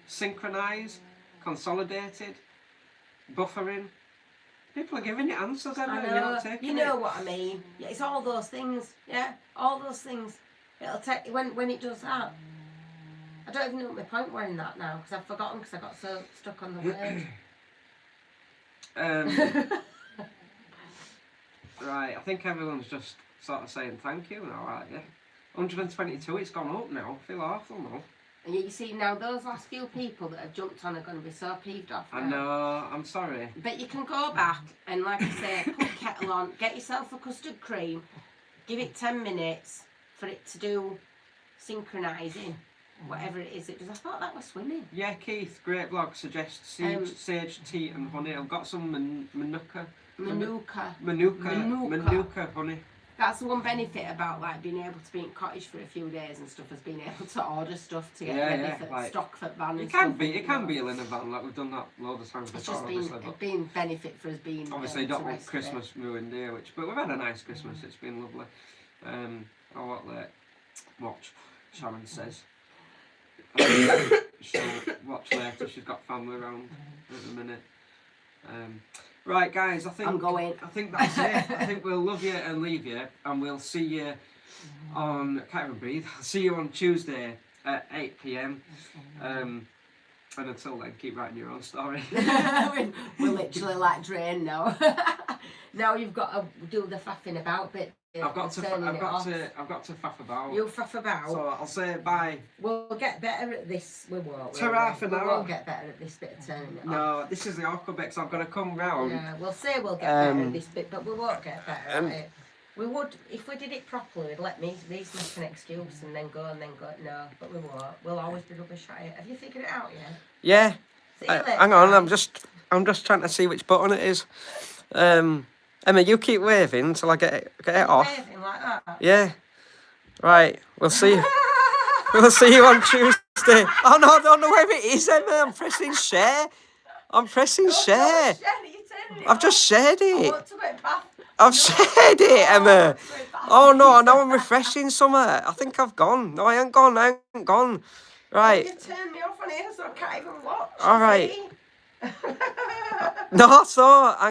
Synchronise. Consolidated. Buffering. People are giving it answers, I know. You know what I mean. Yeah, it's all those things. Yeah, all those things. It'll take when it does that. I don't even know what my point were in that now, because I've forgotten, because I got so stuck on the word. Right, I think everyone's just sort of saying thank you now, aren't you? 122, it's gone up now. I feel awful now. And you see now, those last few people that have jumped on are going to be so peeved off now. I know, I'm sorry. But you can go back and, like I say, put kettle on, get yourself a custard cream, give it 10 minutes for it to do synchronising, whatever it is it does. I thought that was swimming. Yeah, Keith, great vlog, suggests sage, tea and honey. I've got some Manuka honey. That's the one benefit about like being able to be in cottage for a few days and stuff, as being able to order stuff to get ready for like, stock for van. It can be a linen van, like we've done that loads of times before. It's just been benefit for us being. Obviously, don't want Christmas ruined here, but we've had a nice Christmas. It's been lovely. I'll watch. Sharon says. She'll watch later. She's got family around at the minute. Right, guys, I think I'm going. I think that's it. I think we'll love you and leave you, and we'll see you on. Can't even breathe. I'll see you on Tuesday at 8 p.m. And until then, keep writing your own story. We're literally like drained now. Now you've got to do the faffing about bit. I've got to faff about. You faff about. So I'll say bye. We'll get better at this. We won't. Ta-ra for now. We won't get better at this bit of turning it off. No, this is the awkward bit, so I've got to come round. Yeah, we'll say we'll get better at this bit, but we won't get better at it. We would, if we did it properly, we'd let these make an excuse and then go. No, but we won't. We'll always be rubbish at it. Have you figured it out yet? Yeah. See you later, hang on, guys. I'm just trying to see which button it is. Emma, you keep waving till I get it off. Waving like that. Yeah. Right. We'll see you. We'll see you on Tuesday. Oh no, I don't know where it is, Emma. I'm pressing share. Share. I've just shared it. I've shared it, Emma. Oh no, now I'm refreshing somewhere. I think I've gone. No, I ain't gone. Right. You turned me off on here so I can't even watch. All right. No, so